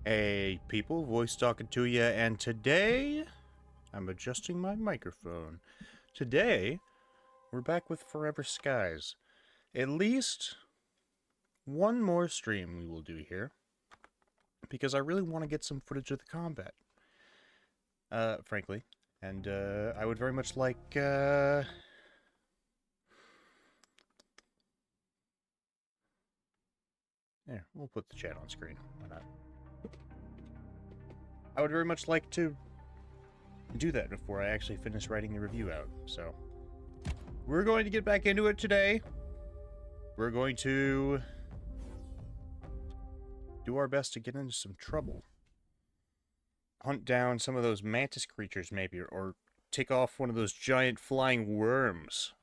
Hey people, voice talking to you, and today I'm adjusting my microphone. Today we're back with Forever Skies. At least one more stream we will do here, because I really want to get some footage of the combat. Frankly, and I would very much like Here, we'll put the chat on screen. Why not? I would very much like to do that before I actually finish writing the review out, so we're going to get back into it today. We're going to do our best to get into some trouble. Hunt down some of those mantis creatures, maybe, or take off one of those giant flying worms.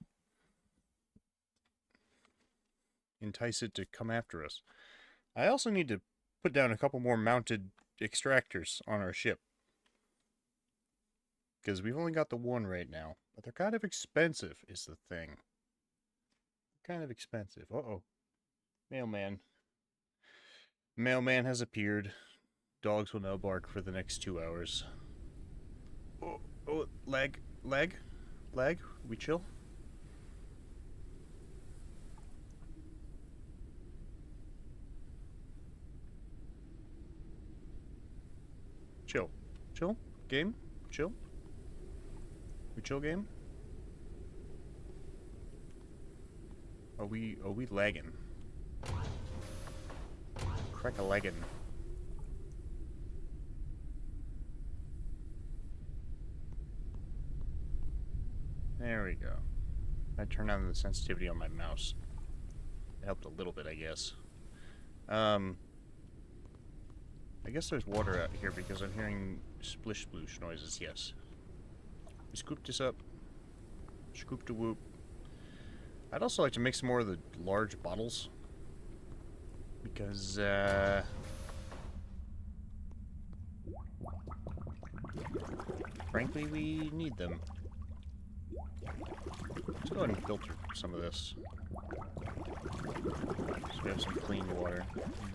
Entice it to come after us. I also need to put down a couple more mounted extractors on our ship, because we've only got the one right now. But they're kind of expensive, is the thing. Kind of expensive. Uh-oh. Mailman. Mailman has appeared. Dogs will now bark for the next 2 hours. Oh, lag. We chill? Chill? Game? Chill? We chill game? Are we lagging? Crack-a-leggin'. There we go. I turned down the sensitivity on my mouse. It helped a little bit, I guess. I guess there's water out here because I'm hearing splish-sploosh noises, yes. We scoop this up. Scoop to whoop. I'd also like to make some more of the large bottles. Because, frankly, we need them. Let's go ahead and filter some of this. So we have some clean water.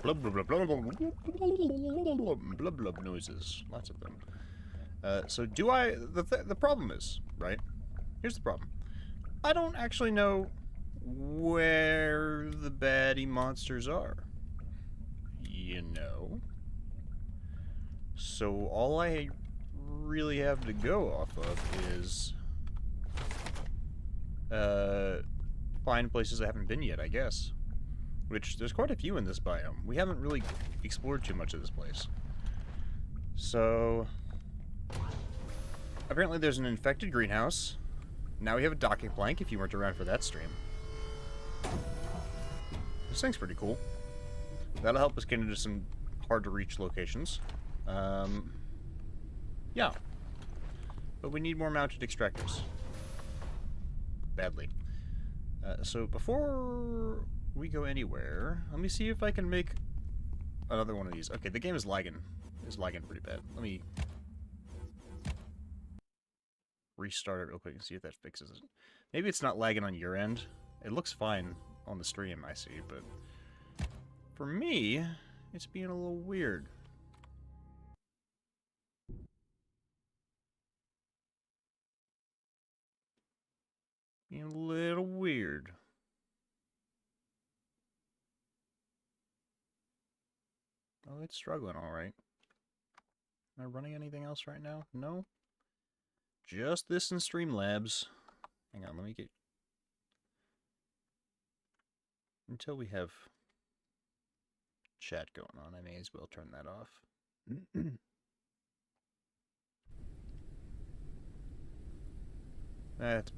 Blub blub blub blub blub blub blub noises. Lots of them. So do I... The problem is, right? Here's the problem. I don't actually know where the baddie monsters are. You know? So all I really have to go off of is... find places I haven't been yet, I guess. Which, there's quite a few in this biome. We haven't really explored too much of this place. So... apparently there's an infected greenhouse. Now we have a docking plank, if you weren't around for that stream. This thing's pretty cool. That'll help us get into some hard-to-reach locations. Yeah. But we need more mounted extractors. Badly. So before we go anywhere, let me see if I can make another one of these. Okay, the game is lagging. It's lagging pretty bad. Let me restart it real quick and see if that fixes it. Maybe it's not lagging on your end. It looks fine on the stream, I see, but for me, it's being a little weird. Being a little weird. Oh, it's struggling alright. Am I running anything else right now? No? Just this in Streamlabs. Hang on, let me get... until we have chat going on, I may as well turn that off. That's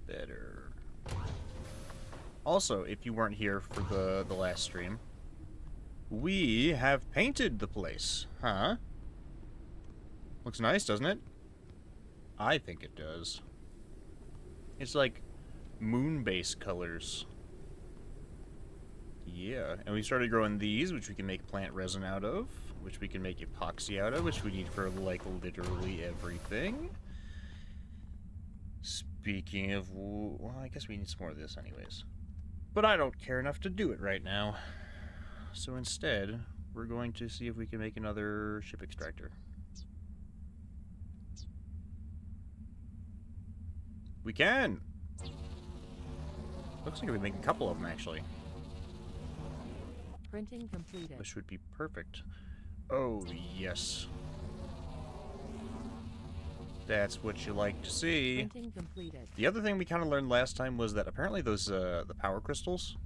better. Also, if you weren't here for the last stream, we have painted the place, huh? Looks nice, doesn't it? I think it does. It's like moon-based colors. Yeah, and we started growing these, which we can make plant resin out of, which we can make epoxy out of, which we need for, like, literally everything. Speaking of... well, I guess we need some more of this anyways. But I don't care enough to do it right now. So instead, we're going to see if we can make another ship extractor. We can! Looks like we make a couple of them, actually. Printing completed. Which would be perfect. Oh, yes. That's what you like to see. Printing completed. The other thing we kind of learned last time was that apparently those, the power crystals,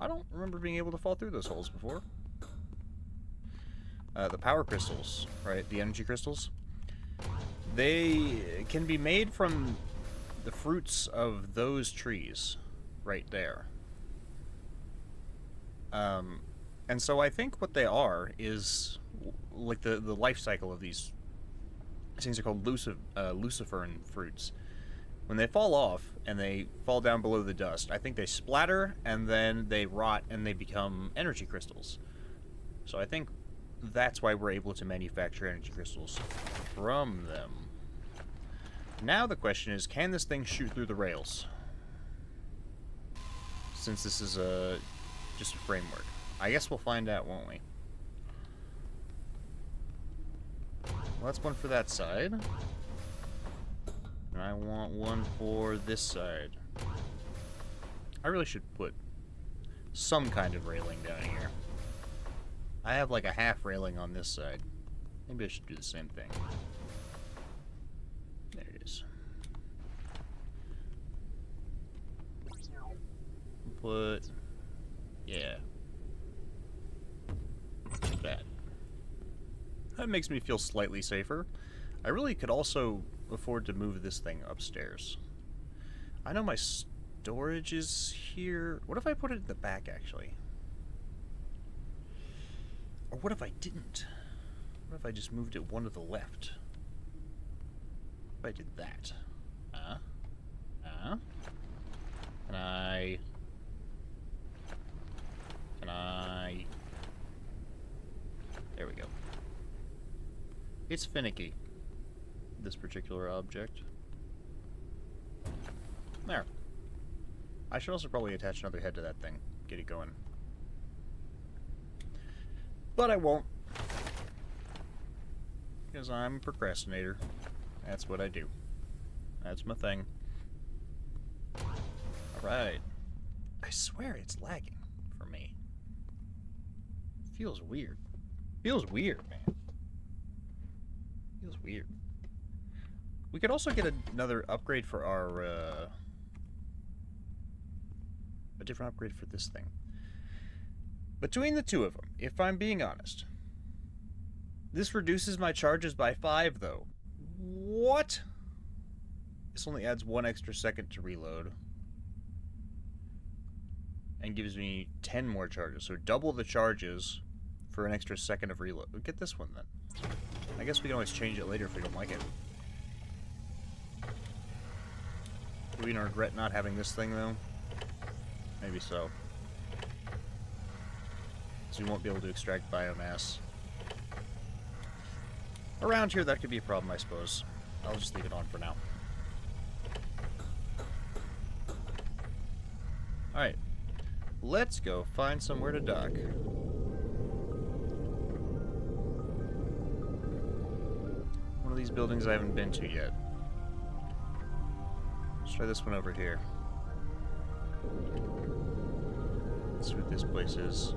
I don't remember being able to fall through those holes before. The power crystals, right? The energy crystals. They can be made from the fruits of those trees right there. And so I think what they are is like the life cycle of these things are called luciferin fruits. When they fall off and they fall down below the dust, I think they splatter and then they rot and they become energy crystals. So I think that's why we're able to manufacture energy crystals from them. Now the question is, can this thing shoot through the rails? Since this is just a framework. I guess we'll find out, won't we? Well, that's one for that side. And I want one for this side. I really should put some kind of railing down here. I have like a half railing on this side. Maybe I should do the same thing. There it is. Put... yeah. Like that. That makes me feel slightly safer. I really could also afford to move this thing upstairs. I know my storage is here. What if I put it in the back, actually? Or what if I didn't? What if I just moved it one to the left? What if I did that? Can I... There we go. It's finicky, this particular object. There. I should also probably attach another head to that thing. Get it going. But I won't. Because I'm a procrastinator. That's what I do. That's my thing. Alright. I swear it's lagging for me. Feels weird. Feels weird, man. Feels weird. We could also get another upgrade for our, a different upgrade for this thing. Between the two of them, if I'm being honest, this reduces my charges by 5, though. What? This only adds 1 extra second to reload. And gives me 10 more charges. So double the charges for an extra second of reload. Get this one, then. I guess we can always change it later if we don't like it. Do we regret not having this thing, though? Maybe so. So we won't be able to extract biomass. Around here, that could be a problem, I suppose. I'll just leave it on for now. Alright. Let's go find somewhere to dock. One of these buildings I haven't been to yet. Let's try this one over here. Let's see what this place is.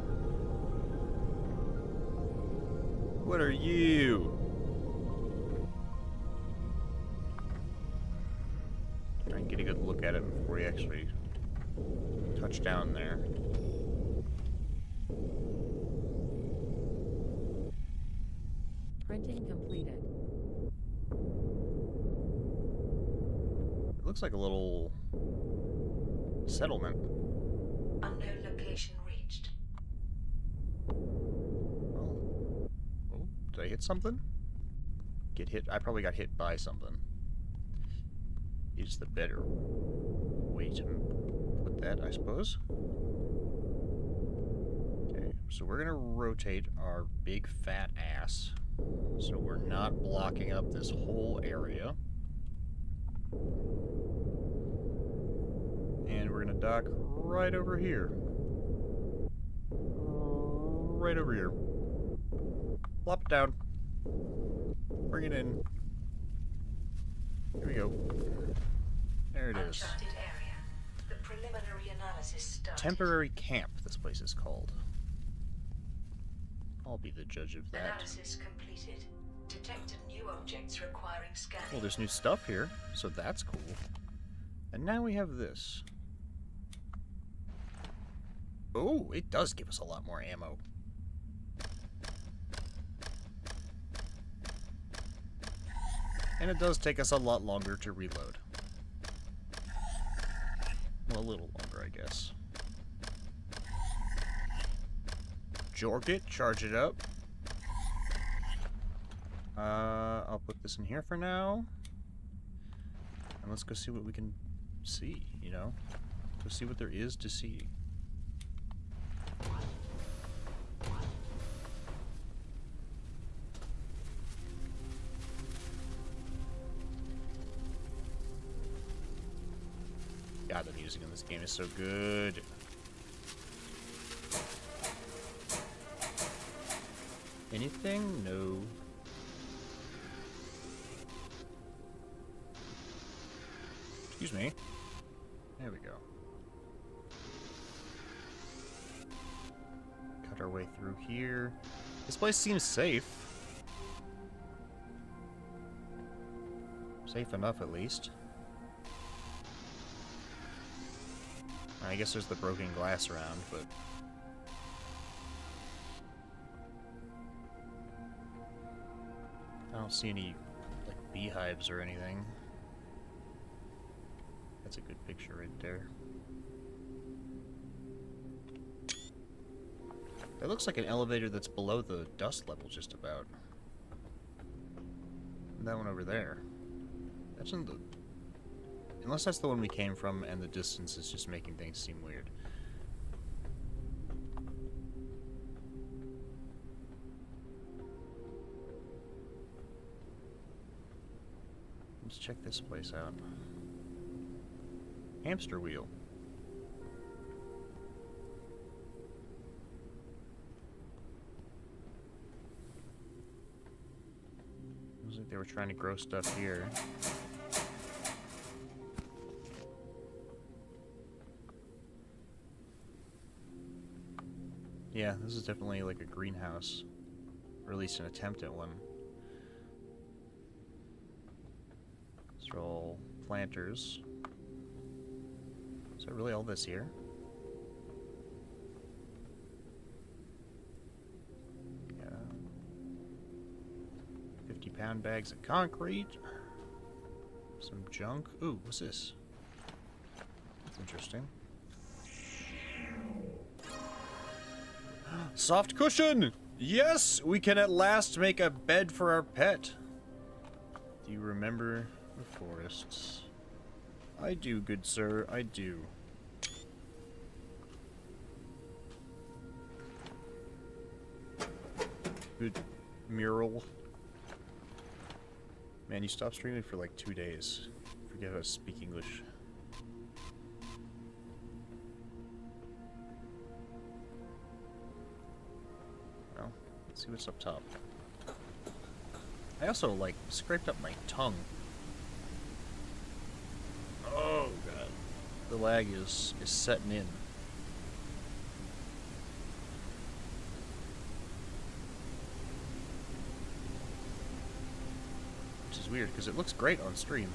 What are you? Try and get a good look at it before we actually touch down there. Printing completed. It looks like a little settlement. Unknown location reached. Oh. Oh, did I hit something? Get hit? I probably got hit by something. Is the better way to put that, I suppose. Okay, so we're gonna rotate our big fat ass so we're not blocking up this whole area. And we're gonna dock right over here. right over here. Plop it down. Bring it in. Here we go. There it is. Uncharted area. The preliminary analysis started. Temporary camp, this place is called. I'll be the judge of that. Analysis completed. Detected new objects requiring scanning. Well, there's new stuff here, so that's cool. And now we have this. Oh, it does give us a lot more ammo. And it does take us a lot longer to reload. Well, a little longer, I guess. Jork it, charge it up. I'll put this in here for now. And let's go see what we can see, you know? Go see what there is to see. God, the music in this game is so good. Anything? No. Excuse me. There we go. Cut our way through here. This place seems safe. Safe enough, at least. I guess there's the broken glass around, but... I don't see any, like, beehives or anything. That's a good picture right there. That looks like an elevator that's below the dust level, just about. And that one over there. That's in the... Unless that's the one we came from and the distance is just making things seem weird. Let's check this place out. Hamster wheel. Looks like they were trying to grow stuff here. Yeah, this is definitely like a greenhouse. Or at least an attempt at one. These are all planters. Is that really all this here? Yeah. 50-pound bags of concrete. Some junk. Ooh, what's this? That's interesting. Soft cushion! Yes! We can at last make a bed for our pet. Do you remember the forests? I do, good sir, I do. Good mural. Man, you stopped streaming for like 2 days. Forget how to speak English. Well, let's see what's up top. I also, like, scraped up my tongue. Oh, God. The lag is setting in. Which is weird, because it looks great on stream.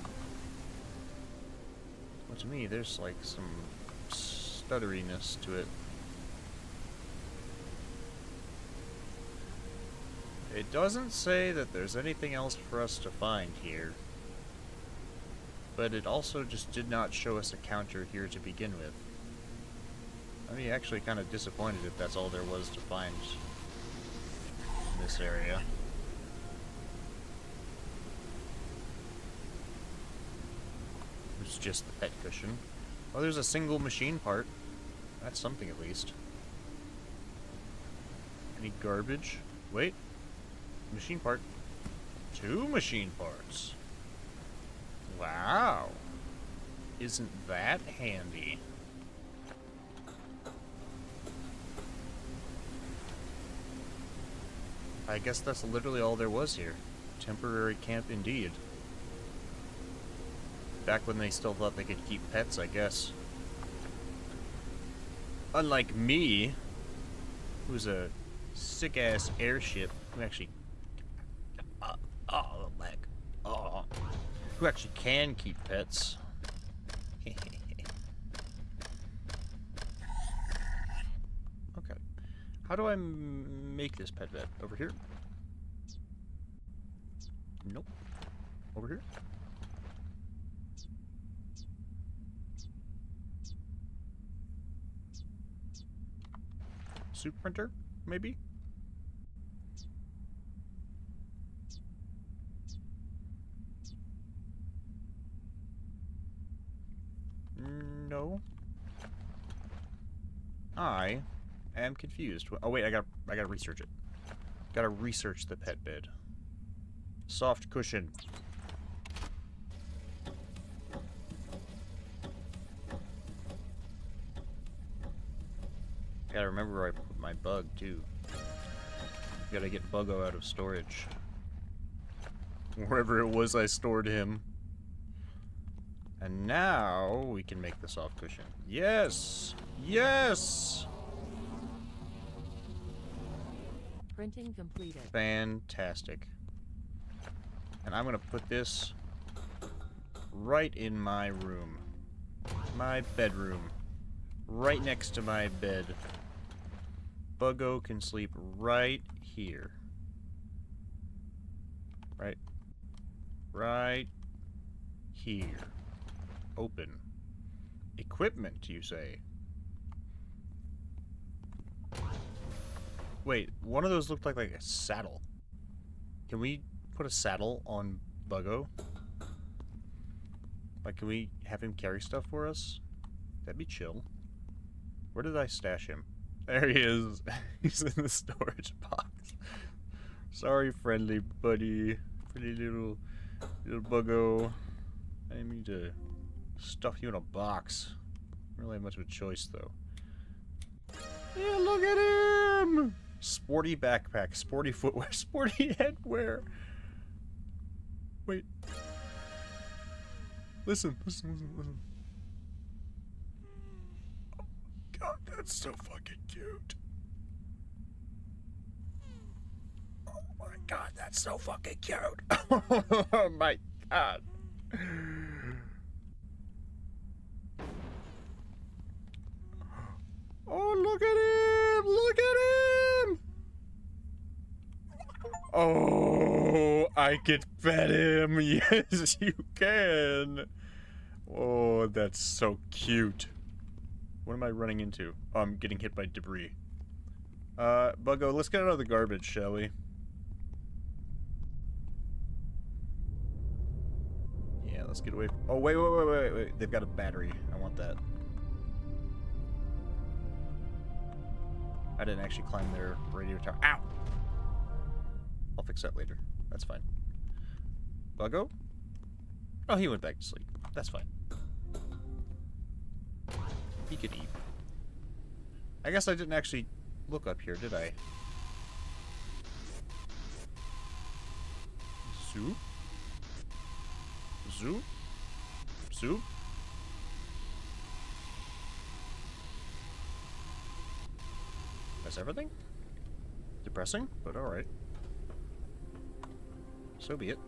But to me, there's, like, some stutteriness to it. It doesn't say that there's anything else for us to find here. But it also just did not show us a counter here to begin with. I'd be actually kind of disappointed if that's all there was to find in this area. It's just the pet cushion. Oh, there's a single machine part. That's something at least. Any garbage? Wait. Machine part. 2 machine parts. Wow. Isn't that handy? I guess that's literally all there was here. Temporary camp indeed. Back when they still thought they could keep pets, I guess. Unlike me, who's a sick-ass airship, who actually... oh, leg. Oh. Who actually can keep pets. Okay. How do I make this pet bed? Over here? Nope. Over here? Soup printer, maybe? No. I am confused. Oh wait, I gotta research it. Gotta research the pet bed. Soft cushion. Gotta remember where I put my bug, too. Gotta get Buggo out of storage. Wherever it was I stored him. And now we can make the soft cushion. Yes! Yes! Printing completed. Fantastic. And I'm gonna put this right in my room. My bedroom. Right next to my bed. Buggo can sleep right here. Right here. Open. Equipment, you say? Wait, one of those looked like a saddle. Can we put a saddle on Buggo? Like, can we have him carry stuff for us? That'd be chill. Where did I stash him? There he is. He's in the storage box. Sorry, friendly buddy. Pretty little Buggo. I didn't mean to stuff you in a box. Don't really have much of a choice, though. Yeah, look at him! Sporty backpack, sporty footwear, sporty headwear. Wait. Listen. Oh, God, that's so fucking cute. Oh my God, that's so fucking cute. Oh my God. Oh, look at him! Look at him! Oh, I can pet him. Yes, you can. Oh, that's so cute. What am I running into? Oh, I'm getting hit by debris. Buggo, let's get out of the garbage, shall we? Yeah, let's get away from... Oh, wait. They've got a battery. I want that. I didn't actually climb their radio tower. Ow! I'll fix that later. That's fine. Buggo? Oh, he went back to sleep. That's fine. He could eat. I guess I didn't actually look up here, did I? Soup? Soup? Soup? That's everything? Depressing, but alright. So be it.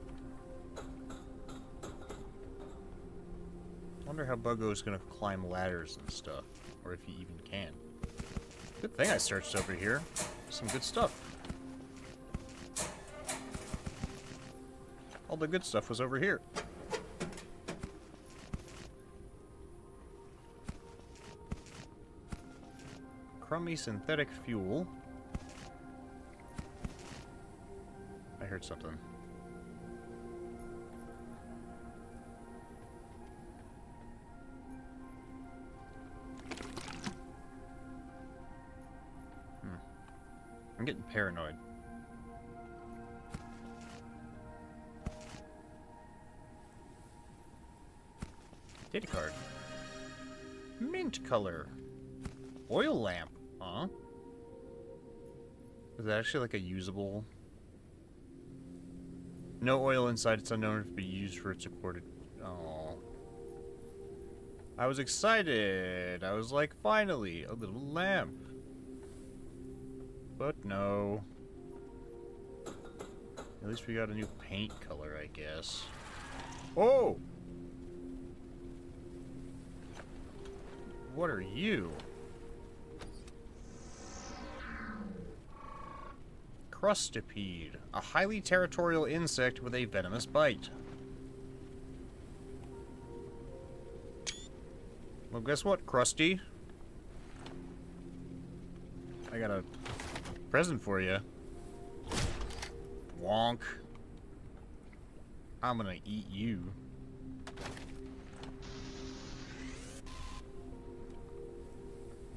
Wonder how Buggo's gonna climb ladders and stuff, or if he even can. Good thing I searched over here. Some good stuff. All the good stuff was over here. Crummy synthetic fuel. I heard something. I'm getting paranoid. Data card. Mint color. Oil lamp. Huh? Is that actually like a usable No oil inside. It's unknown if it be used for its reported. Oh. I was excited. I was like, finally, a little lamp. But no. At least we got a new paint color, I guess. Oh! What are you? Crustipede, a highly territorial insect with a venomous bite. Well, guess what, Krusty? I got a present for you. Wonk. I'm gonna eat you.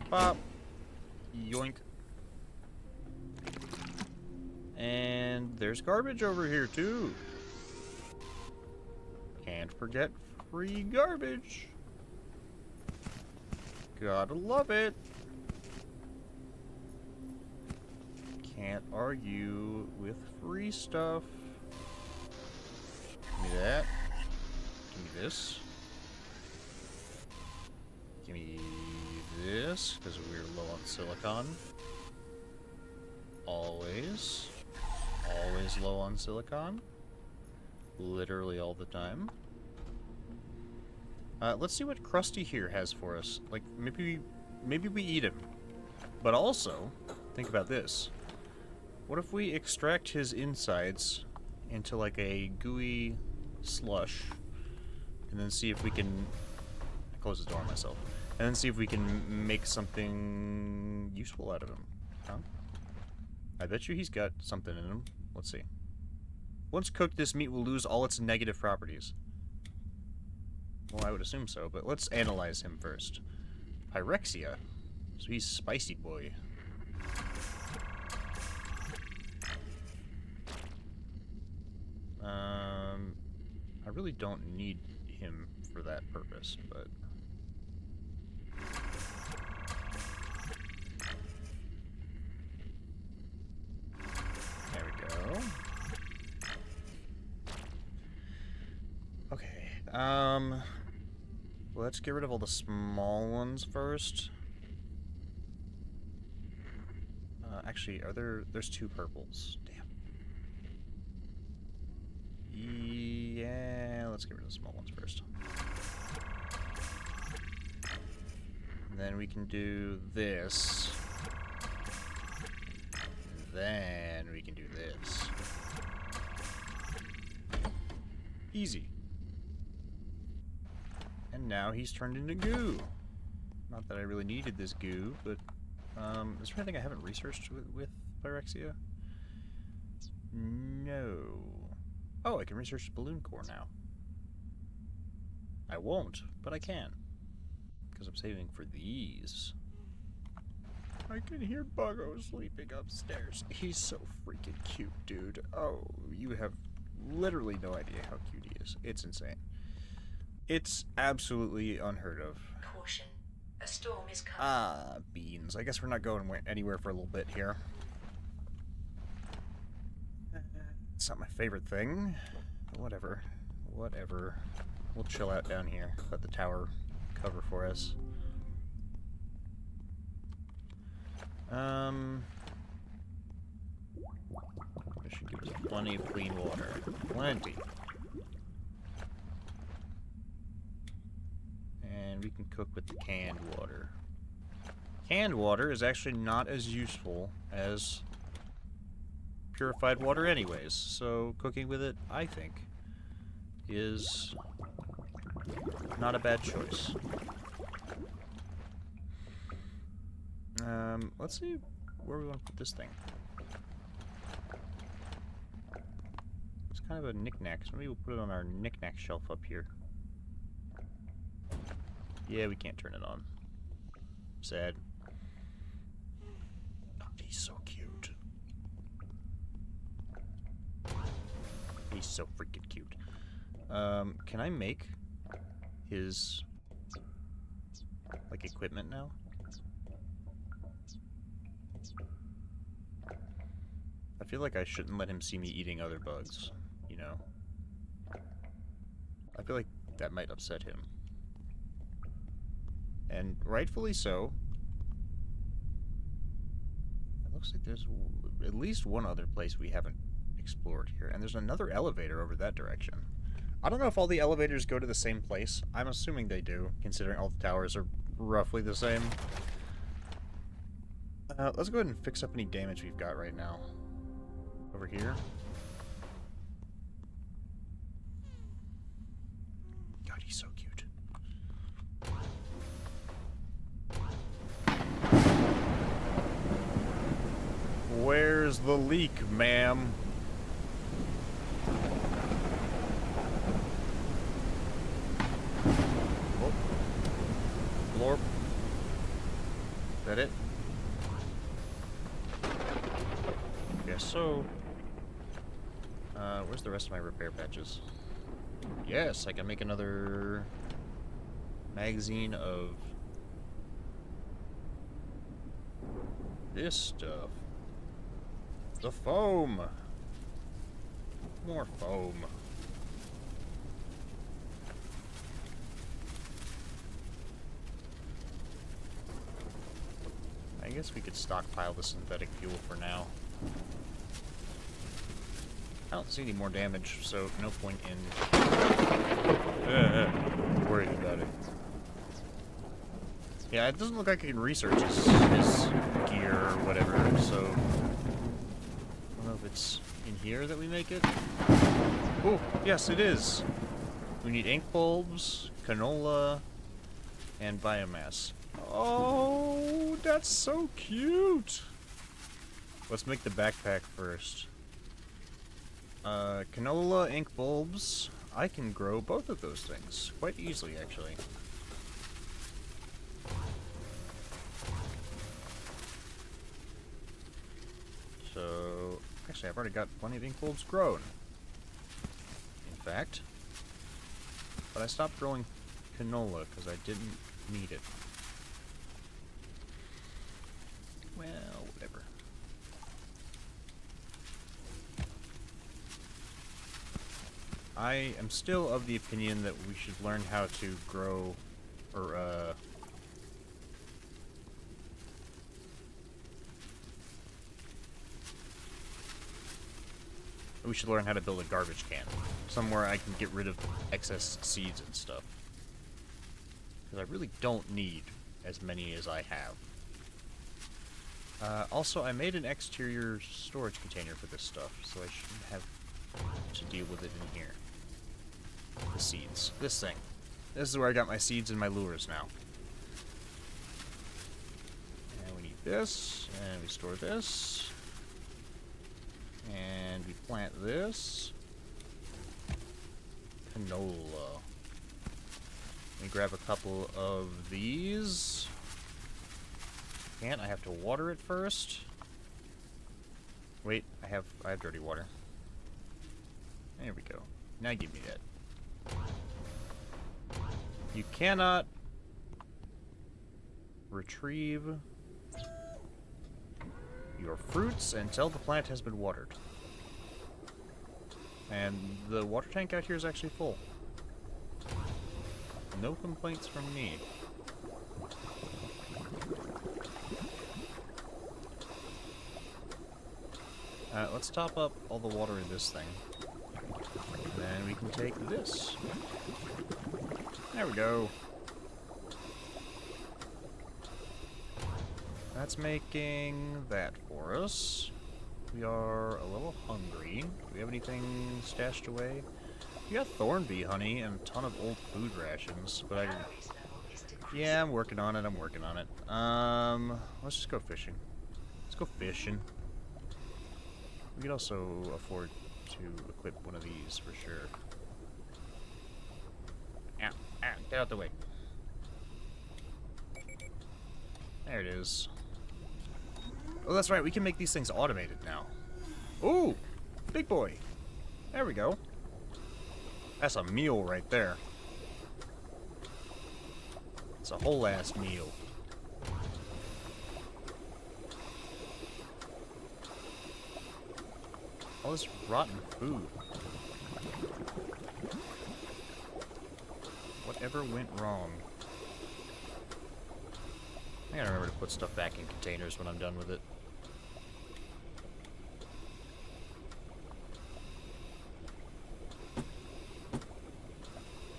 Pop. Yoink. And there's garbage over here, too. Can't forget free garbage. Gotta love it. Can't argue with free stuff. Give me that. Give me this. Give me this, because we're low on silicon. Always. Always low on silicon. Literally all the time. Let's see what Krusty here has for us. Like, maybe we eat him. But also, think about this. What if we extract his insides into like a gooey slush, and then see if we can... I close the door on myself. And then see if we can make something useful out of him. Huh? I bet you he's got something in him. Let's see. Once cooked, this meat will lose all its negative properties. Well, I would assume so, but let's analyze him first. Pyrexia. So he's spicy boy. I really don't need him for that purpose, but... There we go. Okay, let's get rid of all the small ones first. Actually, there's 2 purples. Damn. Yeah, let's get rid of the small ones first. And then we can do this. Then we can do this. Easy. And now he's turned into goo. Not that I really needed this goo, but is there anything I haven't researched with Pyrexia? No. Oh, I can research the balloon core now. I won't, but I can. Because I'm saving for these. I can hear Buggo sleeping upstairs. He's so freaking cute, dude. Oh, you have literally no idea how cute he is. It's insane. It's absolutely unheard of. Caution. A storm is coming. Ah, beans. I guess we're not going anywhere for a little bit here. It's not my favorite thing. But whatever. Whatever. We'll chill out down here. Let the tower cover for us. This should give us plenty of clean water. Plenty. And we can cook with the canned water. Canned water is actually not as useful as purified water anyways, so cooking with it, I think, is not a bad choice. Let's see where we want to put this thing. It's kind of a knick-knack, so maybe we'll put it on our knick-knack shelf up here. Yeah, we can't turn it on. Sad. Oh, he's so cute. He's so freaking cute. Can I make his, like, equipment now? I feel like I shouldn't let him see me eating other bugs, you you know. I feel like that might upset him. And rightfully so. It looks like there's at least one other place we haven't explored here. And there's another elevator over that direction. I don't know if all the elevators go to the same place. I'm assuming they do, considering all the towers are roughly the same. Let's go ahead and fix up any damage we've got right now. Over here. God, he's so cute. Where's the leak, ma'am? Oh. Glorp. Is that it? Guess so. Where's the rest of my repair patches? Yes, I can make another magazine of this stuff. The foam! More foam. I guess we could stockpile the synthetic fuel for now. I don't see any more damage, so no point in worrying about it. Yeah, it doesn't look like I can research his gear or whatever, so... I don't know if it's in here that we make it. Oh, yes, it is! We need ink bulbs, canola, and biomass. Oh, that's so cute! Let's make the backpack first. Canola, ink bulbs. I can grow both of those things quite easily, actually. So, actually, I've already got plenty of ink bulbs grown. In fact, but I stopped growing canola because I didn't need it. Well, whatever. I am still of the opinion that we should learn how to grow, or, we should learn how to build a garbage can. Somewhere I can get rid of excess seeds and stuff. Because I really don't need as many as I have. Also, I made an exterior storage container for this stuff, so I shouldn't have to deal with it in here. The seeds. This thing. This is where I got my seeds and my lures now. And we need this, and we store this. And we plant this. Canola. Let me grab a couple of these. Can't, I have to water it first. Wait, I have dirty water. There we go. Now give me that. You cannot retrieve your fruits until the plant has been watered. And the water tank out here is actually full. No complaints from me. Let's top up all the water in this thing. And then we can take this. There we go. That's making that for us. We are a little hungry. Do we have anything stashed away? We got Thornbee honey and a ton of old food rations, but I... Yeah, I'm working on it, let's just go fishing. Let's go fishing. We could also afford to equip one of these for sure. Ow, ow, get out the way. There it is. Oh, that's right, we can make these things automated now. Ooh! Big boy! There we go. That's a meal right there. It's a whole ass meal. All this rotten food. Whatever went wrong? I gotta remember to put stuff back in containers when I'm done with it.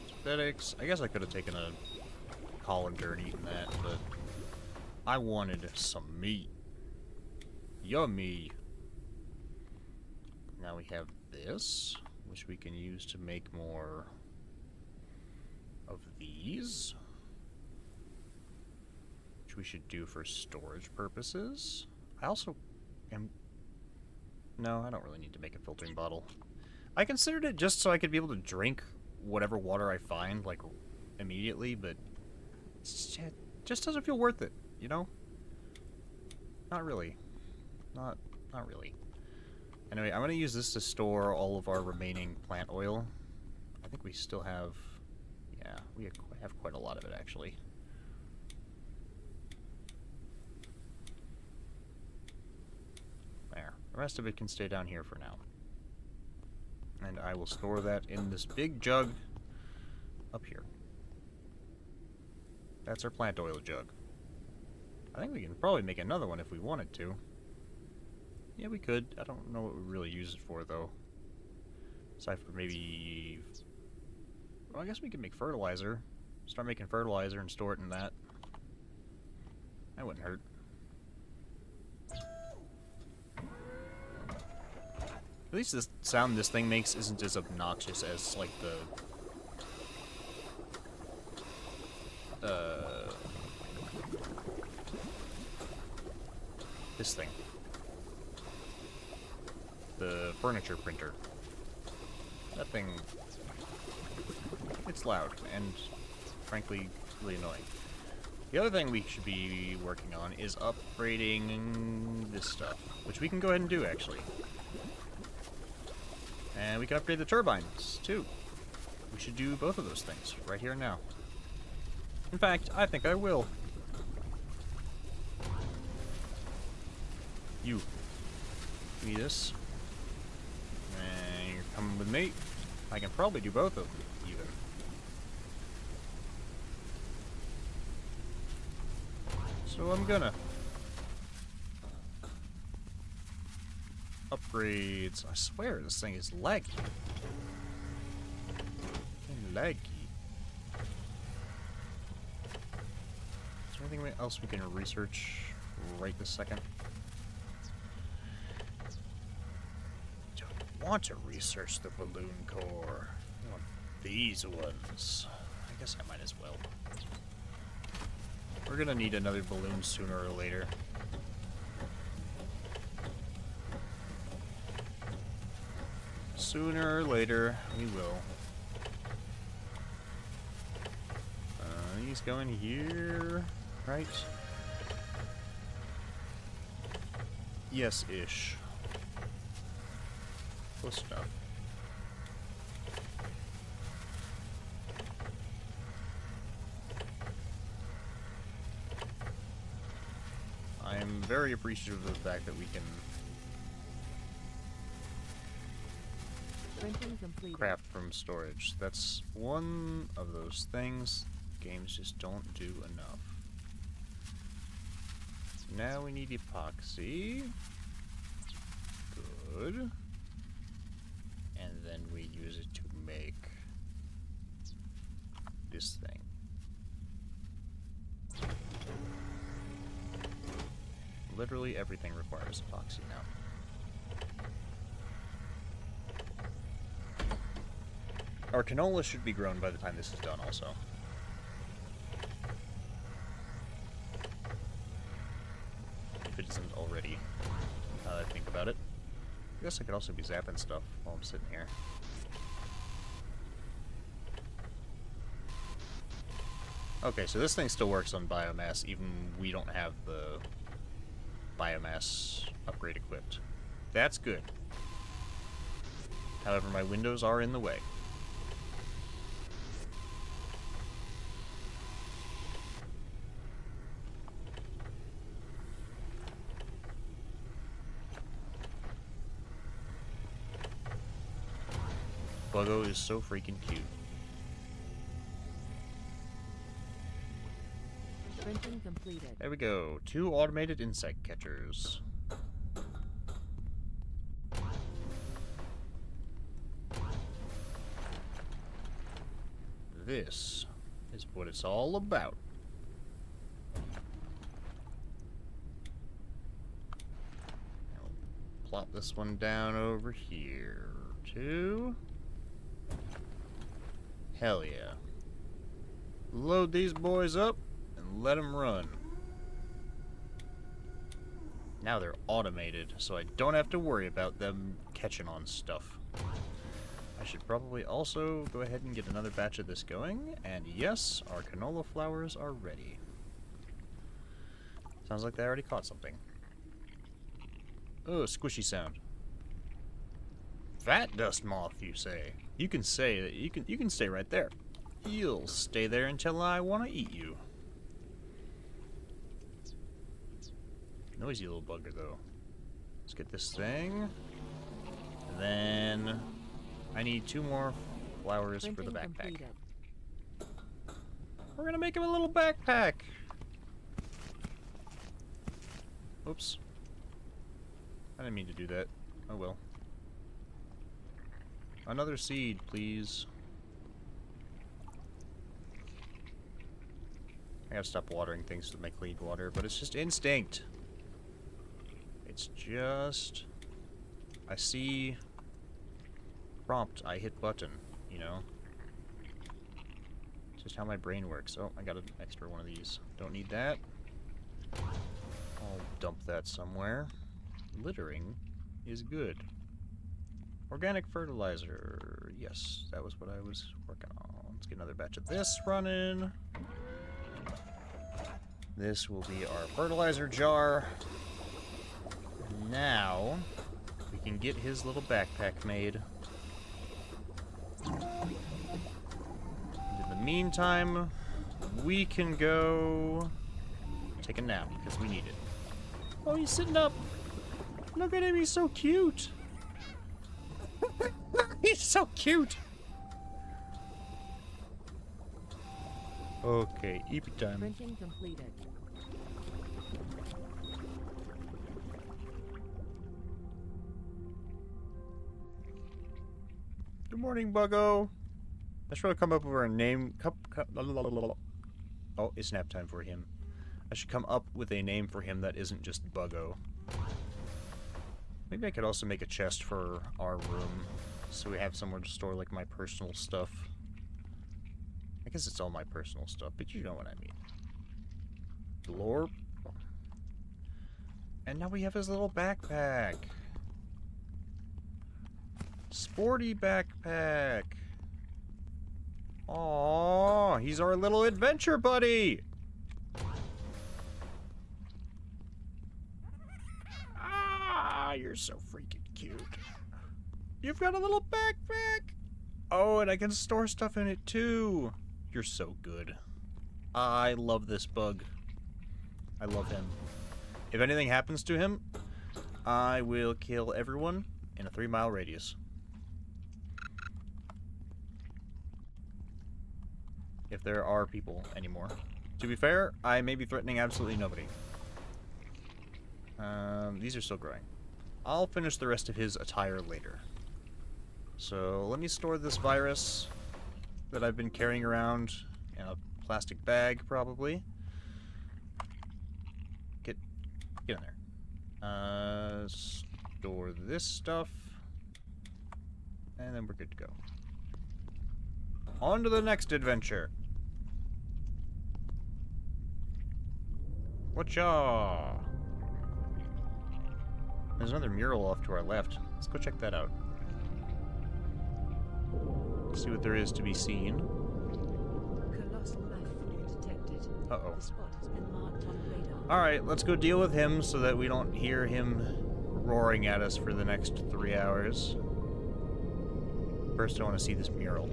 Synthetics. I guess I could have taken a colander and eaten that, but I wanted some meat. Yummy. Now we have this, which we can use to make more of these, which we should do for storage purposes. I also am... No, I don't really need to make a filtering bottle. I considered it just so I could be able to drink whatever water I find, like, immediately, but it just doesn't feel worth it, you know? Not really. Not really. Anyway, I'm going to use this to store all of our remaining plant oil. I think we still have... Yeah, we have quite a lot of it, actually. There. The rest of it can stay down here for now. And I will store that in this big jug up here. That's our plant oil jug. I think we can probably make another one if we wanted to. Yeah, we could. I don't know what we really use it for, though. Aside from maybe... Well, I guess we could make fertilizer. Start making fertilizer and store it in that. That wouldn't hurt. At least the sound this thing makes isn't as obnoxious as, like, this thing. The furniture printer. That thing... It's loud, and frankly, really annoying. The other thing we should be working on is upgrading this stuff, which we can go ahead and do, actually. And we can upgrade the turbines, too. We should do both of those things, right here and now. In fact, I think I will. You. Give me this. And you're coming with me. I can probably do both of them, even. So I'm gonna. Upgrades. I swear this thing is laggy. Laggy. Is there anything else we can research right this second? Don't want to research the balloon core. I want these ones. I guess I might as well. We're gonna need another balloon sooner or later. Sooner or later, we will. He's going here, right? Yes-ish. Close enough. I am very appreciative of the fact that we can Printing completed. craft from storage. That's one of those things games just don't do enough. Now we need epoxy. Good. And then we use it to make this thing. Literally everything requires epoxy now. Our canola should be grown by the time this is done also. If it isn't already, now that I think about it. I guess I could also be zapping stuff while I'm sitting here. Okay, so this thing still works on biomass, even we don't have the biomass upgrade equipped. That's good. However, my windows are in the way. Buggo is so freaking cute. Printing completed. There we go. 2 automated insect catchers. This is what it's all about. I'll plop this one down over here, too. Hell yeah. Load these boys up and let them run. Now they're automated, so I don't have to worry about them catching on stuff. I should probably also go ahead and get another batch of this going, and yes, our canola flowers are ready. Sounds like they already caught something. Oh, squishy sound. Fat dust moth, you say? You can say that you can stay right there. You'll stay there until I want to eat you. Noisy little bugger, though. Let's get this thing. And then I need 2 more flowers for the backpack. Completed. We're gonna make him a little backpack. Oops. I didn't mean to do that. Oh well. Another seed, please. I gotta stop watering things to make clean water, but it's just instinct. It's just... I see... prompt, I hit button, you know? It's just how my brain works. Oh, I got an extra one of these. Don't need that. I'll dump that somewhere. Littering is good. Organic fertilizer. Yes, that was what I was working on. Let's get another batch of this running. This will be our fertilizer jar. Now, we can get his little backpack made. And in the meantime, we can go take a nap, because we need it. Oh, he's sitting up. Look at him, he's so cute. He's so cute. Okay, eat time. Printing completed. Good morning, Buggo. I should come up with a name. Oh, it's nap time for him. I should come up with a name for him that isn't just Buggo. Maybe I could also make a chest for our room, so we have somewhere to store, like, my personal stuff. I guess it's all my personal stuff, but you know what I mean. Glorp. And now we have his little backpack. Sporty backpack. Aww, he's our little adventure buddy. Ah, you're so freaking cute. You've got a little backpack. Oh, and I can store stuff in it too. You're so good. I love this bug. I love him. If anything happens to him, I will kill everyone in a 3-mile radius. If there are people anymore. To be fair, I may be threatening absolutely nobody. These are still growing. I'll finish the rest of his attire later. So let me store this virus that I've been carrying around in a plastic bag, probably. Get in there. Store this stuff. And then we're good to go. On to the next adventure. Whatcha? There's another mural off to our left. Let's go check that out. See what there is to be seen. Colossal life form detected. Uh-oh. The spot has been marked on radar. Alright, let's go deal with him so that we don't hear him roaring at us for the next 3 hours. First, I want to see this mural.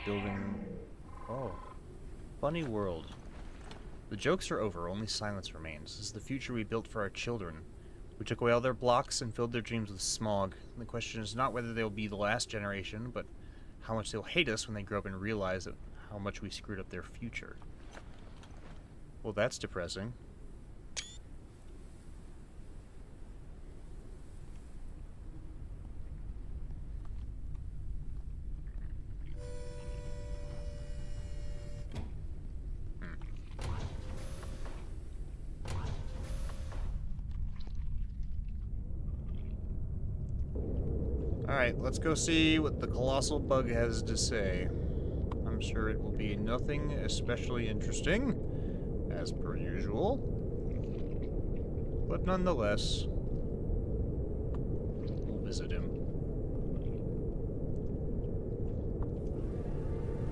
building... Oh. Funny world. The jokes are over, only silence remains. This is the future we built for our children. We took away all their blocks and filled their dreams with smog. And the question is not whether they'll be the last generation, but how much they'll hate us when they grow up and realize that how much we screwed up their future. Well, that's depressing. Alright, let's go see what the colossal bug has to say. I'm sure it will be nothing especially interesting, as per usual. But nonetheless, we'll visit him.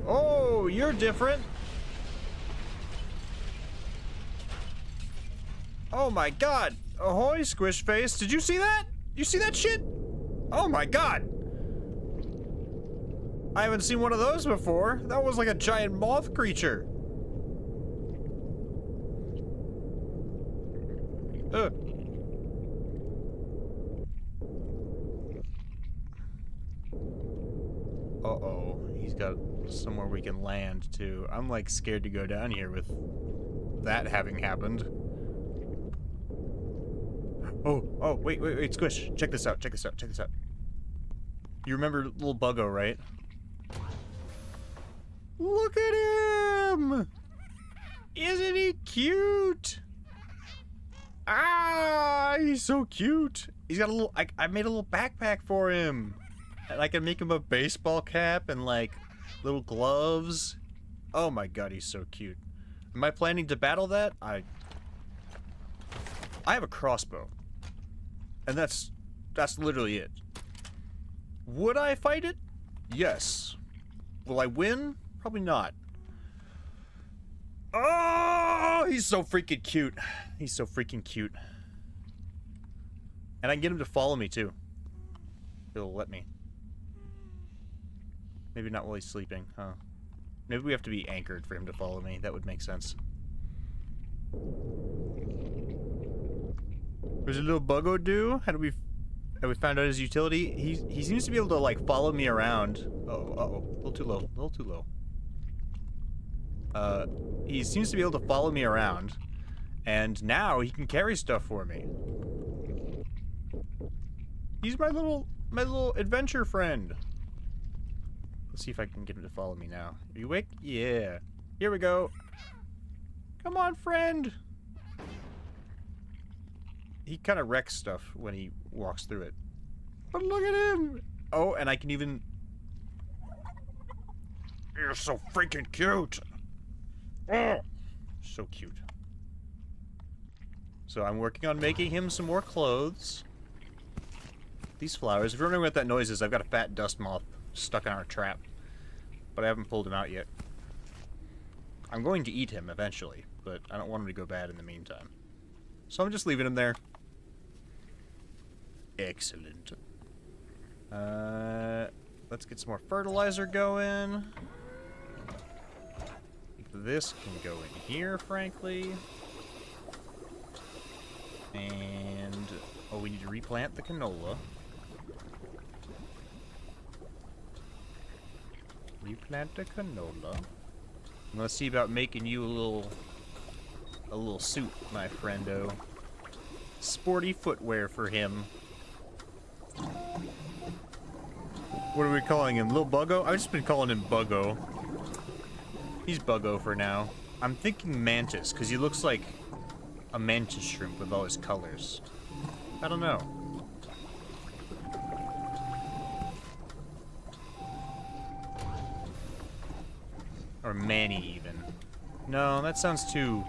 Oh, you're different! Oh my god! Ahoy, squish face! Did you see that? You see that shit? Oh my god! I haven't seen one of those before. That was like a giant moth creature. Ugh. Uh-oh. He's got somewhere we can land, too. I'm, like, scared to go down here with that having happened. Oh, wait, Squish. Check this out. You remember little Buggo, right? Look at him! Isn't he cute? Ah, he's so cute. He's got a little, I made a little backpack for him. And I can make him a baseball cap and, like, little gloves. Oh my god, he's so cute. Am I planning to battle that? I have a crossbow. And that's literally it. Would I fight it? Yes. Will I win? Probably not. Oh, he's so freaking cute. He's so freaking cute. And I can get him to follow me, too. He'll let me. Maybe not while he's sleeping, huh? Maybe we have to be anchored for him to follow me. That would make sense. There's a little Buggo do? Have we found out his utility? He seems to be able to, like, follow me around. Uh-oh. A little too low. He seems to be able to follow me around. And now he can carry stuff for me. He's my little adventure friend. Let's see if I can get him to follow me now. Are you awake? Yeah. Here we go. Come on, friend. He kind of wrecks stuff when he walks through it. But look at him! Oh, and I can even... You're so freaking cute! Oh, so cute. So I'm working on making him some more clothes. These flowers. If you're wondering what that noise is, I've got a fat dust moth stuck in our trap. But I haven't pulled him out yet. I'm going to eat him eventually, but I don't want him to go bad in the meantime. So I'm just leaving him there. Excellent. Let's get some more fertilizer going. This can go in here, frankly. And... oh, we need to replant the canola. Replant the canola. And let's see about making you a little suit, my friendo. Sporty footwear for him. What are we calling him? Little Buggo? I've just been calling him Buggo. He's Buggo for now. I'm thinking Mantis, because he looks like a mantis shrimp with all his colors. I don't know. Or Manny, even. No, that sounds too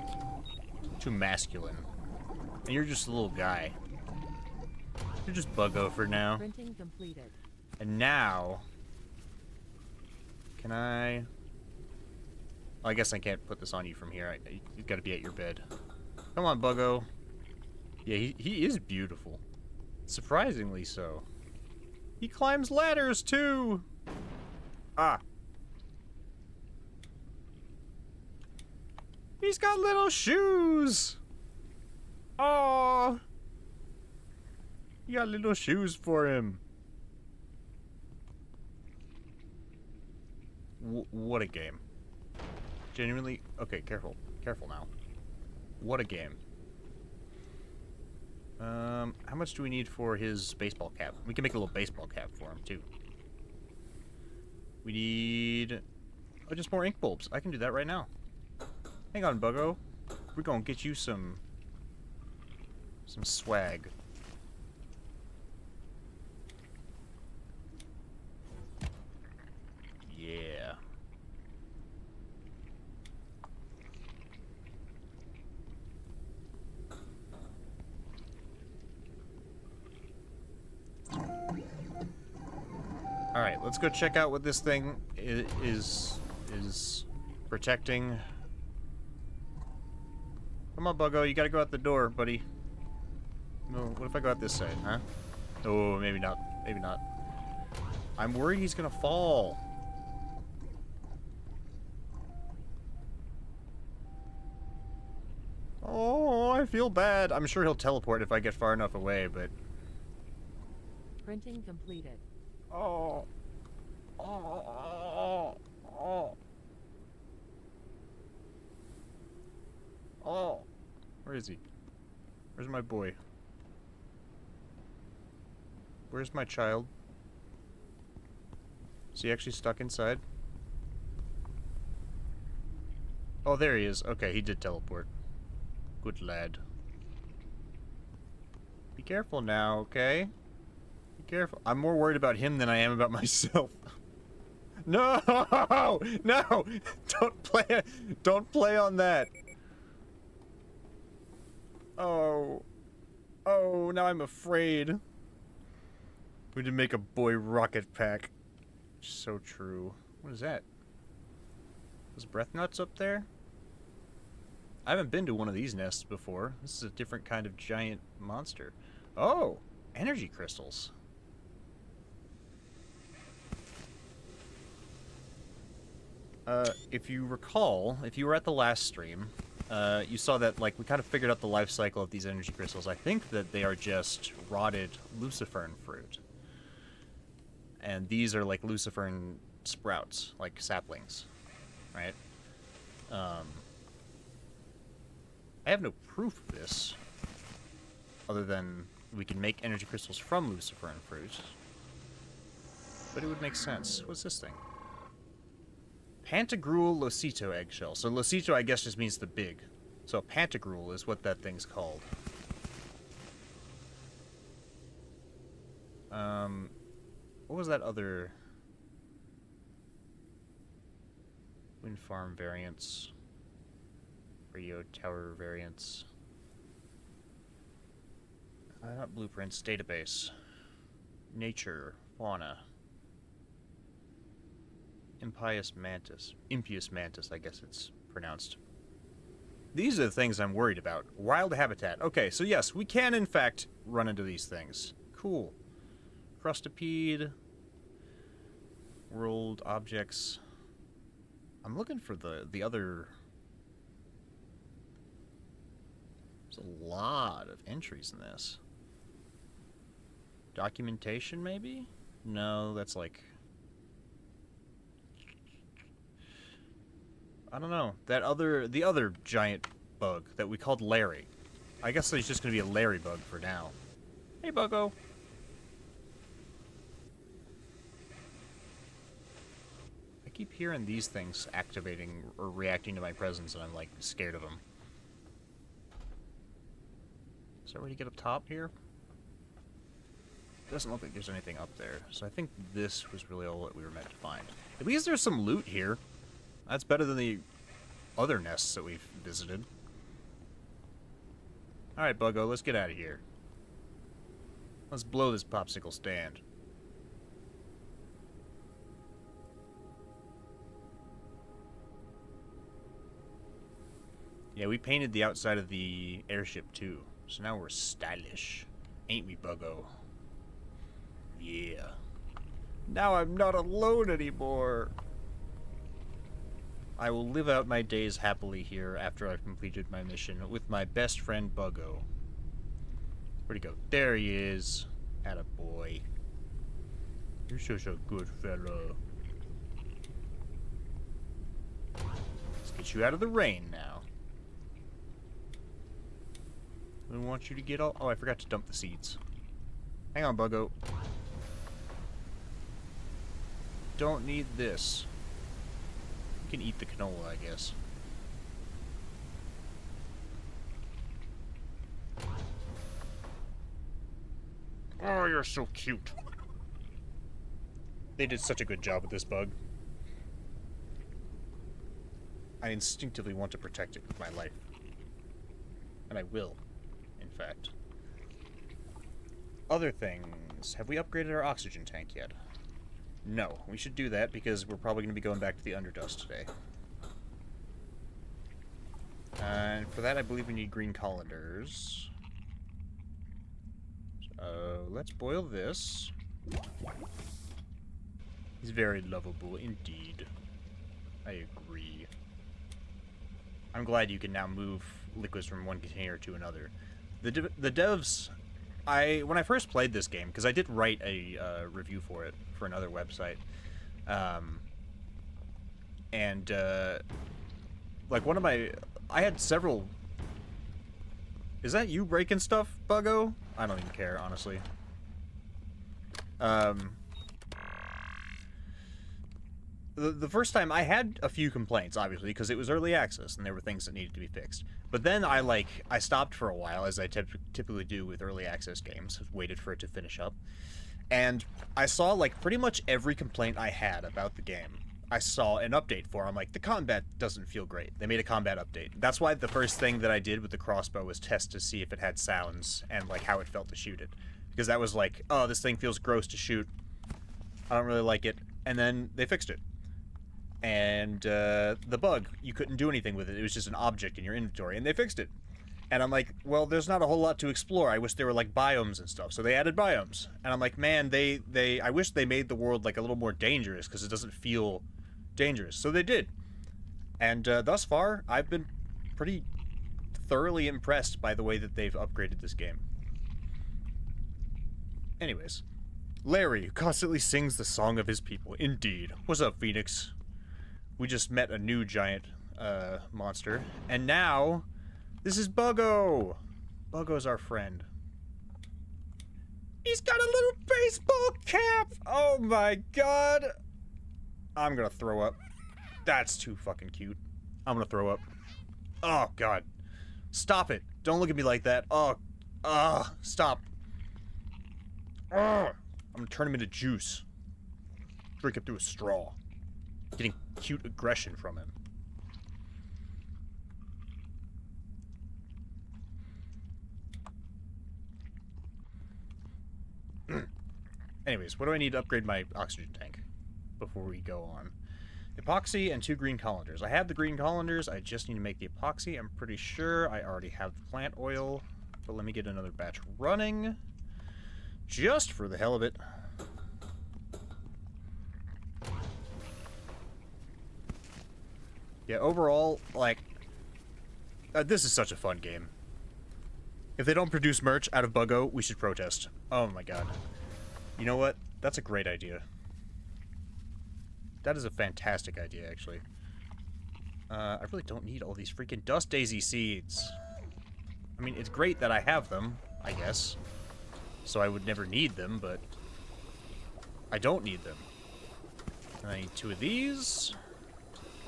masculine. And you're just a little guy. You're just Buggo for now. Printing completed. And now... can I... I guess I can't put this on you from here. You've got to be at your bed. Come on, Buggo. Yeah, he is beautiful. Surprisingly so. He climbs ladders, too! Ah. He's got little shoes. Oh, you got little shoes for him. What a game. Genuinely. Okay, careful. Careful now. What a game. How much do we need for his baseball cap? We can make a little baseball cap for him, too. We need... Oh, just more ink bulbs. I can do that right now. Hang on, Buggo. We're gonna get you some swag. Yeah. All right, let's go check out what this thing is protecting. Come on, Buggo, you gotta go out the door, buddy. No, what if I go out this side, huh? Oh, maybe not. Maybe not. I'm worried he's gonna fall. Oh, I feel bad. I'm sure he'll teleport if I get far enough away, but... Printing completed. Oh. Oh. Oh. Oh. Where is he? Where's my boy? Where's my child? Is he actually stuck inside? Oh, there he is. Okay, he did teleport. Good lad. Be careful now, okay? Be careful. I'm more worried about him than I am about myself. No! No! Don't play on that. Oh. Oh, now I'm afraid. We did make a boy rocket pack. So true. What is that? Those breath nuts up there? I haven't been to one of these nests before. This is a different kind of giant monster. Oh! Energy crystals. If you recall, if you were at the last stream, you saw that, like, we kind of figured out the life cycle of these energy crystals. I think that they are just rotted lucifern fruit. And these are, like, lucifern sprouts, like saplings, right? I have no proof of this, other than we can make energy crystals from lucifern fruit. But it would make sense. What's this thing? Pantagruel Losito eggshell. So Losito, I guess, just means the big. So Pantagruel is what that thing's called. What was that other... Wind farm variants. Radio tower variants. Not blueprints, database. Nature, fauna. Impious mantis. Impious mantis, I guess it's pronounced. These are the things I'm worried about. Wild habitat. Okay, so yes, we can in fact run into these things. Cool. Crustipede. World objects. I'm looking for the other... There's a lot of entries in this. Documentation, maybe? No, that's like... I don't know. The other giant bug that we called Larry. I guess there's just gonna be a Larry bug for now. Hey, Buggo. I keep hearing these things activating or reacting to my presence, and I'm like scared of them. Is there a way to get up top here? Doesn't look like there's anything up there, so I think this was really all that we were meant to find. At least there's some loot here. That's better than the other nests that we've visited. Alright, Buggo, let's get out of here. Let's blow this popsicle stand. Yeah, we painted the outside of the airship too, so now we're stylish. Ain't we, Buggo? Yeah. Now I'm not alone anymore. I will live out my days happily here after I've completed my mission with my best friend Buggo. Where'd he go? There he is. Attaboy. You're such a good fella. Let's get you out of the rain now. I want you to get all... Oh, I forgot to dump the seeds. Hang on, Buggo. Don't need this. You can eat the canola, I guess. Oh, you're so cute. They did such a good job with this bug. I instinctively want to protect it with my life. And I will, in fact. Other things. Have we upgraded our oxygen tank yet? No. We should do that because we're probably going to be going back to the Underdust today. And for that, I believe we need green colanders. So, let's boil this. He's very lovable indeed. I agree. I'm glad you can now move liquids from one container to another. The devs... when I first played this game, because I did write a review for it for another website, like one of my... I had several... Is that you breaking stuff, Buggo? I don't even care, honestly. The first time I had a few complaints, obviously, because it was early access and there were things that needed to be fixed. But then I stopped for a while, as I typically do with early access games, waited for it to finish up. And I saw, like, pretty much every complaint I had about the game. I saw an update for. I'm like, the combat doesn't feel great. They made a combat update. That's why the first thing that I did with the crossbow was test to see if it had sounds and, like, how it felt to shoot it. Because that was like, oh, this thing feels gross to shoot. I don't really like it. And then they fixed it. And the bug, you couldn't do anything with it. It was just an object in your inventory, and they fixed it. And I'm like, well, there's not a whole lot to explore. I wish there were, like, biomes and stuff. So they added biomes. And I'm like, man, I wish they made the world, like, a little more dangerous, because it doesn't feel dangerous. So they did. And thus far, I've been pretty thoroughly impressed by the way that they've upgraded this game. Anyways. Larry, who constantly sings the song of his people. Indeed. What's up, Phoenix? We just met a new giant monster. And now, this is Buggo! Buggo's our friend. He's got a little baseball cap! Oh my god! I'm gonna throw up. That's too fucking cute. I'm gonna throw up. Oh god. Stop it. Don't look at me like that. Oh. Stop. I'm gonna turn him into juice. Drink it through a straw. Getting cute aggression from him. Anyways, what do I need to upgrade my oxygen tank before we go on? Epoxy and 2 green colanders. I have the green colanders, I just need to make the epoxy. I'm pretty sure I already have the plant oil, but let me get another batch running. Just for the hell of it. Yeah, overall, like, this is such a fun game. If they don't produce merch out of Buggo, we should protest. Oh my god. You know what? That's a great idea. That is a fantastic idea, actually. I really don't need all these freaking dust daisy seeds. I mean, it's great that I have them, I guess. So I would never need them, but I don't need them. I need 2 of these.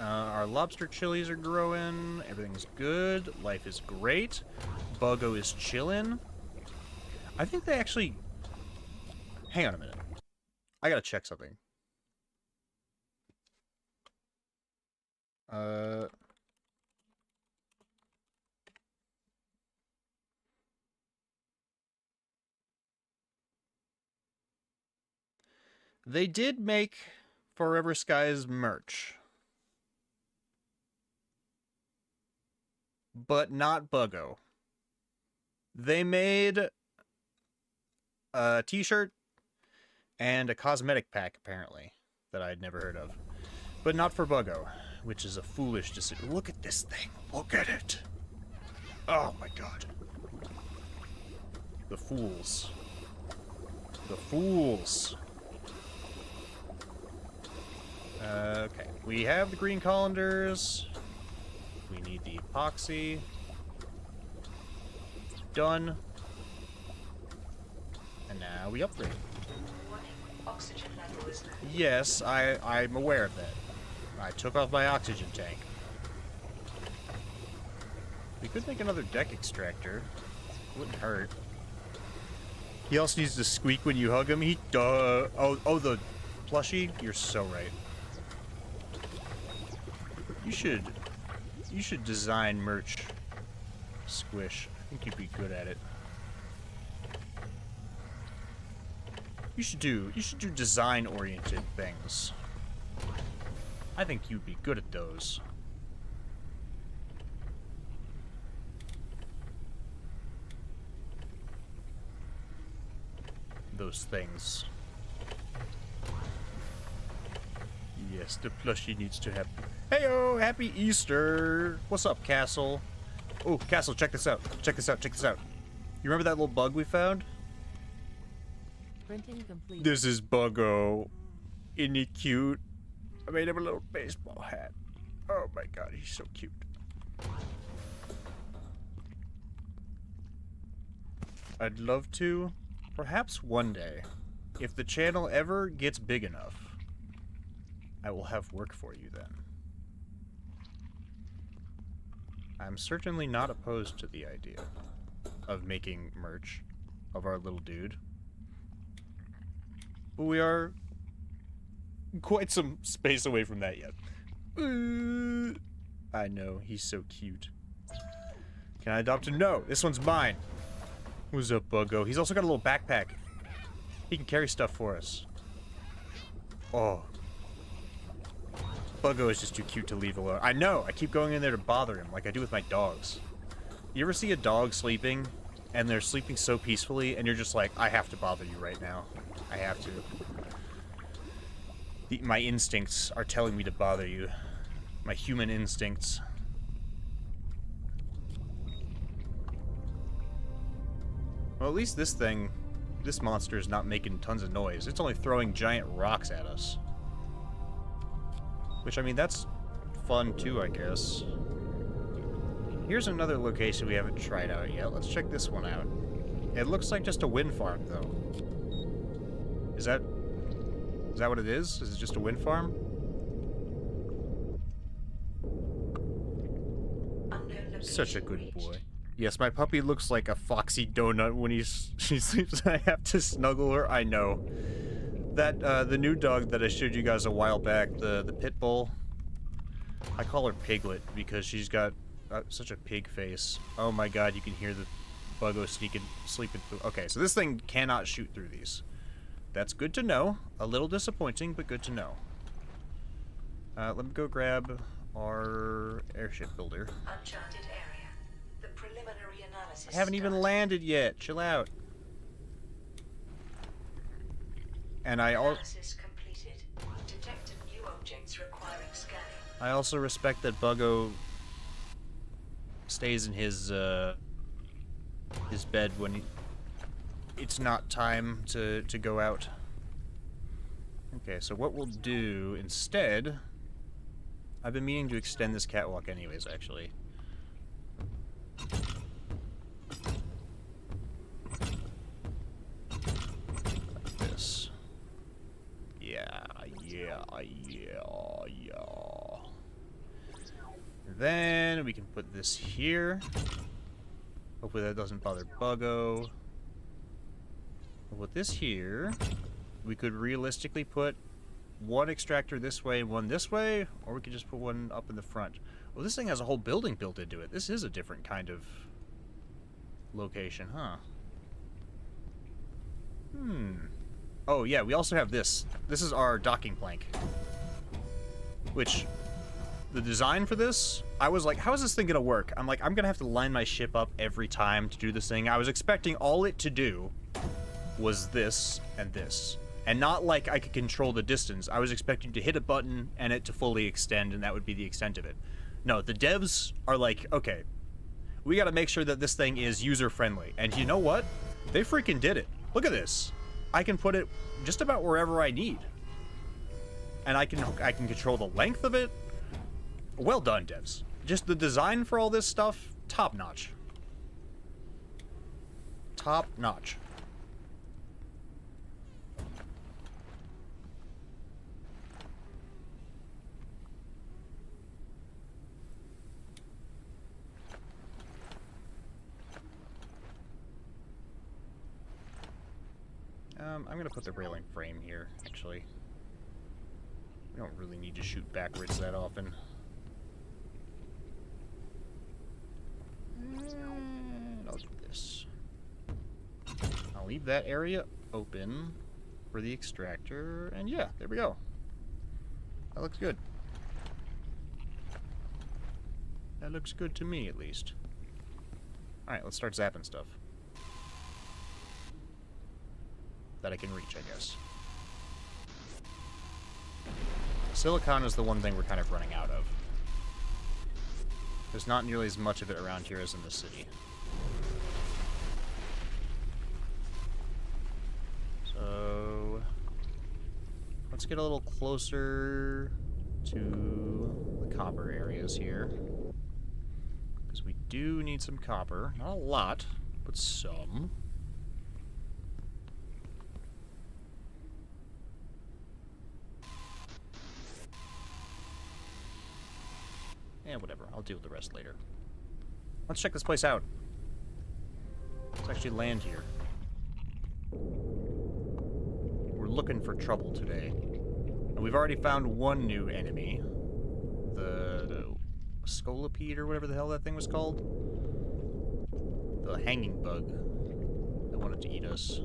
Our lobster chilies are growing. Everything's good. Life is great. Buggo is chillin'. I think they actually... Hang on a minute. I gotta check something. They did make Forever Skies merch. But not Buggo. They made a t-shirt and a cosmetic pack, apparently, that I'd never heard of. But not for Buggo. which is a foolish decision. Look at this thing. Look at it. Oh my god. The fools. The fools. Okay. We have the green colanders. We need the epoxy. Done. And now we upgrade. Warning, oxygen level is low. Yes, I'm aware of that. I took off my oxygen tank. We could make another deck extractor. Wouldn't hurt. He also needs to squeak when you hug him. He oh, the plushie? You're so right. You should design merch, Squish. I think you'd be good at it. You should do design-oriented things. I think you'd be good at those. Those things. Yes, the plushie needs to happen. Heyo, happy Easter! What's up, Castle? Oh, Castle, check this out. Check this out, check this out. You remember that little bug we found? Printing complete. This is Buggo. Isn't he cute? I made him a little baseball hat. Oh my god, he's so cute. I'd love to. Perhaps one day, if the channel ever gets big enough, I will have work for you then. I'm certainly not opposed to the idea of making merch of our little dude. But we are quite some space away from that yet. I know, he's so cute. Can I adopt him? No, this one's mine. What's up, Buggo? He's also got a little backpack. He can carry stuff for us. Oh. Buggo is just too cute to leave alone. I know! I keep going in there to bother him, like I do with my dogs. You ever see a dog sleeping, and they're sleeping so peacefully, and you're just like, I have to bother you right now. I have to. My instincts are telling me to bother you. My human instincts. Well, at least this monster is not making tons of noise. It's only throwing giant rocks at us. Which, I mean, that's fun too, I guess. Here's another location we haven't tried out yet. Let's check this one out. It looks like just a wind farm, though. Is that what it is? Is it just a wind farm? Such a good boy. Yes, my puppy looks like a foxy donut when she sleeps and I have to snuggle her. I know. That, the new dog that I showed you guys a while back, the pit bull, I call her Piglet because she's got such a pig face. Oh my god, you can hear the Buggo sleeping through. Okay, so this thing cannot shoot through these. That's good to know. A little disappointing, but good to know. Let me go grab our airship builder. Uncharted area. The preliminary analysis. I haven't even landed yet. Chill out. And Analysis completed. Detected new objects requiring scanning. I also respect that Buggo stays in his bed when it's not time to go out. Okay, so what we'll do instead, I've been meaning to extend this catwalk anyways, actually. Like this. Yeah. Then we can put this here. Hopefully that doesn't bother Buggo. We'll put this here. We could realistically put one extractor this way and one this way, or we could just put one up in the front. Well, this thing has a whole building built into it. This is a different kind of location, huh? Oh, yeah, we also have this. This is our docking plank. Which, the design for this, I was like, how is this thing gonna work? I'm like, I'm gonna have to line my ship up every time to do this thing. I was expecting all it to do was this, and And not like I could control the distance. I was expecting to hit a button and it to fully extend, and that would be the extent of it. No, the devs are like, okay, we gotta make sure that this thing is user-friendly. And you know what? They freaking did it. Look at this. I can put it just about wherever I need. And I can control the length of it. Well done, devs. Just the design for all this stuff, top-notch. Top-notch. I'm gonna put the railing frame here, actually. We don't really need to shoot backwards that often. And I'll do this. I'll leave that area open for the extractor, and yeah, there we go. That looks good. That looks good to me, at least. Alright, let's start zapping stuff. That I can reach, I guess. Silicon is the one thing we're kind of running out of. There's not nearly as much of it around here as in the city. So let's get a little closer to the copper areas here. Because we do need some copper. Not a lot, but some. Yeah, whatever. I'll deal with the rest later. Let's check this place out. Let's actually land here. We're looking for trouble today. And we've already found one new enemy. The Scolipede, or whatever the hell that thing was called. The hanging bug that wanted to eat us.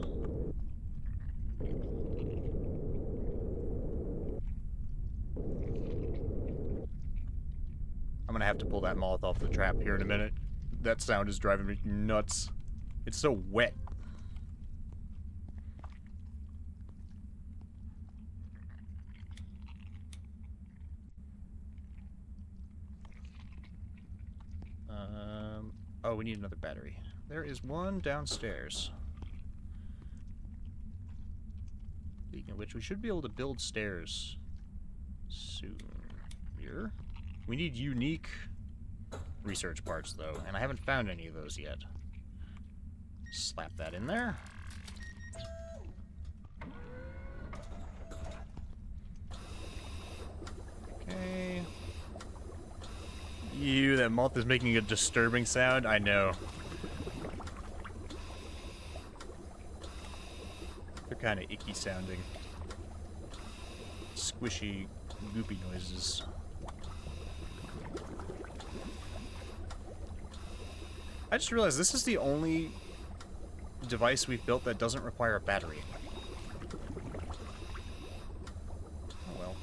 I'm gonna have to pull that moth off the trap here in a minute. That sound is driving me nuts. It's so wet. Oh, we need another battery. There is one downstairs. Speaking of which, we should be able to build stairs soon. Here. We need unique research parts, though, and I haven't found any of those yet. Slap that in there. Okay. Ew, that moth is making a disturbing sound. I know. They're kind of icky sounding. Squishy, goopy noises. I just realized this is the only device we've built that doesn't require a battery. Oh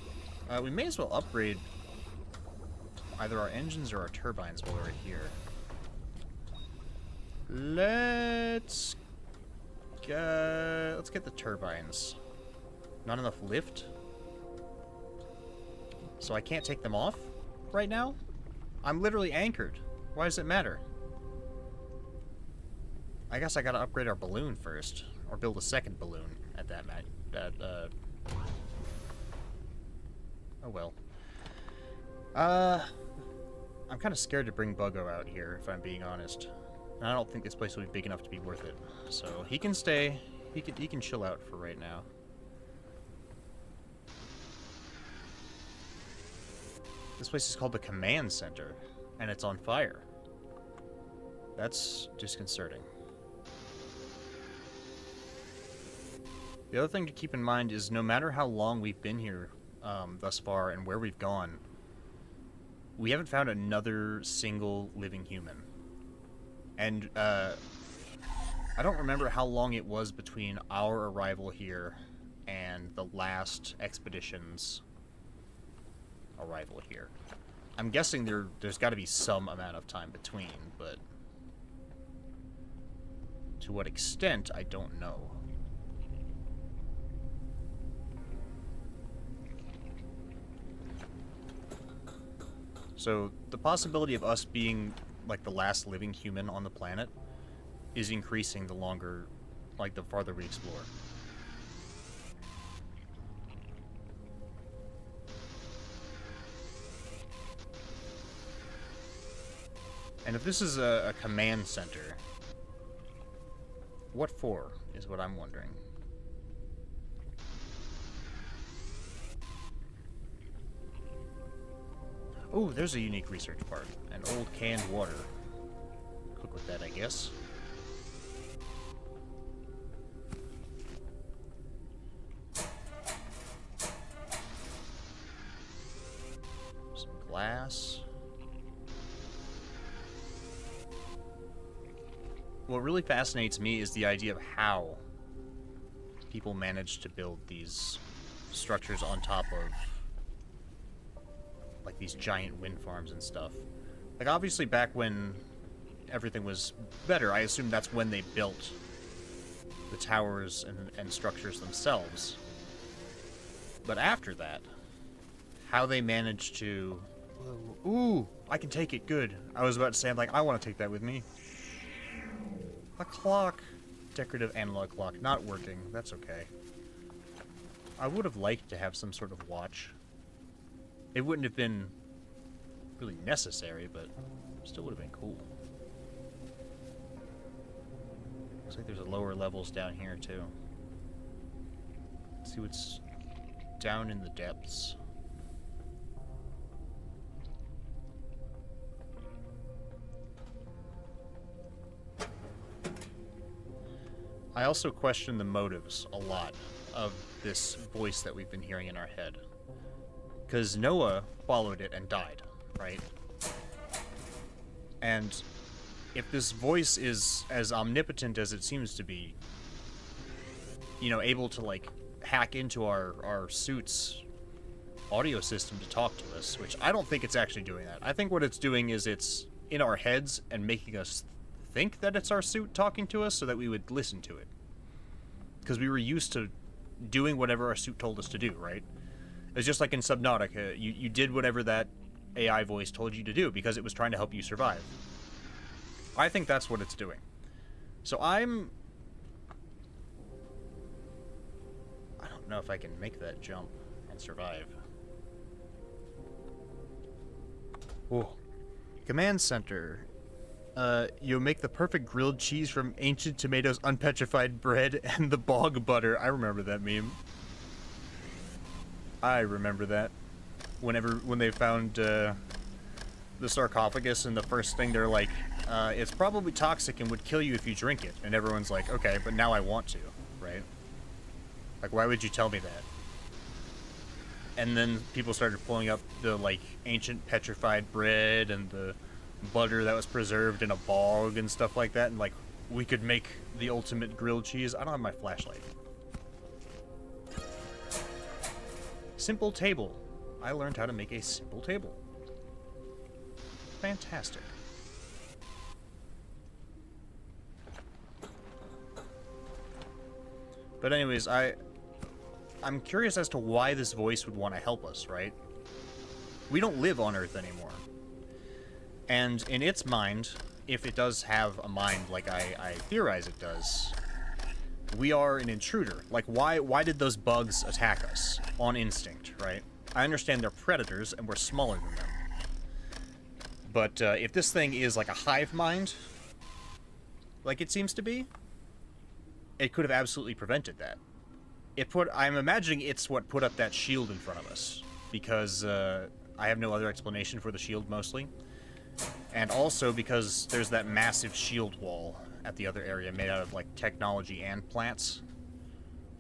well. We may as well upgrade either our engines or our turbines while we're here. Let's get the turbines. Not enough lift? So I can't take them off right now? I'm literally anchored. Why does it matter? I guess I gotta upgrade our balloon first. Or build a second balloon at that oh well. I'm kind of scared to bring Buggo out here, if I'm being honest. And I don't think this place will be big enough to be worth it. So he can stay. He can chill out for right now. This place is called the Command Center, and it's on fire. That's disconcerting. The other thing to keep in mind is no matter how long we've been here thus far and where we've gone, we haven't found another single living human. And I don't remember how long it was between our arrival here and the last expedition's arrival here. I'm guessing there's got to be some amount of time between, but to what extent, I don't know. So the possibility of us being like the last living human on the planet is increasing the longer, like the farther we explore. And if this is a command center, what for is what I'm wondering. Oh, there's a unique research part. An old canned water. Cook with that, I guess. Some glass. What really fascinates me is the idea of how people manage to build these structures on top of like these giant wind farms and stuff. Like obviously back when everything was better, I assume that's when they built the towers and structures themselves. But after that, how they managed to... Ooh, I can take it, good. I was about to say, I'm like, I want to take that with me. A clock. Decorative analog clock. Not working. That's okay. I would have liked to have some sort of watch. It wouldn't have been really necessary, but still would have been cool. Looks like there's lower levels down here, too. Let's see what's down in the depths. I also question the motives a lot of this voice that we've been hearing in our head. Because Noah followed it and died, right? And if this voice is as omnipotent as it seems to be, you know, able to, like, hack into our suit's audio system to talk to us, which I don't think it's actually doing that. I think what it's doing is it's in our heads and making us think that it's our suit talking to us so that we would listen to it. Because we were used to doing whatever our suit told us to do, right? It's just like in Subnautica. You did whatever that AI voice told you to do because it was trying to help you survive. I think that's what it's doing. So I don't know if I can make that jump and survive. Oh. Command center. You'll make the perfect grilled cheese from ancient tomatoes, unpetrified bread, and the bog butter. I remember that meme. I remember that. When they found the sarcophagus, and the first thing they're like, it's probably toxic and would kill you if you drink it. And everyone's like, okay, but now I want to, right? Like, why would you tell me that? And then people started pulling up the, like, ancient petrified bread and the butter that was preserved in a bog and stuff like that, and, like, we could make the ultimate grilled cheese. I don't have my flashlight. Simple table. I learned how to make a simple table. Fantastic. But anyways, I'm curious as to why this voice would want to help us, right? We don't live on Earth anymore. And in its mind, if it does have a mind like I theorize it does, we are an intruder. Like, why did those bugs attack us? On instinct, right? I understand they're predators, and we're smaller than them. But if this thing is like a hive mind, like it seems to be, it could have absolutely prevented that. I'm imagining it's what put up that shield in front of us, because I have no other explanation for the shield, mostly. And also because there's that massive shield wall at the other area made out of, like, technology and plants.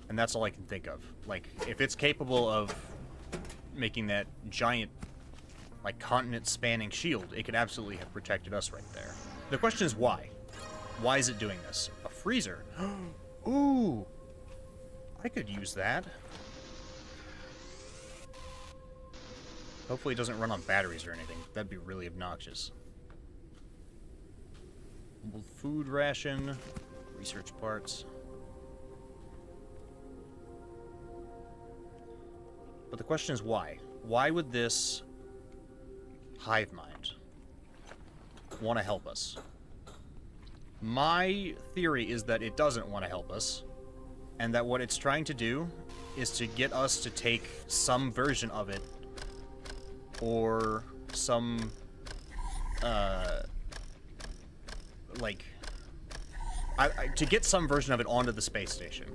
And that's all I can think of. Like, if it's capable of making that giant, like, continent-spanning shield, it could absolutely have protected us right there. The question is why? Why is it doing this? A freezer. Ooh! I could use that. Hopefully it doesn't run on batteries or anything. That'd be really obnoxious. Food ration. Research parts. But the question is why? Why would this hive mind want to help us? My theory is that it doesn't want to help us, and that what it's trying to do is to get us to take some version of it, or some, to get some version of it onto the space station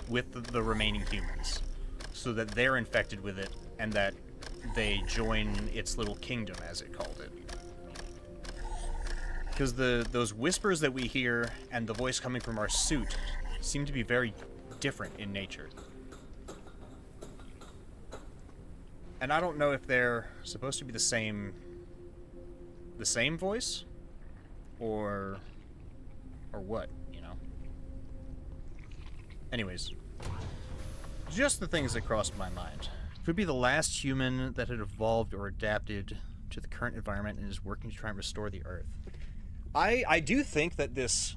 with the remaining humans, so that they're infected with it, and that they join its little kingdom, as it called it. Because those whispers that we hear and the voice coming from our suit seem to be very different in nature. And I don't know if they're supposed to be the same voice, or what, you know? Anyways, just the things that crossed my mind. Could be the last human that had evolved or adapted to the current environment and is working to try and restore the Earth. I do think that this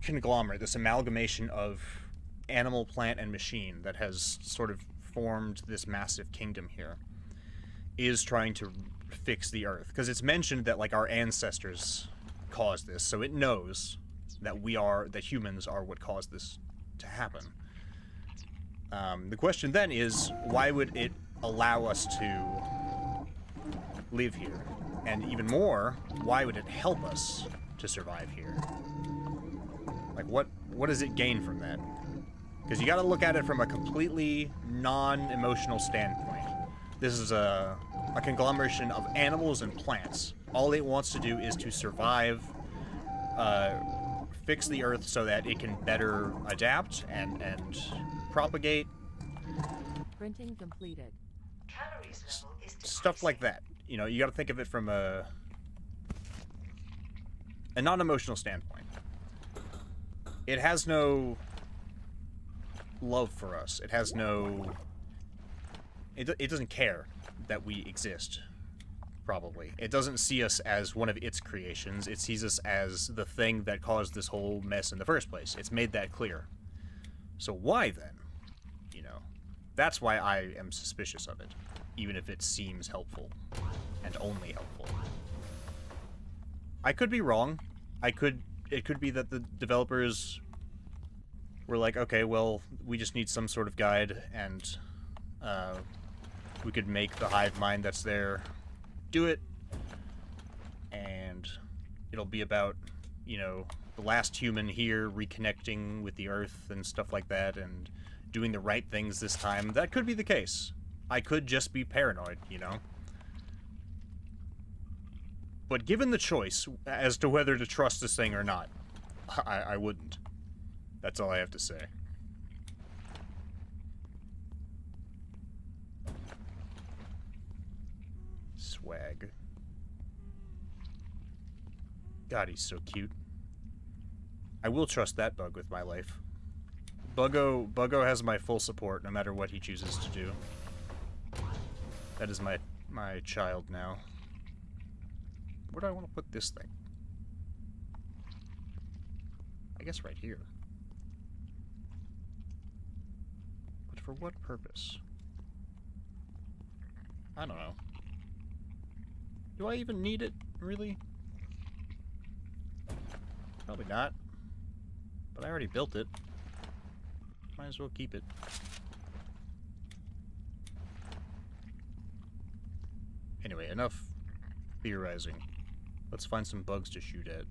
conglomerate, this amalgamation of animal, plant, and machine that has sort of formed this massive kingdom here is trying to fix the Earth. Because it's mentioned that, like, our ancestors caused this, so it knows that humans are what caused this to happen. The question then is, why would it allow us to live here? And even more, why would it help us to survive here? Like, what does it gain from that? Because you gotta look at it from a completely non-emotional standpoint. This is a conglomeration of animals and plants. All it wants to do is to survive, fix the Earth so that it can better adapt and propagate. Printing completed. Calories level is Stuff like that. You know, you gotta think of it from a non-emotional standpoint. It has no love for us. It has no... It doesn't care that we exist, probably. It doesn't see us as one of its creations. It sees us as the thing that caused this whole mess in the first place. It's made that clear. So why then? You know, that's why I am suspicious of it, even if it seems helpful, and only helpful. I could be wrong. It could be that the developers were like, okay, well, we just need some sort of guide, and we could make the hive mind that's there do it, and it'll be about, you know, the last human here reconnecting with the Earth and stuff like that, and doing the right things this time. That could be the case. I could just be paranoid, you know? But given the choice as to whether to trust this thing or not, I wouldn't. That's all I have to say. Swag. God, he's so cute. I will trust that bug with my life. Buggo has my full support no matter what he chooses to do. That is my child now. Where do I want to put this thing? I guess right here. But for what purpose? I don't know. Do I even need it, really? Probably not. But I already built it. Might as well keep it. Anyway, enough theorizing. Let's find some bugs to shoot at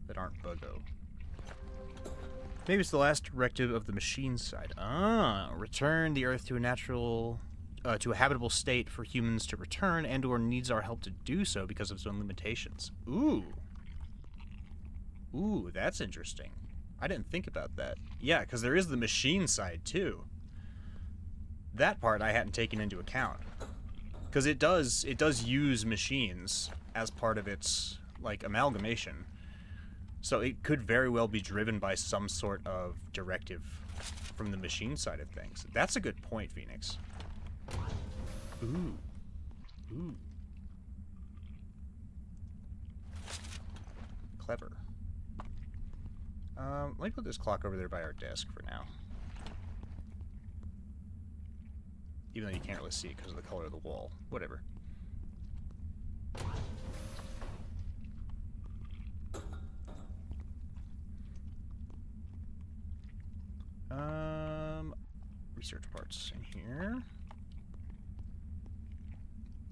that aren't Buggo. Maybe it's the last directive of the machine side. Return the Earth to a habitable state for humans to return, and/or needs our help to do so because of its own limitations. Ooh, that's interesting. I didn't think about that. Yeah, because there is the machine side too. That part I hadn't taken into account. Because it does use machines as part of its, like, amalgamation. So it could very well be driven by some sort of directive from the machine side of things. That's a good point, Phoenix. Ooh. Clever. Let me put this clock over there by our desk for now. Even though you can't really see it because of the color of the wall. Whatever. research parts in here.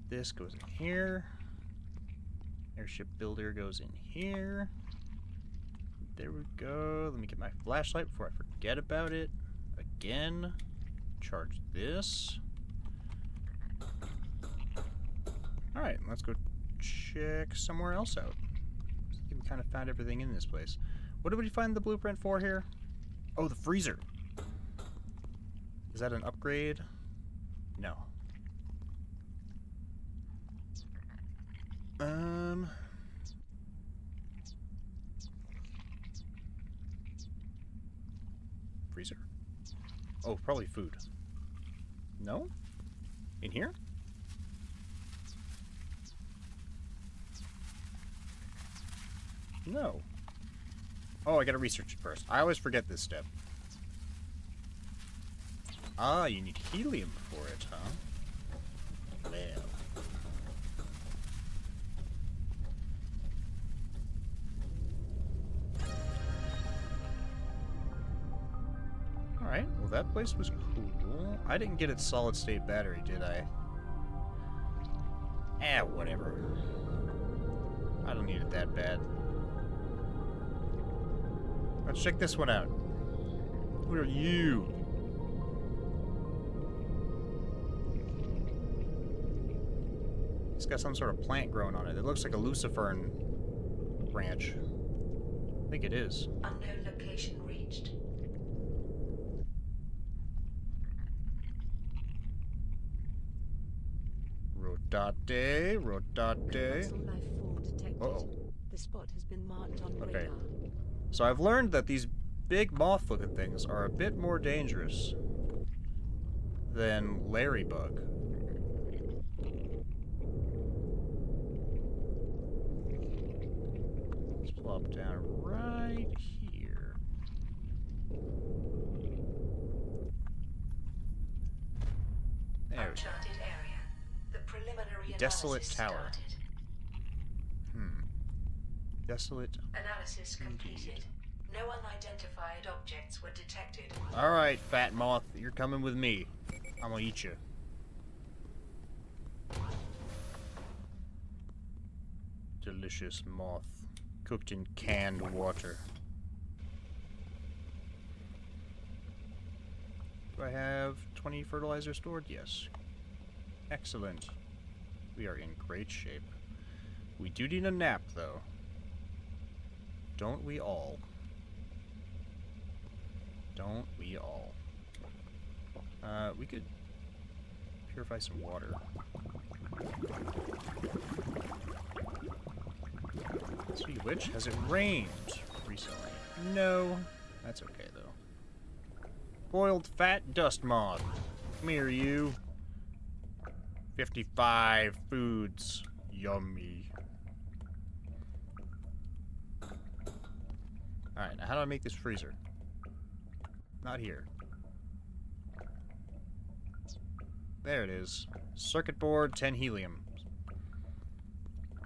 This goes in here. Airship builder goes in here. There we go. Let me get my flashlight before I forget about it. Again. Charge this. Alright, let's go check somewhere else out. I think we kind of found everything in this place. What did we find the blueprint for here? Oh, the freezer. Is that an upgrade? No. Freezer. Oh, probably food. No? In here? No. Oh, I gotta research it first. I always forget this step. Ah, you need helium for it, huh? Well. Alright, well that place was cool. I didn't get its solid state battery, did I? Whatever. I don't need it that bad. Let's check this one out. Who are you? It's got some sort of plant growing on it. It looks like a lucifern branch. I think it is. Unknown location reached. Rodate, rodate. Fossil life form detected. Uh-oh. The spot has been marked on Okay. radar. So I've learned that these big moth-looking things are a bit more dangerous than Larrybug. Let's plop down right here. There we go. Uncharted area. The preliminary Desolate analysis tower. started. Desolate. Analysis completed. Indeed. No unidentified objects were detected. Alright, fat moth, you're coming with me. I'm gonna eat you. Delicious moth. Cooked in canned water. Do I have 20 fertilizer stored? Yes. Excellent. We are in great shape. We do need a nap, though. Don't we all? Don't we all? We could purify some water. Speaking of which, has it rained recently? No. That's okay, though. Boiled fat dust moth. Come here, you. 55 foods. Yummy. Alright, now how do I make this freezer? Not here. There it is. Circuit board, 10 helium.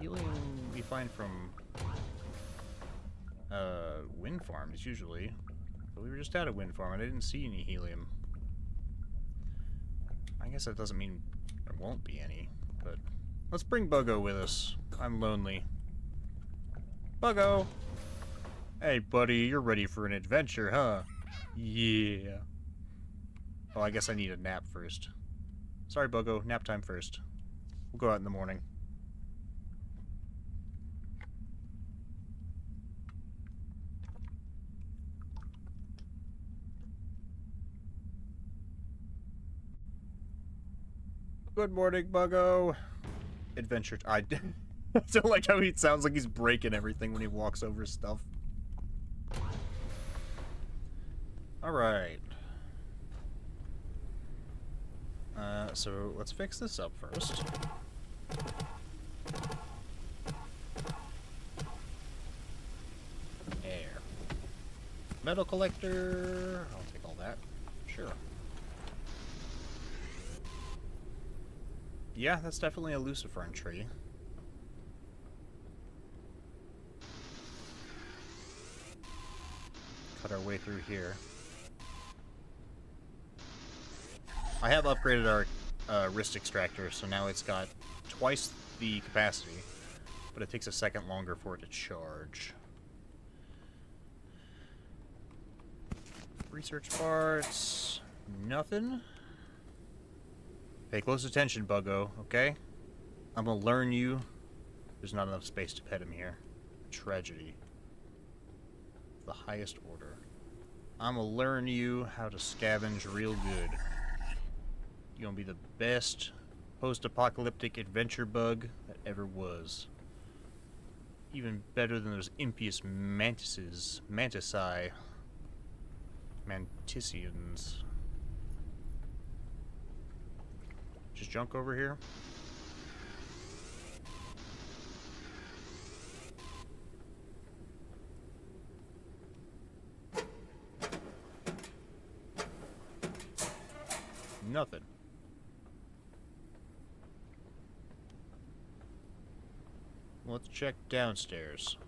Helium we find from wind farms usually. But we were just at a wind farm and I didn't see any helium. I guess that doesn't mean there won't be any, but let's bring Buggo with us. I'm lonely. Buggo! Hey buddy, you're ready for an adventure, huh? Yeah. Oh, I guess I need a nap first. Sorry, Buggo. Nap time first. We'll go out in the morning. Good morning, Buggo. Adventure. I don't like how he sounds like he's breaking everything when he walks over stuff. Alright. So let's fix this up first. Air. Metal collector. I'll take all that. Sure. Yeah, that's definitely a lucifern tree. Cut our way through here. I have upgraded our wrist extractor, so now it's got twice the capacity, but it takes a second longer for it to charge. Research parts. Nothing. Pay close attention, Buggo, okay? I'm gonna learn you. There's not enough space to pet him here. Tragedy. The highest order. I'm gonna learn you how to scavenge real good. You're gonna be the best post-apocalyptic adventure bug that ever was. Even better than those impious mantises. Mantici. Mantisians. Just junk over here. Nothing. Let's check downstairs.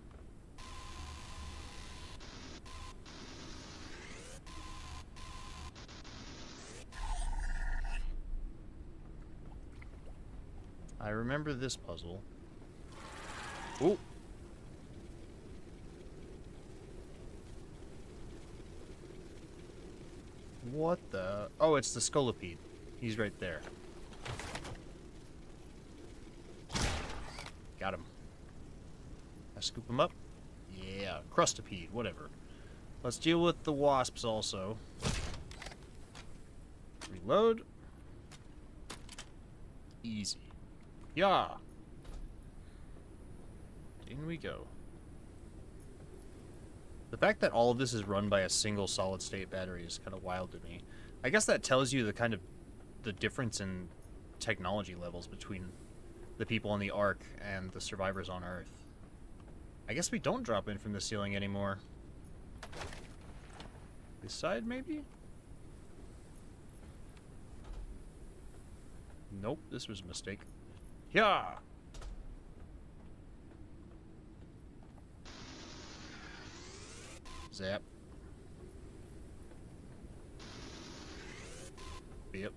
I remember this puzzle. Ooh. What the? Oh, it's the Scolipede. He's right there. Got him. I scoop him up? Yeah, Crustipede, whatever. Let's deal with the wasps also. Reload. Easy. Yeah. In we go. The fact that all of this is run by a single solid-state battery is kind of wild to me. I guess that tells you the difference in technology levels between the people on the Ark and the survivors on Earth. I guess we don't drop in from the ceiling anymore. This side, maybe? Nope, this was a mistake. Yeah. Zap. Yep.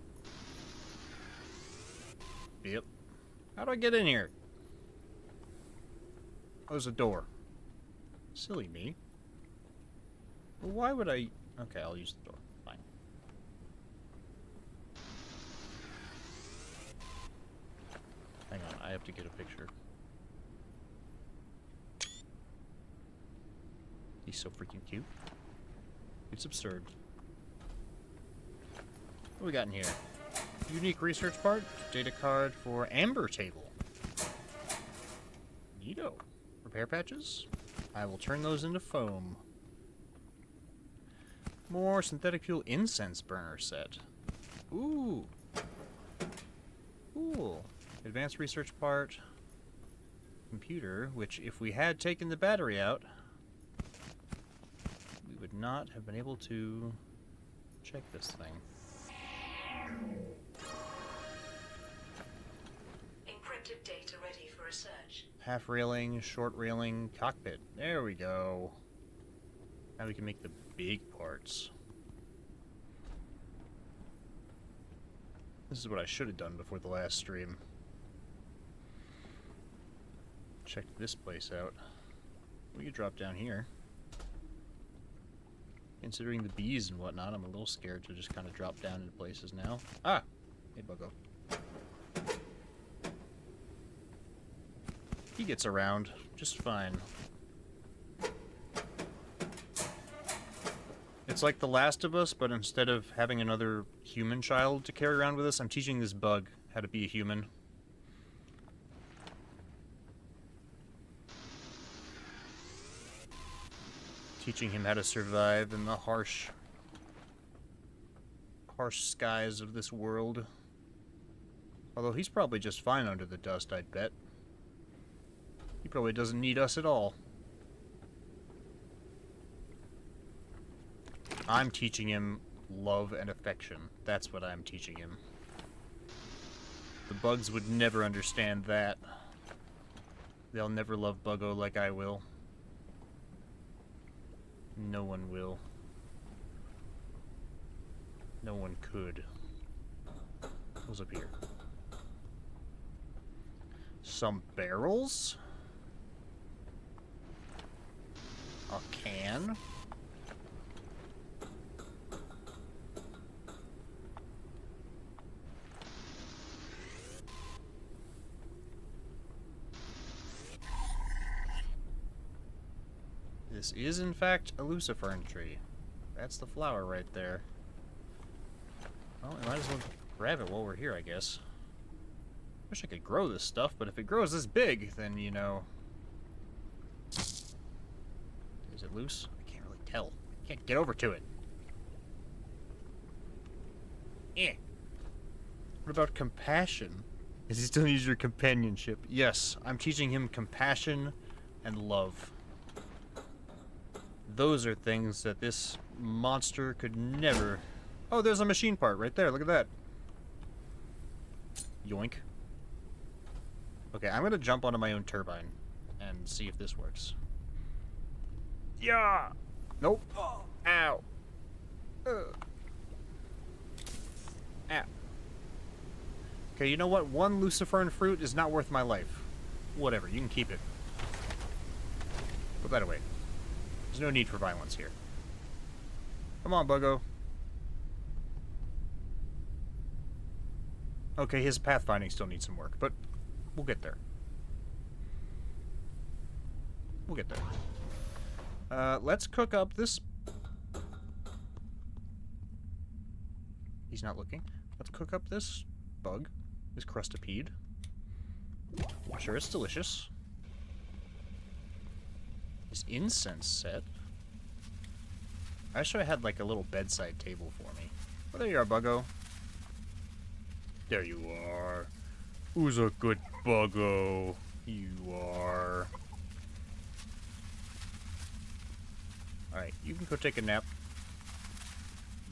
Yep. How do I get in here? Oh, there's a door. Silly me. Well, why would I... Okay, I'll use the door. Fine. Hang on, I have to get a picture. He's so freaking cute. It's absurd. What do we got in here? Unique research part. Data card for Amber Table. Neato. Repair patches. I will turn those into foam. More synthetic fuel incense burner set. Ooh. Cool. Advanced research part. Computer, which if we had taken the battery out, we would not have been able to check this thing. Encrypted data ready for research. Half railing, short railing, cockpit. There we go. Now we can make the big parts. This is what I should have done before the last stream. Check this place out. We could drop down here. Considering the bees and whatnot, I'm a little scared to just kind of drop down into places now. Ah! Hey, Buggo. He gets around just fine. It's like The Last of Us, but instead of having another human child to carry around with us, I'm teaching this bug how to be a human. Teaching him how to survive in the harsh skies of this world. Although he's probably just fine under the dust, I'd bet. He probably doesn't need us at all. I'm teaching him love and affection. That's what I'm teaching him. The bugs would never understand that. They'll never love Buggo like I will. No one will. No one could. What's up here? Some barrels. A can. This is, in fact, a lucifern tree. That's the flower right there. Well, we might as well grab it while we're here, I guess. Wish I could grow this stuff, but if it grows this big, then, you know... Is it loose? I can't really tell. I can't get over to it. Eh. What about compassion? Is he still needs your companionship? Yes, I'm teaching him compassion and love. Those are things that this monster could never... Oh, there's a machine part right there. Look at that. Yoink. Okay, I'm gonna jump onto my own turbine and see if this works. Yeah! Nope. Ow. Ow. Okay, you know what? One lucifern fruit is not worth my life. Whatever, you can keep it. Put that away. There's no need for violence here. Come on, Buggo. Okay, his pathfinding still needs some work, but we'll get there. We'll get there. Let's cook up this... He's not looking. Let's cook up this bug, this crustipede. I'm sure it's delicious. This incense set. I wish I had like a little bedside table for me. Oh, there you are, Buggo. There you are. Who's a good Buggo? You are. Alright, you can go take a nap.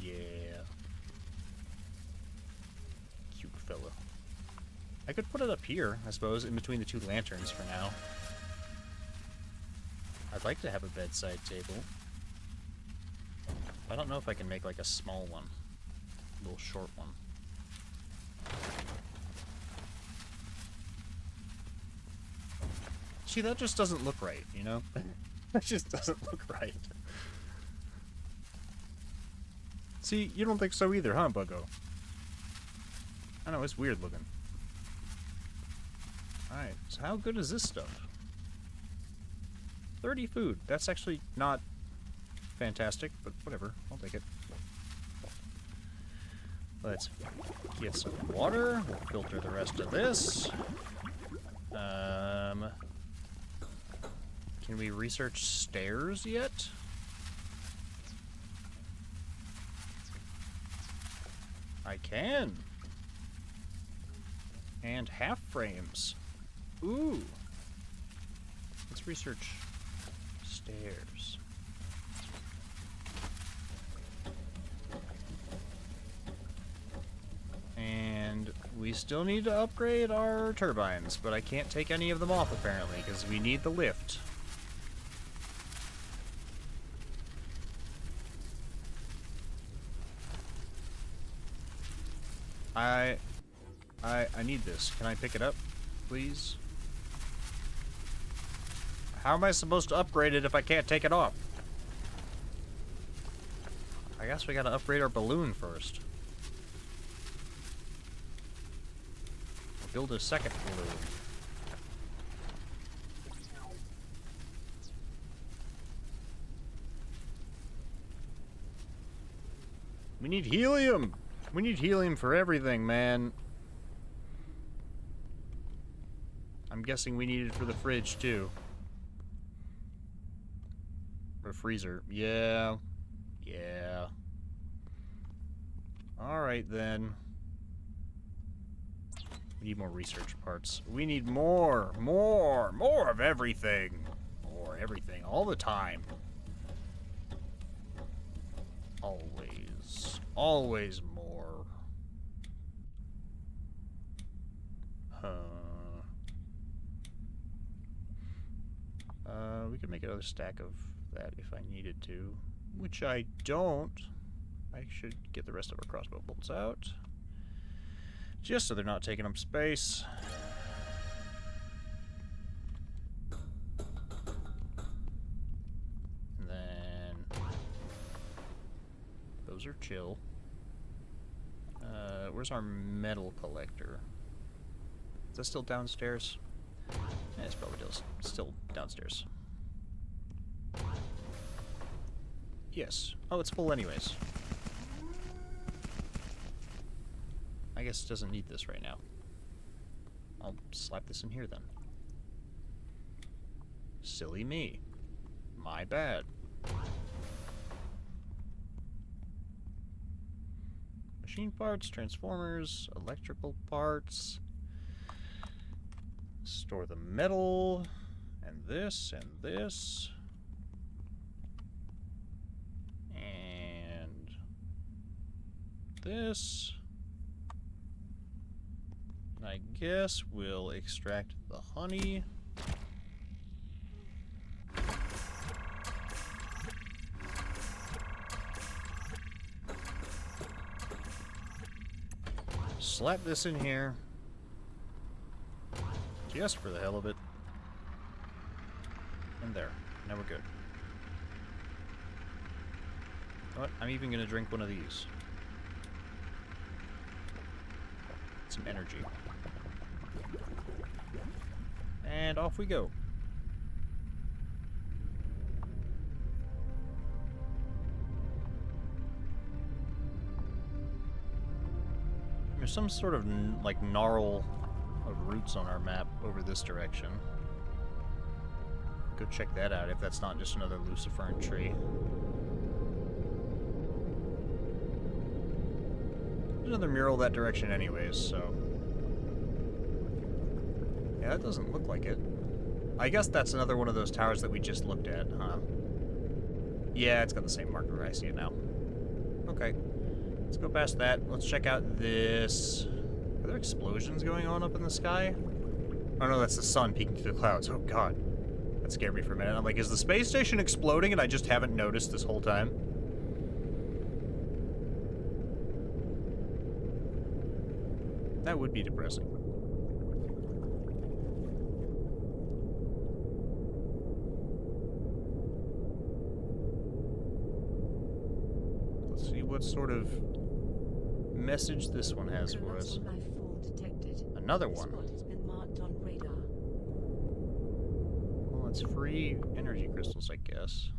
Yeah. Cute fella. I could put it up here, I suppose, in between the two lanterns for now. I'd like to have a bedside table. I don't know if I can make like a small one. A little short one. See, that just doesn't look right, you know? That just doesn't look right. See, you don't think so either, huh, Buggo? I know, it's weird looking. Alright, so how good is this stuff? 30 food. That's actually not fantastic, but whatever. I'll take it. Let's get some water. We'll filter the rest of this. Can we research stairs yet? I can. And half frames. Ooh. Let's research stairs. And we still need to upgrade our turbines, but I can't take any of them off apparently because we need the lift. I need this. Can I pick it up, please? How am I supposed to upgrade it if I can't take it off? I guess we gotta upgrade our balloon first. Build a second balloon. We need helium! We need helium for everything, man. I'm guessing we need it for the fridge, too. Or freezer. Yeah. Yeah. Alright, then. We need more research parts. We need more of everything. More everything, all the time. Always more. We could make another stack of that if I needed to, which I don't. I should get the rest of our crossbow bolts out. Just so they're not taking up space. And then those are chill. Where's our metal collector? Is that still downstairs? Yeah, it's probably still downstairs. Yes. Oh, it's full anyways. I guess it doesn't need this right now. I'll slap this in here then. Silly me. My bad. Machine parts, transformers, electrical parts. Store the metal, and this, and this. And this. And I guess we'll extract the honey. Slap this in here. Just for the hell of it. And there. Now we're good. You know what? I'm even gonna drink one of these. Some energy. And off we go. There's some sort of like gnarl of roots on our map over this direction. Go check that out if that's not just another lucifern tree. There's another mural that direction anyways, so... Yeah, that doesn't look like it. I guess that's another one of those towers that we just looked at, huh? Yeah, it's got the same marker. I see it now. Okay. Let's go past that. Let's check out this... Are there explosions going on up in the sky? Oh no, that's the sun peeking through the clouds. Oh god. That scared me for a minute. I'm like, is the space station exploding and I just haven't noticed this whole time? That would be depressing. Let's see what sort of message this one has for us. Colossal life form detected. Another The one. spot has been marked on radar. Well, it's free energy crystals, I guess.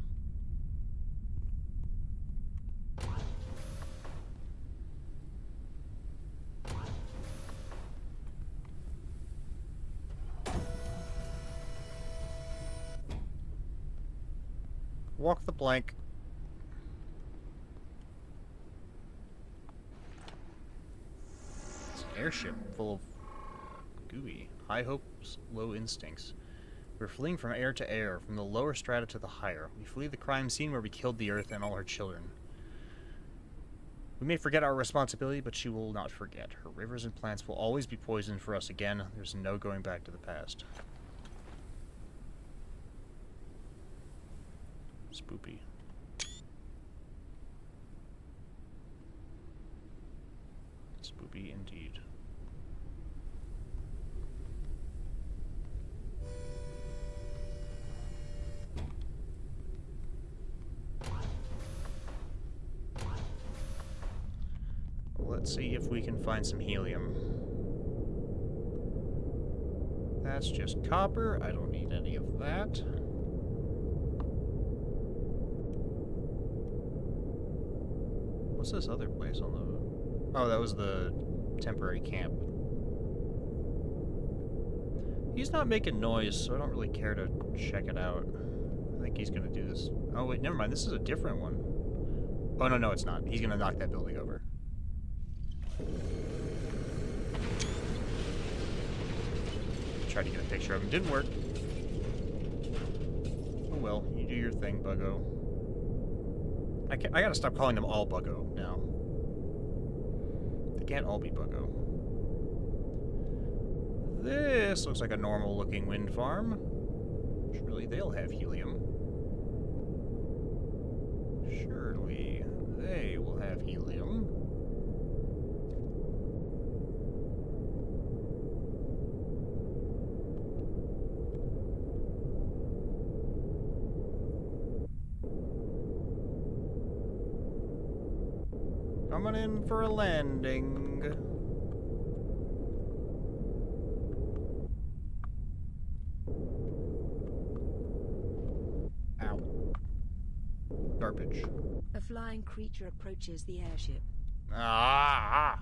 Walk the plank. It's an airship full of gooey. High hopes, low instincts. We're fleeing from air to air, from the lower strata to the higher. We flee the crime scene where we killed the Earth and all her children. We may forget our responsibility, but she will not forget. Her rivers and plants will always be poisoned for us again. There's no going back to the past. Spoopy. Spoopy indeed. Let's see if we can find some helium. That's just copper. I don't need any of that. What's this other place on the... Oh, that was the temporary camp. He's not making noise, so I don't really care to check it out. I think he's gonna do this. Oh, wait, never mind. This is a different one. Oh, no, no, it's not. He's gonna knock that building over. Tried to get a picture of him. Didn't work. Oh, well. You do your thing, Buggo. I gotta stop calling them all Buggo now. They can't all be Buggo. This looks like a normal looking wind farm. Surely they'll have helium. Surely they will have helium. Coming in for a landing. Ow. Garbage. A flying creature approaches the airship. Ah!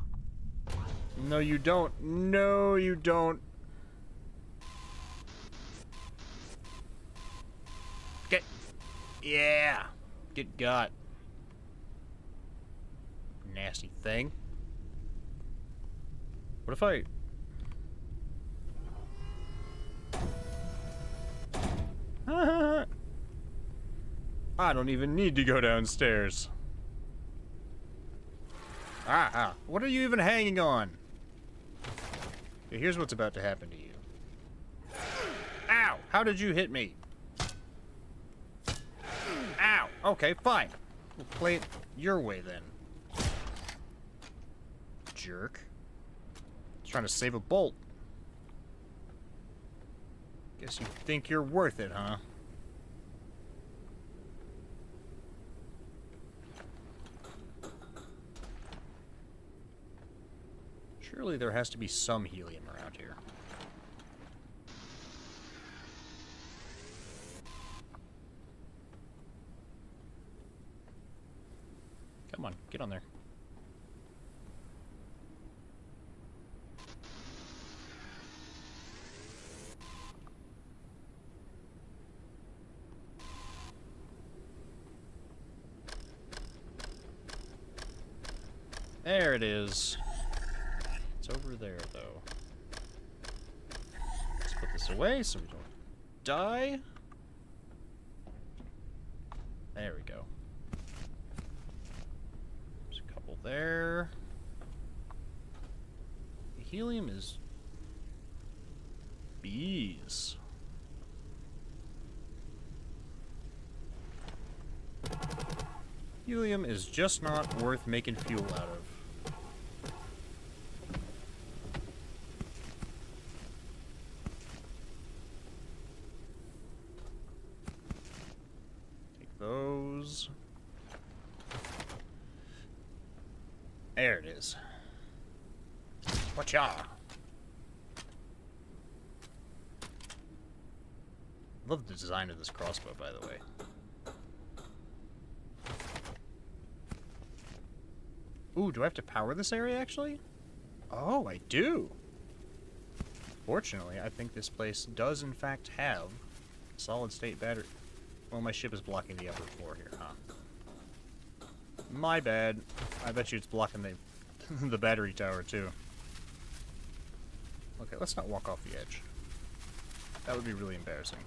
No, you don't. No, you don't. Get. Yeah. Get got. Nasty thing. What if I... I don't even need to go downstairs. What are you even hanging on? Okay, here's what's about to happen to you. Ow! How did you hit me? Ow! Okay, fine. We'll play it your way then. Jerk. Just trying to save a bolt. Guess you think you're worth it, huh? Surely there has to be some helium around here. Come on, get on there. There it is. It's over there, though. Let's put this away so we don't die. There we go. There's a couple there. The helium is... bees. Helium is just not worth making fuel out of. Take those. There it is. Watcha! Love the design of this crossbow, by the way. Ooh, do I have to power this area, actually? Oh, I do! Fortunately, I think this place does, in fact, have solid-state battery... Well, my ship is blocking the upper floor here, huh? My bad. I bet you it's blocking the, the battery tower, too. Okay, let's not walk off the edge. That would be really embarrassing.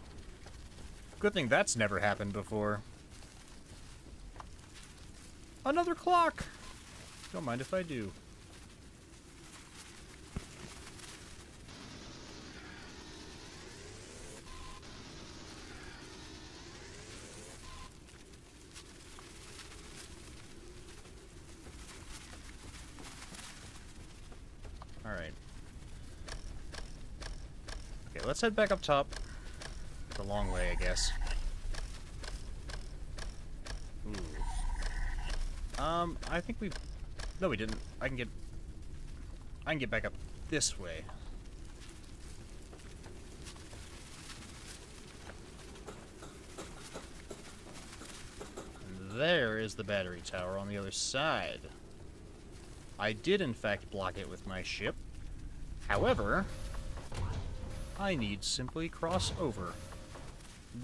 Good thing that's never happened before. Another clock! Don't mind if I do. Alright. Okay, let's head back up top. It's a long way, I guess. Ooh. I think we've... No, we didn't. I can get back up this way. And there is the battery tower on the other side. I did, in fact, block it with my ship. However, I need simply cross over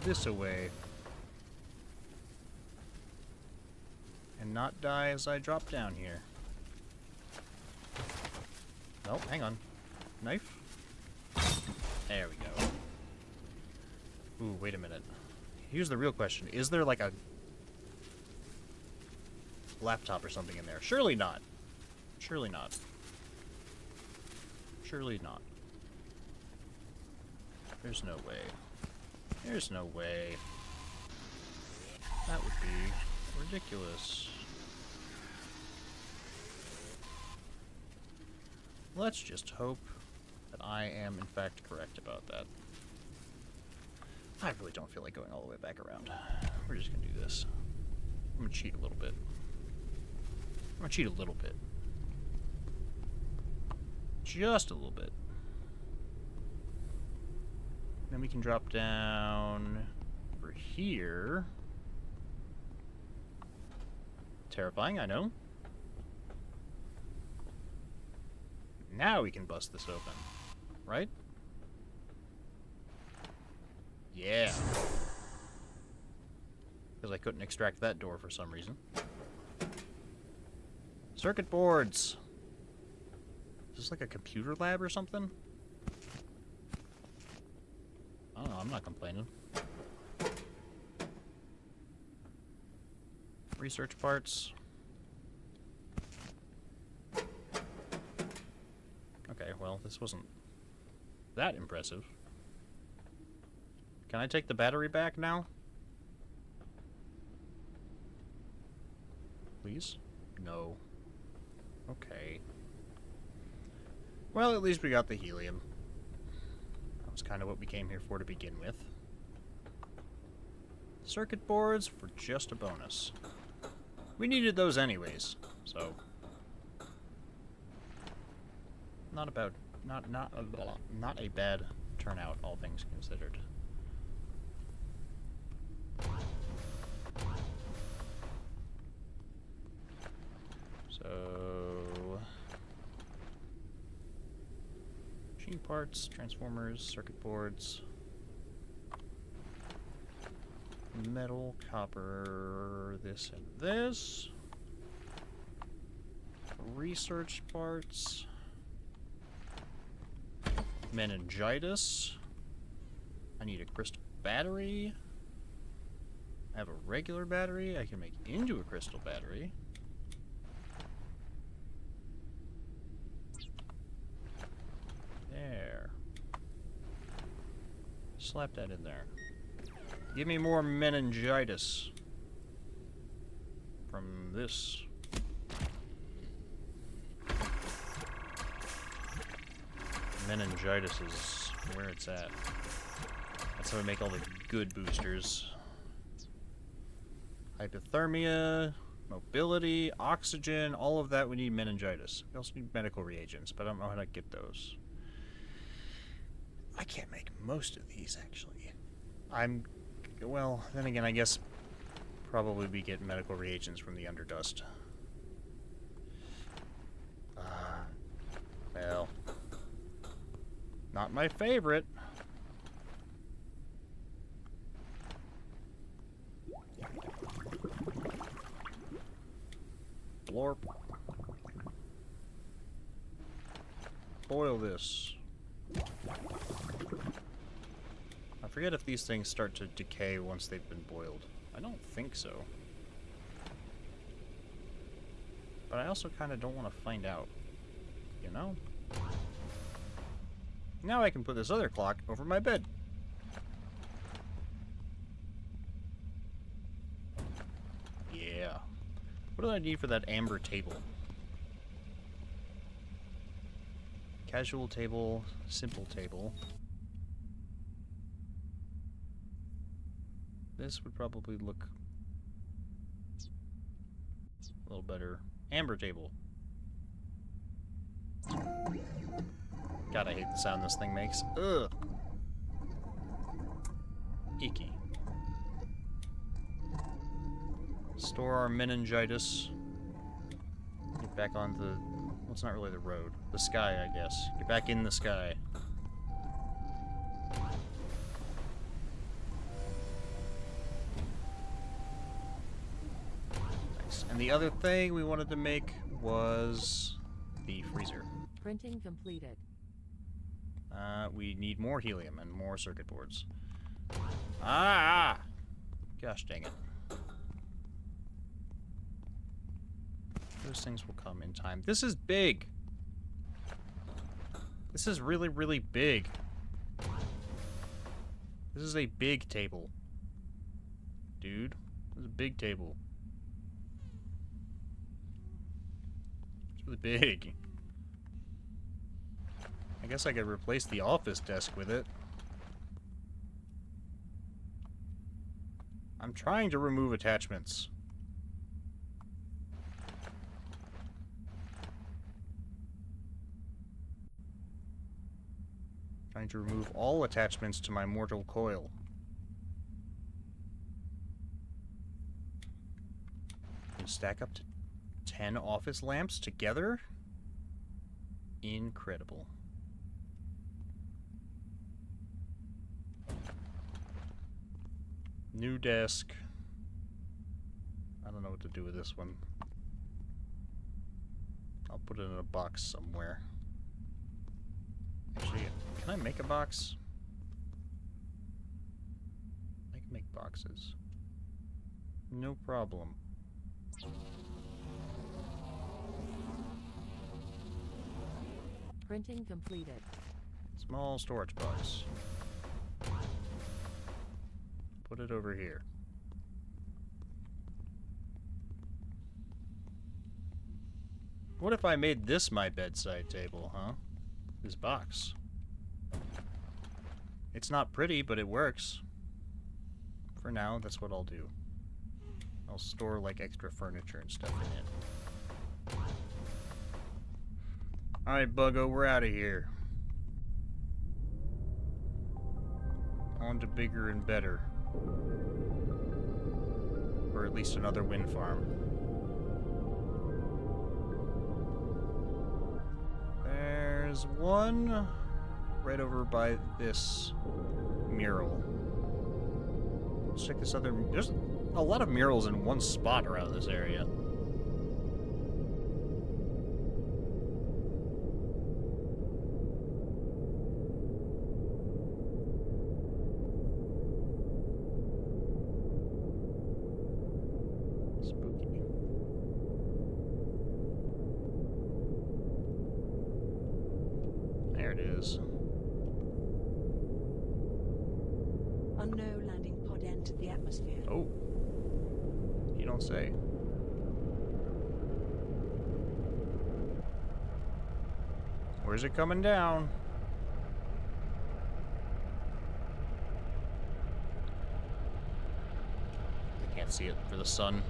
this-a-way. And not die as I drop down here. Oh, hang on. Knife? There we go. Ooh, wait a minute. Here's the real question. Is there like a laptop or something in there? Surely not. Surely not. Surely not. There's no way. There's no way. That would be ridiculous. Let's just hope that I am, in fact, correct about that. I really don't feel like going all the way back around. We're just gonna do this. I'm gonna cheat a little bit. I'm gonna cheat a little bit. Just a little bit. Then we can drop down over here. Terrifying, I know. Now we can bust this open. Right? Yeah. Because I couldn't extract that door for some reason. Circuit boards. Is this like a computer lab or something? I don't know, I'm not complaining. Research parts. Okay, well, this wasn't that impressive. Can I take the battery back now? Please? No. Okay. Well, at least we got the helium. That was kind of what we came here for to begin with. Circuit boards were just a bonus. We needed those anyways, so not a bad turnout, all things considered. So machine parts, transformers, circuit boards, metal, copper, this and this. Research parts. Meningitis. I need a crystal battery. I have a regular battery I can make into a crystal battery. There. Slap that in there. Give me more meningitis from this. Meningitis is where it's at. That's how we make all the good boosters. Hypothermia, mobility, oxygen, all of that we need meningitis. We also need medical reagents, but I don't know how to get those. I can't make most of these, actually. Well, then again, I guess probably we get medical reagents from the Underdust. Well, not my favorite. Blorp. Boil this. I forget if these things start to decay once they've been boiled. I don't think so. But I also kind of don't want to find out. You know? Now I can put this other clock over my bed. Yeah. What do I need for that amber table? Casual table, simple table. This would probably look a little better. Amber table. God, I hate the sound this thing makes. Ugh. Icky. Store our meningitis. Get back on the... well, it's not really the road. The sky, I guess. Get back in the sky. Nice. And the other thing we wanted to make was the freezer. Printing completed. We need more helium and more circuit boards. Ah! Gosh dang it. Those things will come in time. This is big! This is really, really big. This is a big table. Dude, this is a big table. It's really big. I guess I could replace the office desk with it. I'm trying to remove attachments. Trying to remove all attachments to my mortal coil. Can stack up to 10 office lamps together? Incredible. New desk. I don't know what to do with this one. I'll put it in a box somewhere. Actually, can I make a box? I can make boxes. No problem. Printing completed. Small storage box. Put it over here. What if I made this my bedside table, huh? This box. It's not pretty, but it works. For now, that's what I'll do. I'll store, like, extra furniture and stuff in it. Alright, Buggo, we're out of here. On to bigger and better. Or at least another wind farm. There's one right over by this mural. Let's check this other... There's a lot of murals in one spot around this area. Spooky. There it is. Unknown landing pod entered the atmosphere. Oh. You don't say. Where's it coming down? I can't see it for the sun.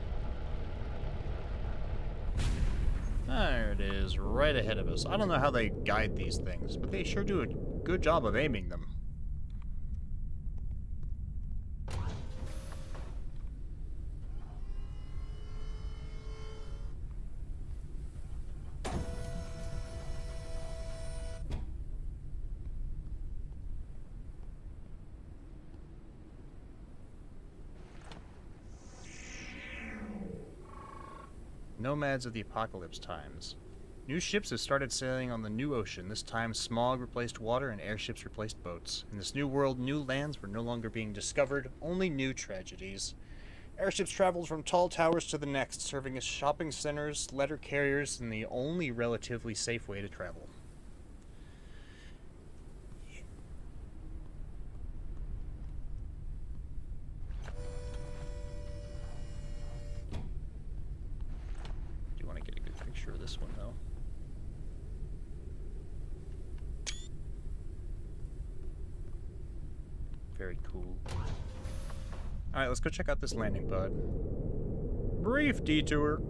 There it is, right ahead of us. I don't know how they guide these things, but they sure do a good job of aiming them. Nomads of the apocalypse times. New ships have started sailing on the new ocean. This time, smog replaced water and airships replaced boats. In this new world, new lands were no longer being discovered, only new tragedies. Airships traveled from tall towers to the next, serving as shopping centers, letter carriers, and the only relatively safe way to travel. This one though. Very cool. Alright, let's go check out this landing pod. Brief detour.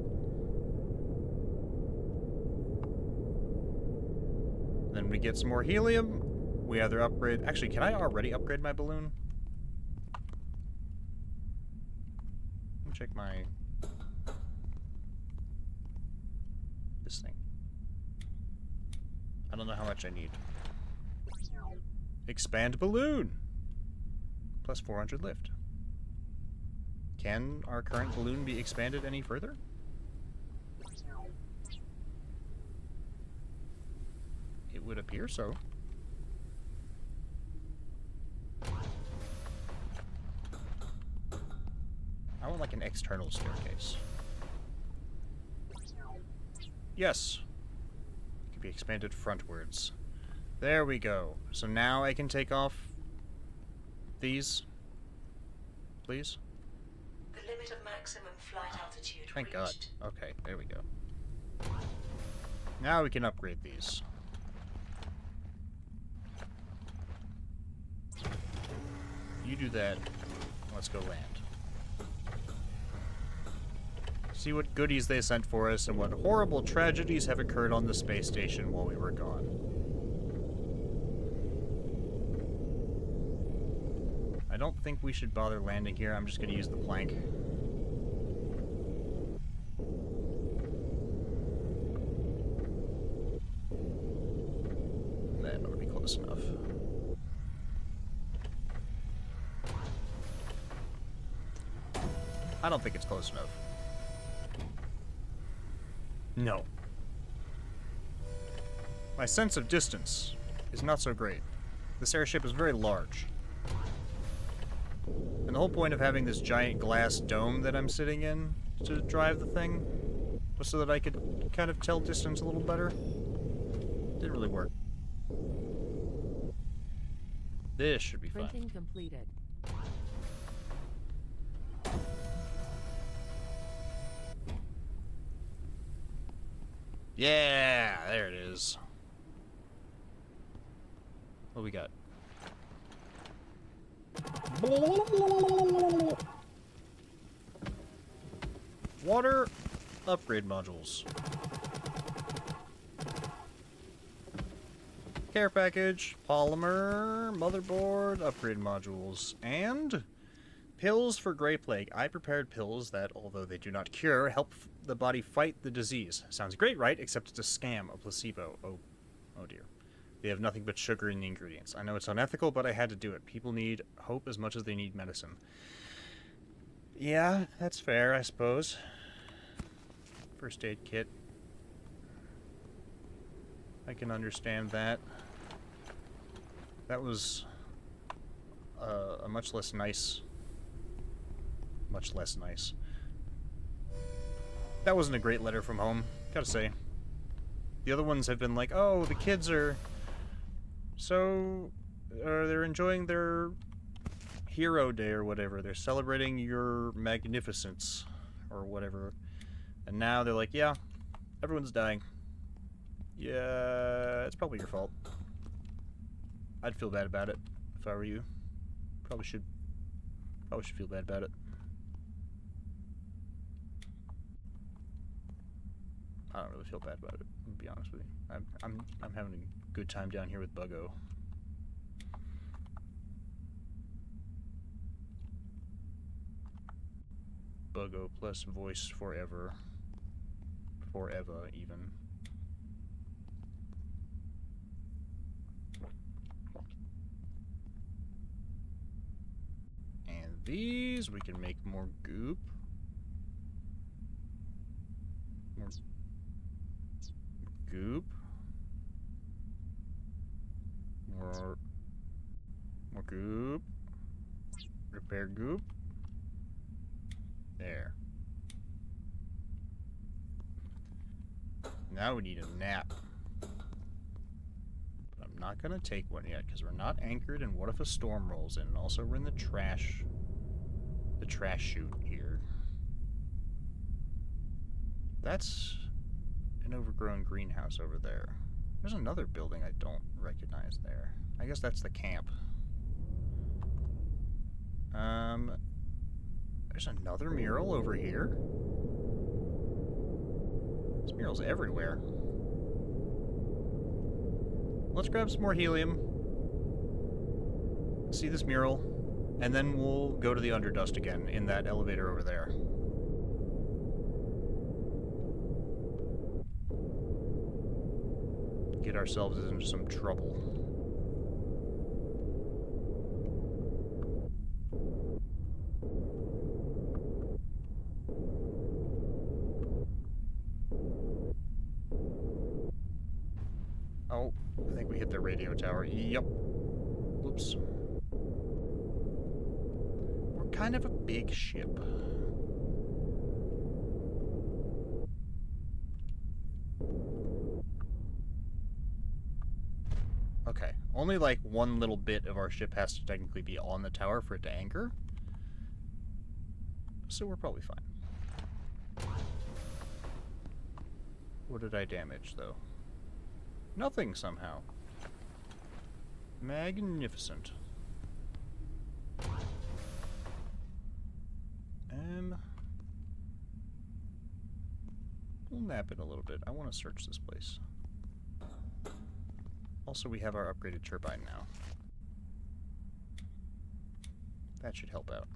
Then we get some more helium. We either upgrade... Actually, can I already upgrade my balloon? Let me check my... this thing. I don't know how much I need. Expand balloon! Plus 400 lift. Can our current balloon be expanded any further? It would appear so. I want like an external staircase. Yes. It can be expanded frontwards. There we go. So now I can take off these. Please? The limit of maximum flight altitude Thank God. reached. Okay, there we go. Now we can upgrade these. You do that. Let's go land. See what goodies they sent for us and what horrible tragedies have occurred on the space station while we were gone. don't think we should bother landing here. I'm just going to use the plank. That ought to be close enough. I don't think it's close enough. No. My sense of distance is not so great. This airship is very large. And the whole point of having this giant glass dome that I'm sitting in to drive the thing was so that I could kind of tell distance a little better. Didn't really work. This should be fun. Printing completed. Yeah, there it is. What we got? Water upgrade modules. Care package, polymer, motherboard, upgrade modules, and pills for Grey Plague. I prepared pills that, although they do not cure, help the body fight the disease. Sounds great, right? Except it's a scam, a placebo. Oh dear. They have nothing but sugar in the ingredients. I know it's unethical, but I had to do it. People need hope as much as they need medicine. Yeah, that's fair, I suppose. First aid kit. I can understand that. That was a much less nice. Much less nice. That wasn't a great letter from home, gotta say. The other ones have been like, oh, the kids are they're enjoying their hero day or whatever. They're celebrating your magnificence or whatever. And now they're like, yeah, everyone's dying. Yeah, it's probably your fault. I'd feel bad about it if I were you. Probably should feel bad about it. I don't really feel bad about it, to be honest with you. I'm having a good time down here with Buggo. Buggo plus voice forever. Forever, even. And these, we can make more goop. More goop. More goop. Repair goop. There. Now we need a nap. But I'm not gonna take one yet because we're not anchored, and what if a storm rolls in? And also we're in the trash chute here. That's an overgrown greenhouse over there. There's another building I don't recognize there. I guess that's the camp. There's another mural over here. There's murals everywhere. Let's grab some more helium. See this mural, and then we'll go to the Underdust again in that elevator over there. Get ourselves into some trouble. Oh, I think we hit the radio tower. Yep. Whoops. We're kind of a big ship. Okay, only like one little bit of our ship has to technically be on the tower for it to anchor. So we're probably fine. What did I damage, though? Nothing, somehow. Magnificent. We'll nap it a little bit. I want to search this place. Also, we have our upgraded turbine now. That should help out.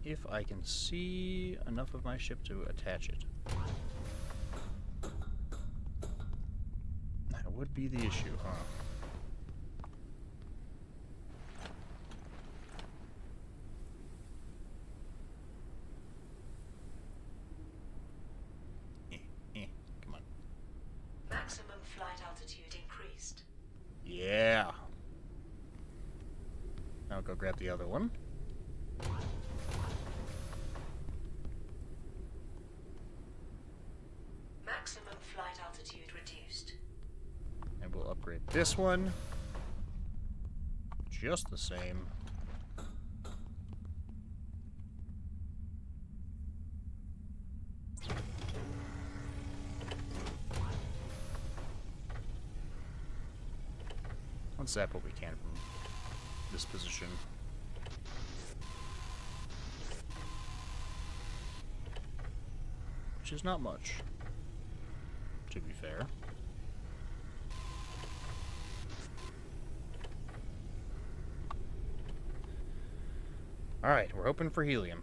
If I can see enough of my ship to attach it. That would be the issue, huh? Come on. Maximum flight altitude increased. Yeah. Now go grab the other one. Maximum flight altitude reduced. And we'll upgrade this one. Just the same. Let's zap what we can from this position. Which is not much, to be fair. Alright, we're hoping for helium.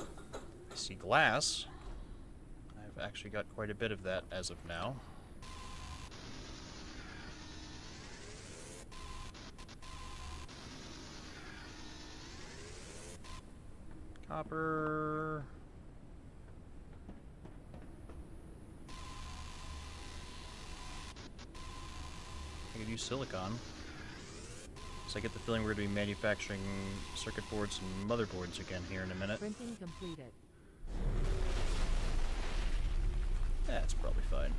I see glass. I've actually got quite a bit of that as of now. Copper. I could use silicon. So I get the feeling we're going to be manufacturing circuit boards and motherboards again here in a minute. Printing completed. That's probably fine.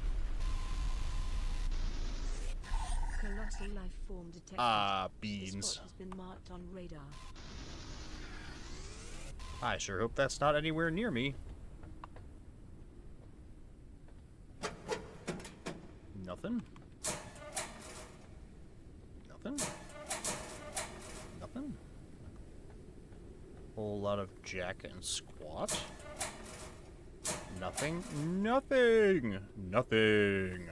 Colossal life form detected. Ah, The beans. spot has been marked on radar. I sure hope that's not anywhere near me. Nothing. Nothing. Nothing. Whole lot of jack and squat. Nothing. Nothing. Nothing.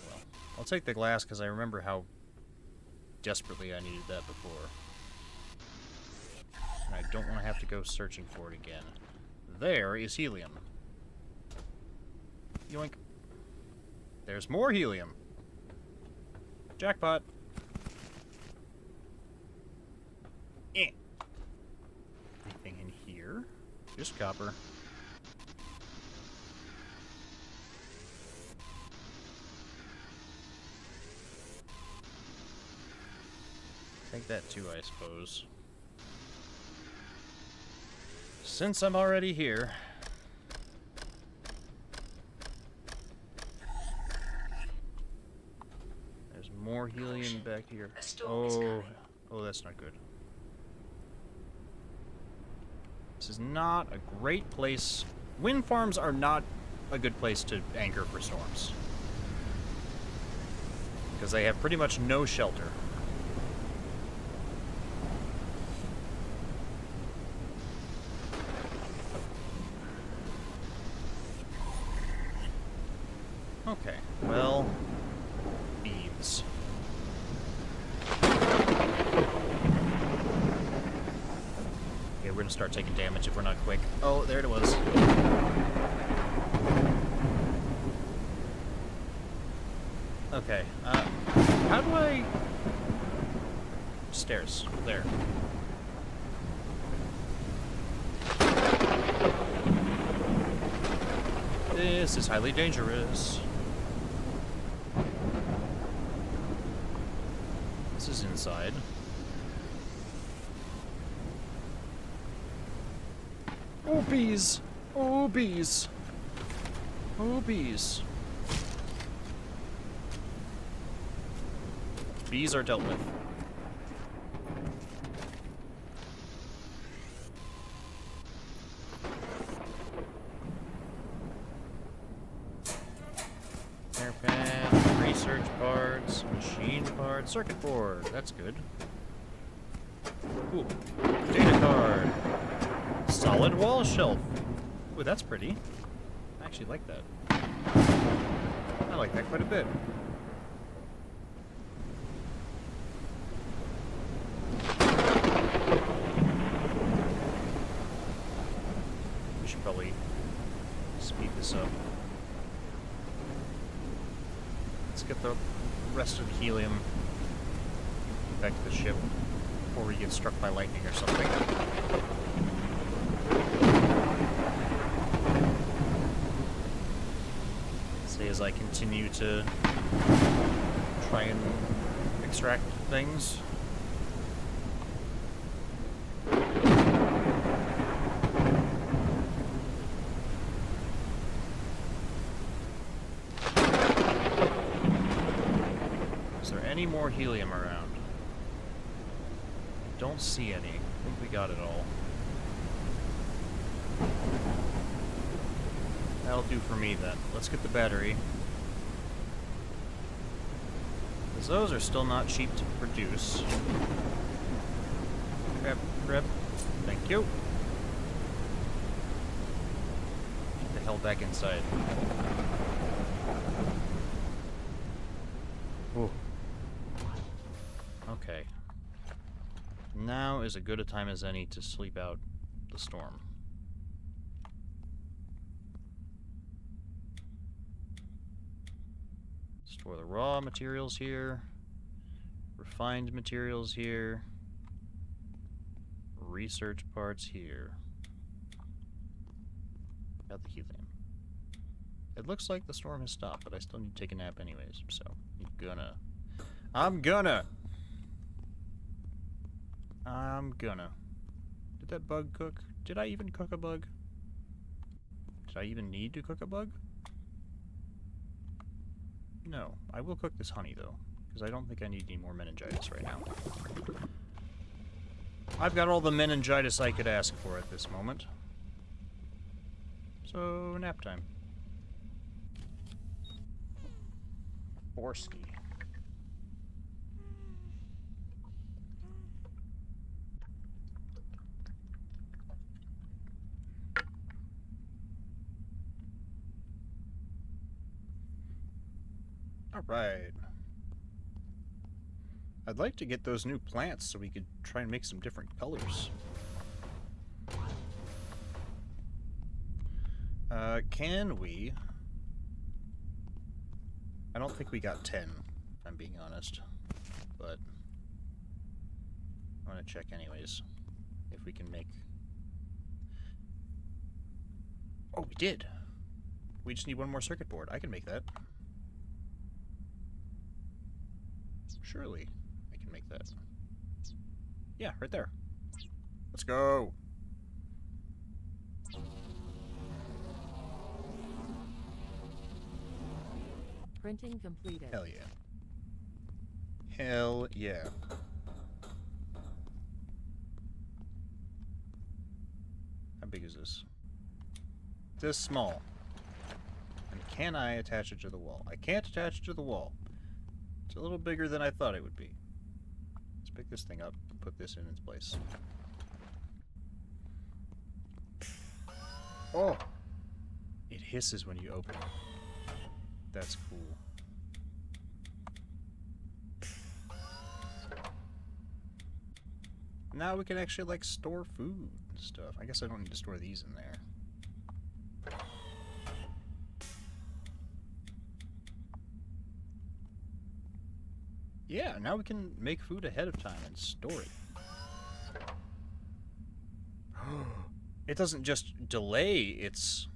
Well, I'll take the glass because I remember how desperately I needed that before. And I don't want to have to go searching for it again. There is helium. Yoink. There's more helium. Jackpot. Eh. Anything in here? Just copper. Take that too, I suppose. Since I'm already here. There's more helium back here. A storm is coming. Oh, that's not good. This is not a great place. Wind farms are not a good place to anchor for storms. Because they have pretty much no shelter. Okay, well, beams. Okay, we're gonna start taking damage if we're not quick. Oh, there it was. Okay, how do I... Stairs, there. This is highly dangerous. This is inside. Oh, bees! Oh, bees! Oh, bees. Bees are dealt with. Airpan, research parts, machine parts, circuit board. That's good. Ooh, data card. solid wall shelf. Ooh, that's pretty. I actually like that. I like that quite a bit. We should probably speed this up. Let's get the rest of the helium back to the ship before we get struck by lightning or something. Say as I continue to try and extract things. Is there any more helium around? Don't see any. I think we got it all. That'll do for me then. Let's get the battery. Because those are still not cheap to produce. Grab. Thank you. Get the hell back inside. Ooh. Okay. Now is as good a time as any to sleep out the storm. Store the raw materials here. Refined materials here. Research parts here. Got the helium. It looks like the storm has stopped, but I still need to take a nap anyways, so I'm gonna. Did that bug cook? Did I even cook a bug? Did I even need to cook a bug? No. I will cook this honey, though, because I don't think I need any more meningitis right now. I've got all the meningitis I could ask for at this moment. So, nap time. Borsky. Alright. I'd like to get those new plants so we could try and make some different colors. Can we? I don't think we got 10, if I'm being honest. But I want to check anyways. If we can make... Oh, we did! We just need one more circuit board. I can make that. Surely I can make that. Yeah, right there. Let's go! Printing completed. Hell yeah. Hell yeah. How big is this? This small. And can I attach it to the wall? I can't attach it to the wall. It's a little bigger than I thought it would be. Let's pick this thing up and put this in its place. Oh! It hisses when you open it. That's cool. Now we can actually, like, store food and stuff. I guess I don't need to store these in there. Yeah, now we can make food ahead of time and store it. It doesn't just delay its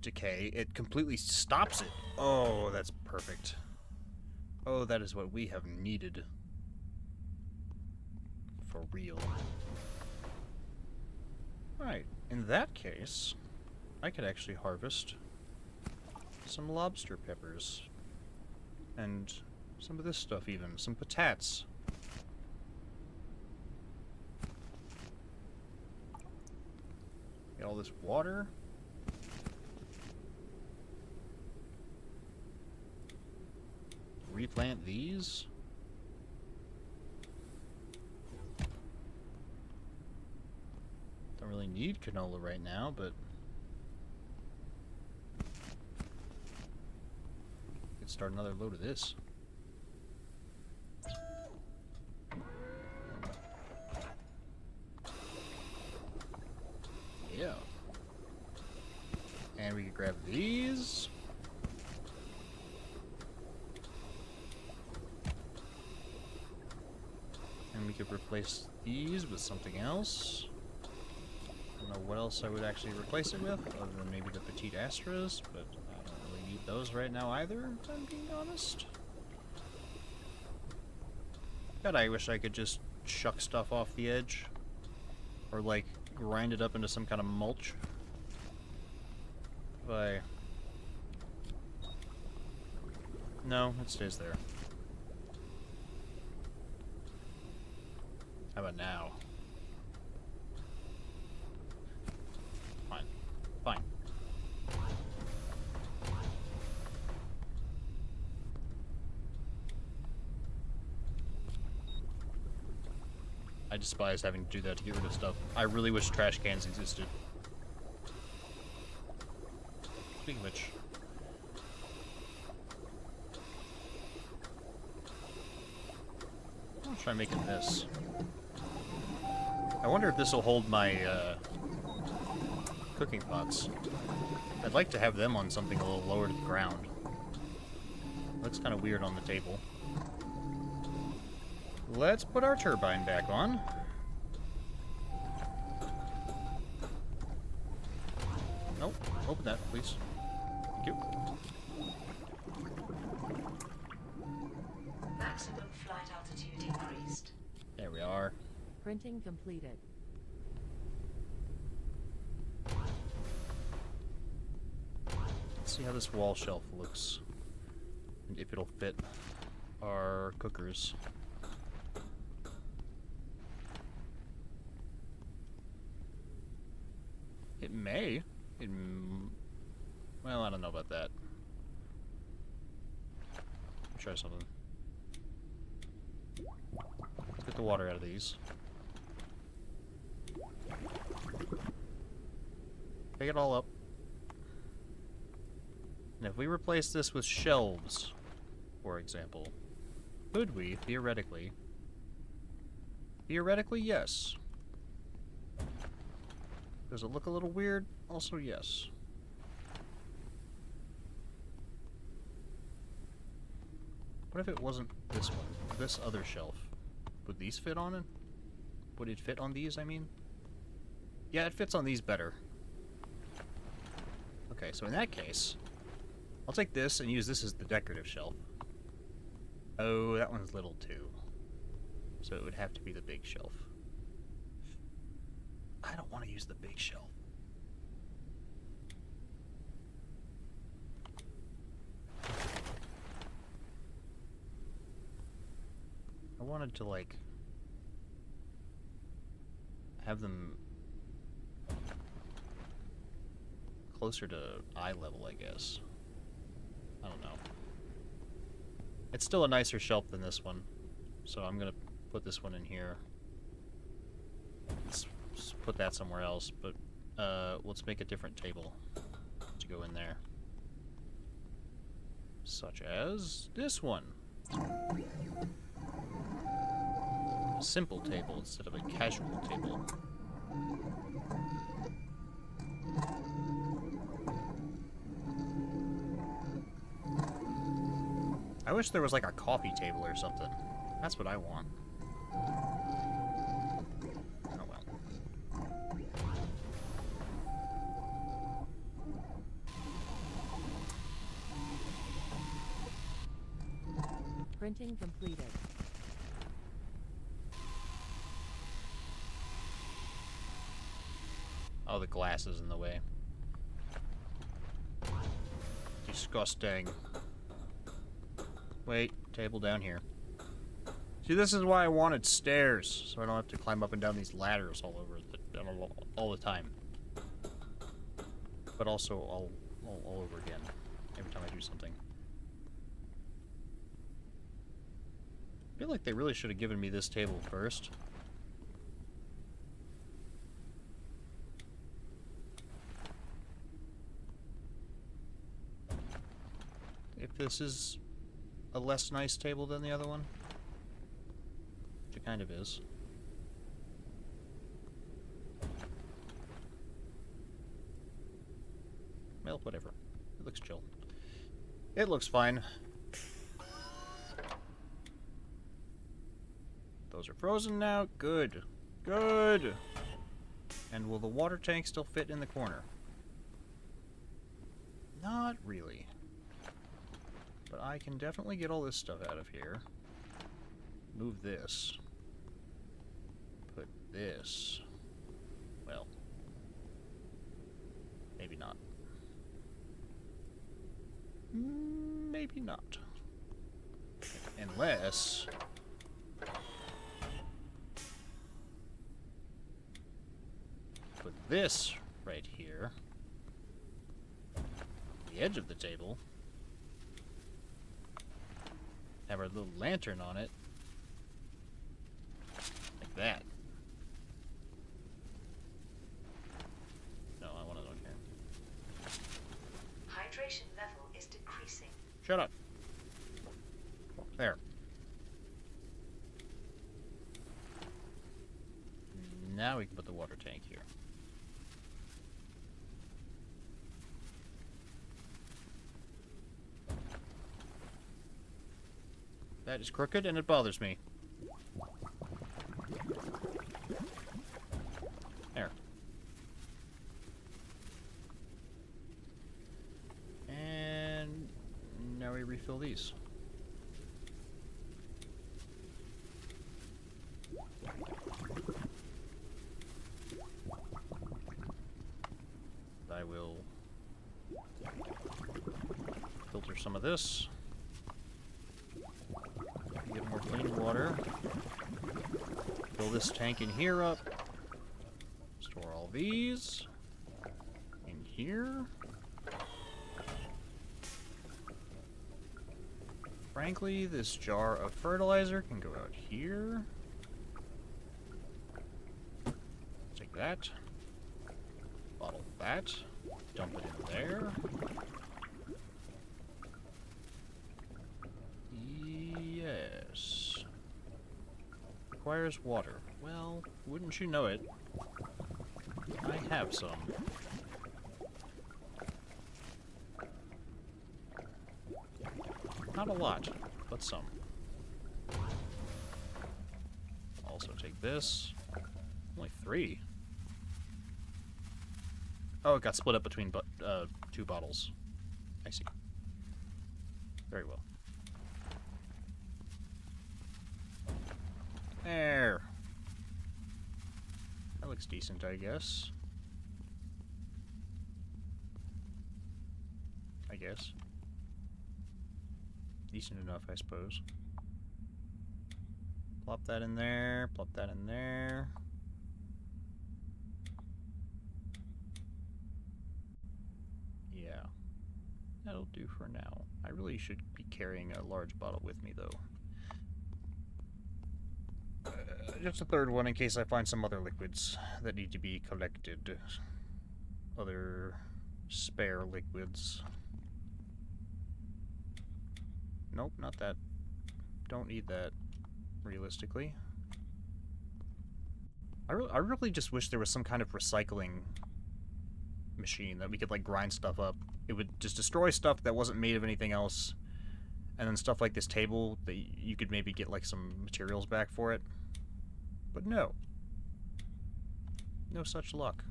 decay, it completely stops it. Oh, that's perfect. Oh, that is what we have needed. For real. Alright, in that case, I could actually harvest some lobster peppers. And some of this stuff even. Some patates. Get all this water. Replant these. Don't really need canola right now, but could start another load of this. Yeah. And we could grab these. And we could replace these with something else. I don't know what else I would actually replace it with, other than maybe the Petite Astras, but I don't really need those right now either, if I'm being honest. God, I wish I could just chuck stuff off the edge. Or, like, grind it up into some kind of mulch. But no, it stays there. How about now? Fine. Fine. I despise having to do that to get rid of stuff. I really wish trash cans existed. Speaking of which, I'll try making this. I wonder if this will hold my cooking pots. I'd like to have them on something a little lower to the ground. Looks kind of weird on the table. Let's put our turbine back on. Nope, open that, please. Thank you. Maximum flight altitude increased. There we are. Printing completed. Let's see how this wall shelf looks. And if it'll fit our cookers. It may. Well, I don't know about that. Try something. Let's get the water out of these. Pick it all up. And if we replace this with shelves, for example, could we, theoretically? Theoretically, yes. Does it look a little weird? Also, yes. What if it wasn't this one? This other shelf? Would these fit on it? Would it fit on these, I mean? Yeah, it fits on these better. Okay, so in that case, I'll take this and use this as the decorative shelf. Oh, that one's little too. So it would have to be the big shelf. I don't want to use the big shelf. I wanted to, like, have them closer to eye level, I guess. I don't know. It's still a nicer shelf than this one, so I'm gonna put this one in here. Let's put that somewhere else, but let's make a different table to go in there. Such as this one. A simple table instead of a casual table. I wish there was like a coffee table or something. That's what I want. Oh well. Printing completed. Oh, the glass is in the way. Disgusting. Wait, table down here. See, this is why I wanted stairs, so I don't have to climb up and down these ladders all the time. But also all over again every time I do something. I feel like they really should have given me this table first. like this is a less nice table than the other one. Which it kind of is. Well, whatever. It looks chill. It looks fine. Those are frozen now. Good. Good! And will the water tank still fit in the corner? Not really. But I can definitely get all this stuff out of here. Move this. Put this. Well. Maybe not. Maybe not. Unless... put this right here. The edge of the table. Have our little lantern on it. Like that. No, I want it on here. Hydration level is decreasing. Shut up. There. Now we can put the water tank here. That is crooked and it bothers me. There. And now we refill these. I will filter some of this. Get more clean water. Fill this tank in here up. Store all these in here. Frankly, this jar of fertilizer can go out here. Take that. Bottle that. Dump it in there. Yes. Requires water. Well, wouldn't you know it? I have some. Not a lot, but some. Also take this. Only 3. Oh, it got split up between 2 bottles. I see. Very well. There. That looks decent, I guess. Decent enough, I suppose. Plop that in there, plop that in there. Yeah. That'll do for now. I really should be carrying a large bottle with me, though. Just a third one in case I find some other liquids that need to be collected. Other spare liquids. Nope, not that. Don't need that, realistically. I really just wish there was some kind of recycling machine that we could, like, grind stuff up. It would just destroy stuff that wasn't made of anything else. And then stuff like this table, that you could maybe get, like, some materials back for it. But no. No such luck.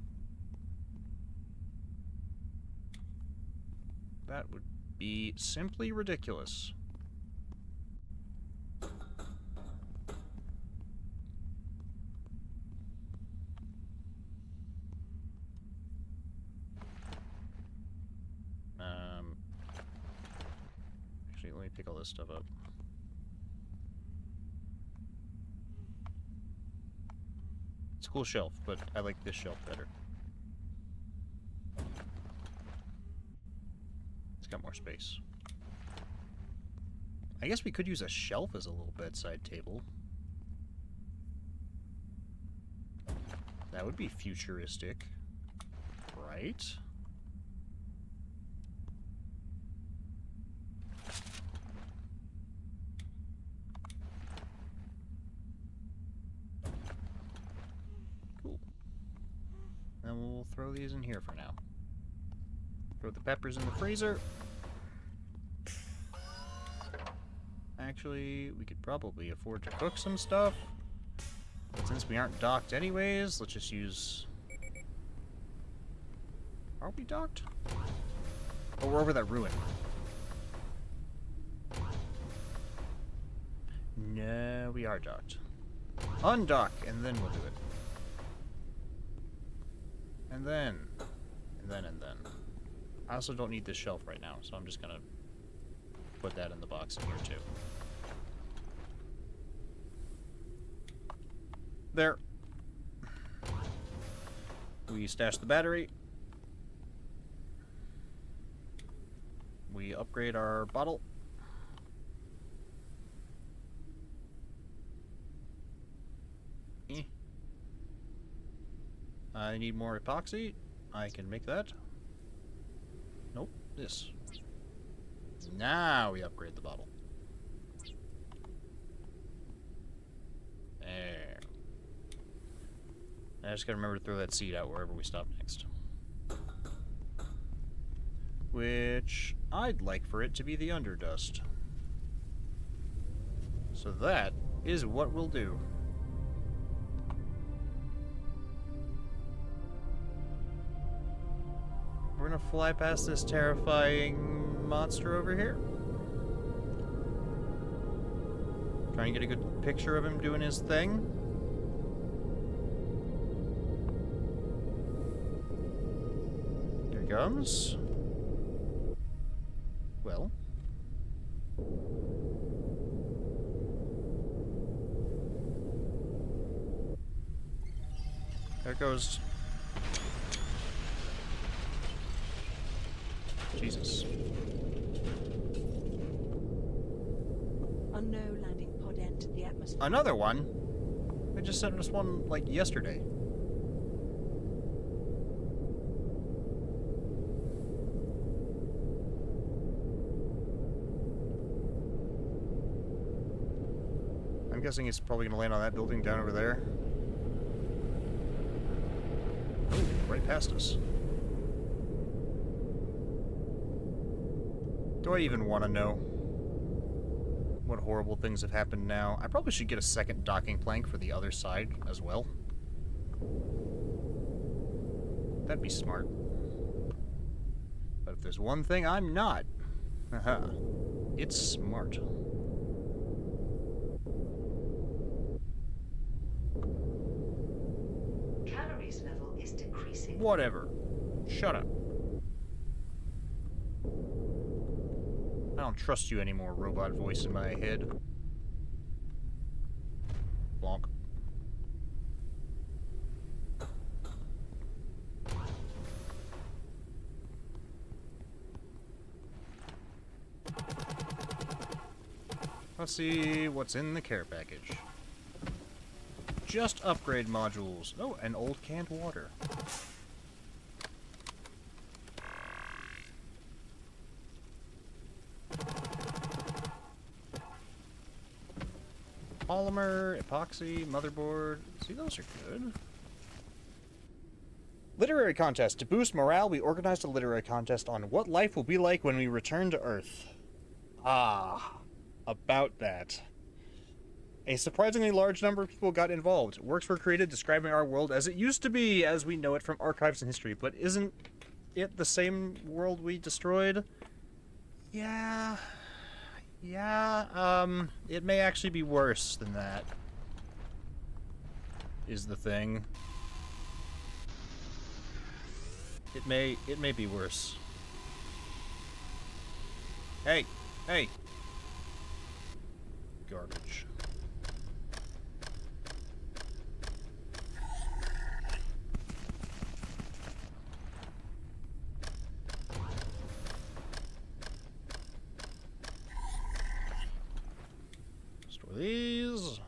That would be simply ridiculous. Actually, let me pick all this stuff up. It's a cool shelf, but I like this shelf better. It's got more space. I guess we could use a shelf as a little bedside table. That would be futuristic, right? then we'll throw these in here for now. Throw the peppers in the freezer. Actually, we could probably afford to cook some stuff. But since we aren't docked anyways, let's just use... Are we docked? Oh, we're over that ruin. No, we are docked. Undock, and then we'll do it. And then. I also don't need this shelf right now, so I'm just gonna put that in the box in here too. There. We stash the battery. We upgrade our bottle. I need more epoxy. I can make that. Nope, this. Now we upgrade the bottle. There. I just gotta remember to throw that seed out wherever we stop next. Which I'd like for it to be the underdust. So that is what we'll do. We're gonna fly past this terrifying monster over here. Try and get a good picture of him doing his thing. Here he comes. Well. There goes. Jesus. Unknown landing pod entered the atmosphere. Another one? They just sent us one, like, yesterday. I'm guessing it's probably going to land on that building down over there. Oh, right past us. Do I even want to know what horrible things have happened now? I probably should get a second docking plank for the other side as well. That'd be smart. But if there's one thing I'm not, haha, it's smart. Calories level is decreasing. Whatever. Shut up. I don't trust you anymore, robot voice in my head. Bonk. Let's see what's in the care package. Just upgrade modules. Oh, and old canned water. Polymer, epoxy, motherboard. See, those are good. Literary contest. To boost morale, we organized a literary contest on what life will be like when we return to Earth. Ah, about that. A surprisingly large number of people got involved. Works were created describing our world as it used to be, as we know it from archives and history. But isn't it the same world we destroyed? Yeah... Yeah, it may actually be worse than that. Is the thing. It may be worse. Hey! Hey! Garbage. These.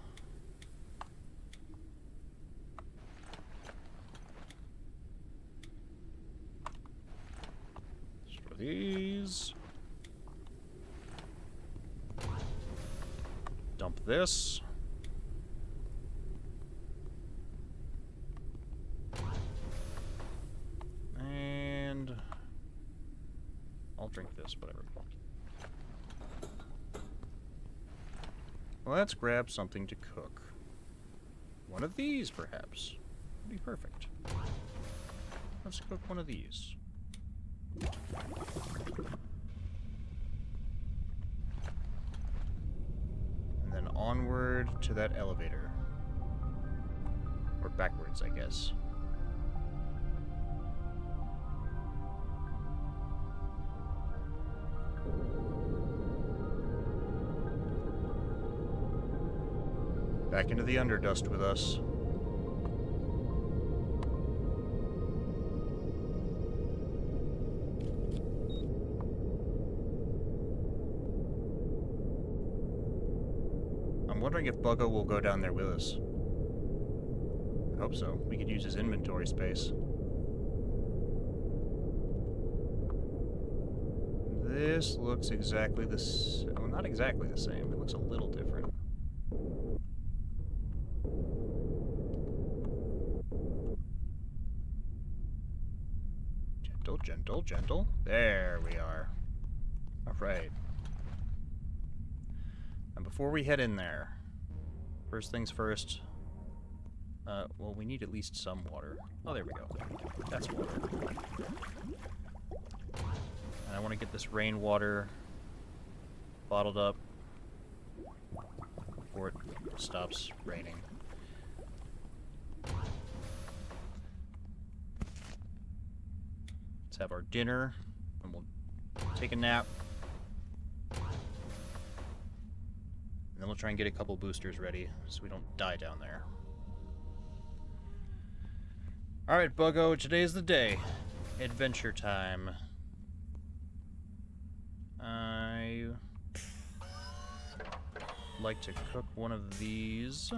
Store these. Dump this. Let's grab something to cook. One of these, perhaps. Would be perfect. Let's cook one of these. And then onward to that elevator. Or backwards, I guess. Back into the Underdust with us. I'm wondering if Buggo will go down there with us. I hope so. We could use his inventory space. This looks exactly the same. Well, not exactly the same. It looks a little different. Gentle, gentle, gentle. There we are. Alright. And before we head in there, first things first, well, we need at least some water. Oh, there we go. That's water. And I want to get this rainwater bottled up before it stops raining. Let's have our dinner, and we'll take a nap. And then we'll try and get a couple boosters ready so we don't die down there. Alright, Buggo, today's the day. Adventure time. I like to cook one of these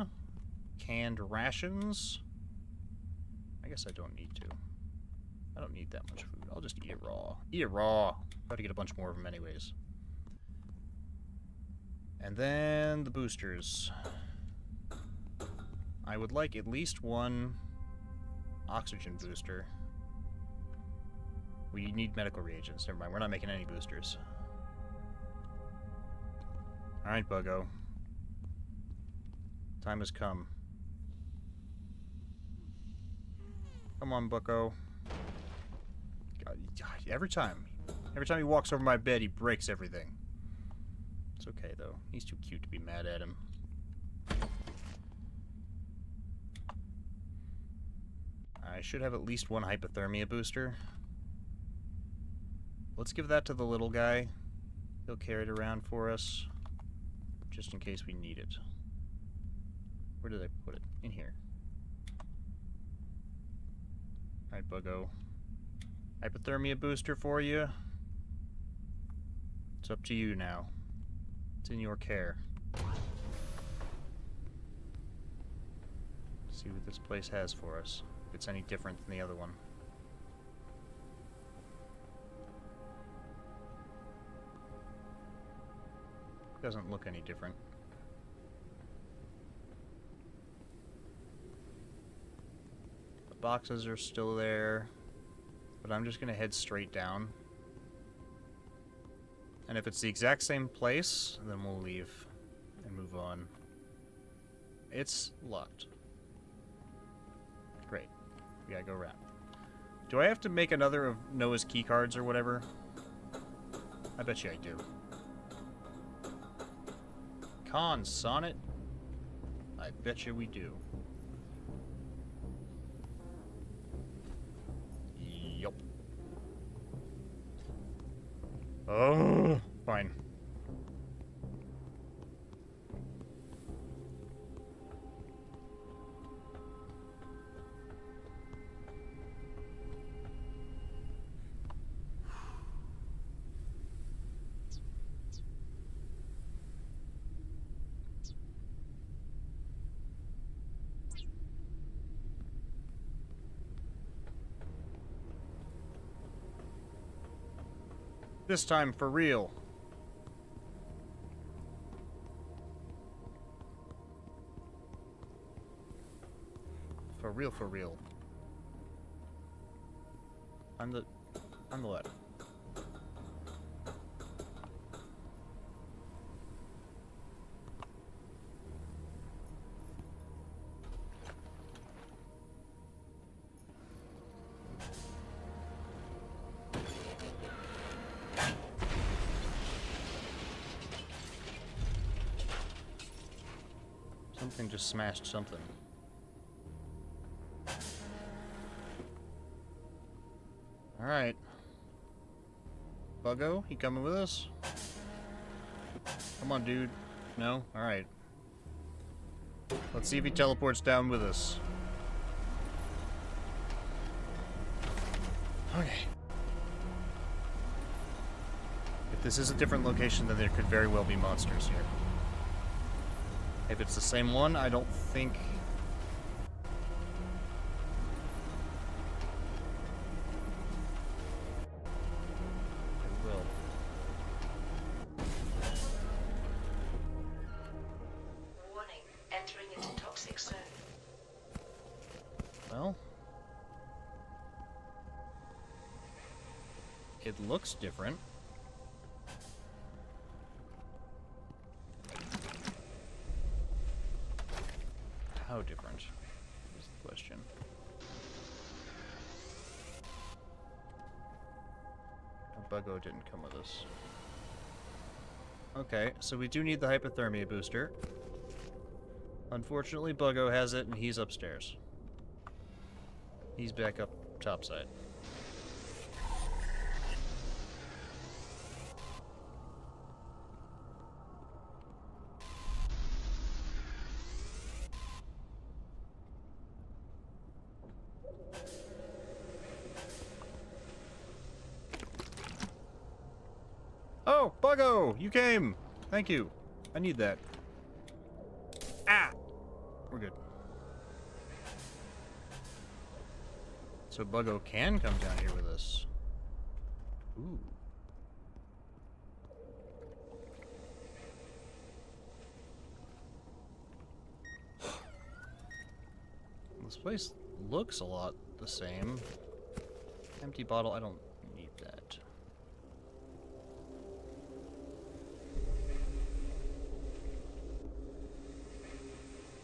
canned rations. I guess I don't need to. I don't need that much food. I'll just eat it raw. Eat it raw. Got to get a bunch more of them anyways. And then the boosters. I would like at least one oxygen booster. We need medical reagents. Never mind, we're not making any boosters. Alright, Buggo. Time has come. Come on, Bucko. God, every time he walks over my bed, he breaks everything. It's okay, though. He's too cute to be mad at him. I should have at least one hypothermia booster. Let's give that to the little guy. He'll carry it around for us, just in case we need it. Where did I put it? In here. Alright, Buggo. Hypothermia booster for you. It's up to you now. It's in your care. See what this place has for us. If it's any different than the other one. Doesn't look any different. The boxes are still there, but I'm just gonna head straight down. And if it's the exact same place, then we'll leave and move on. It's locked. Great. We gotta go around. Do I have to make another of Noah's key cards or whatever? I bet you I do. Con Sonnet? I bet you we do. Yup. Oh, fine. This time for real. For real, for real. I'm the left. Something just smashed something. Alright. Buggo, you coming with us? Come on, dude. No? Alright. Let's see if he teleports down with us. Okay. If this is a different location, then there could very well be monsters here. If it's the same one, I don't think... it will. Warning, entering into toxic zone. Well... it looks different. How different is the question. Buggo didn't come with us. Okay, so we do need the hypothermia booster. Unfortunately, Buggo has it, and he's upstairs. He's back up topside. Oh, Buggo! You came! Thank you. I need that. Ah! We're good. So Buggo can come down here with us. Ooh. This place looks a lot the same. Empty bottle, I don't need that.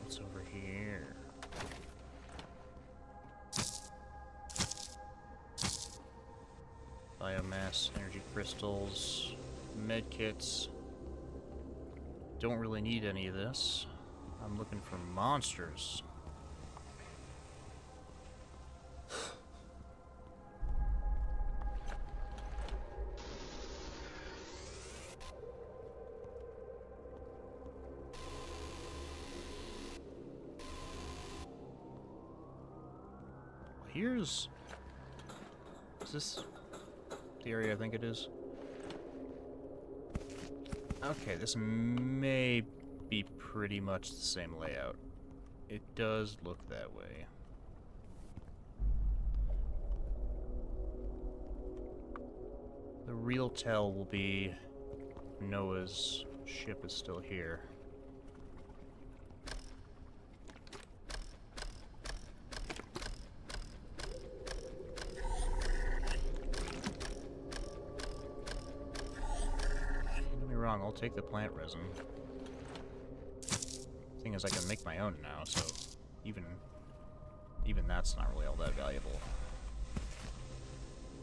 What's over here? Biomass, energy crystals, med kits. Don't really need any of this. I'm looking for monsters. Here's... is this the area I think it is? Okay, this may be pretty much the same layout. It does look that way. The real tell will be Noah's ship is still here. I'll take the plant resin. Thing is, I can make my own now, so even that's not really all that valuable.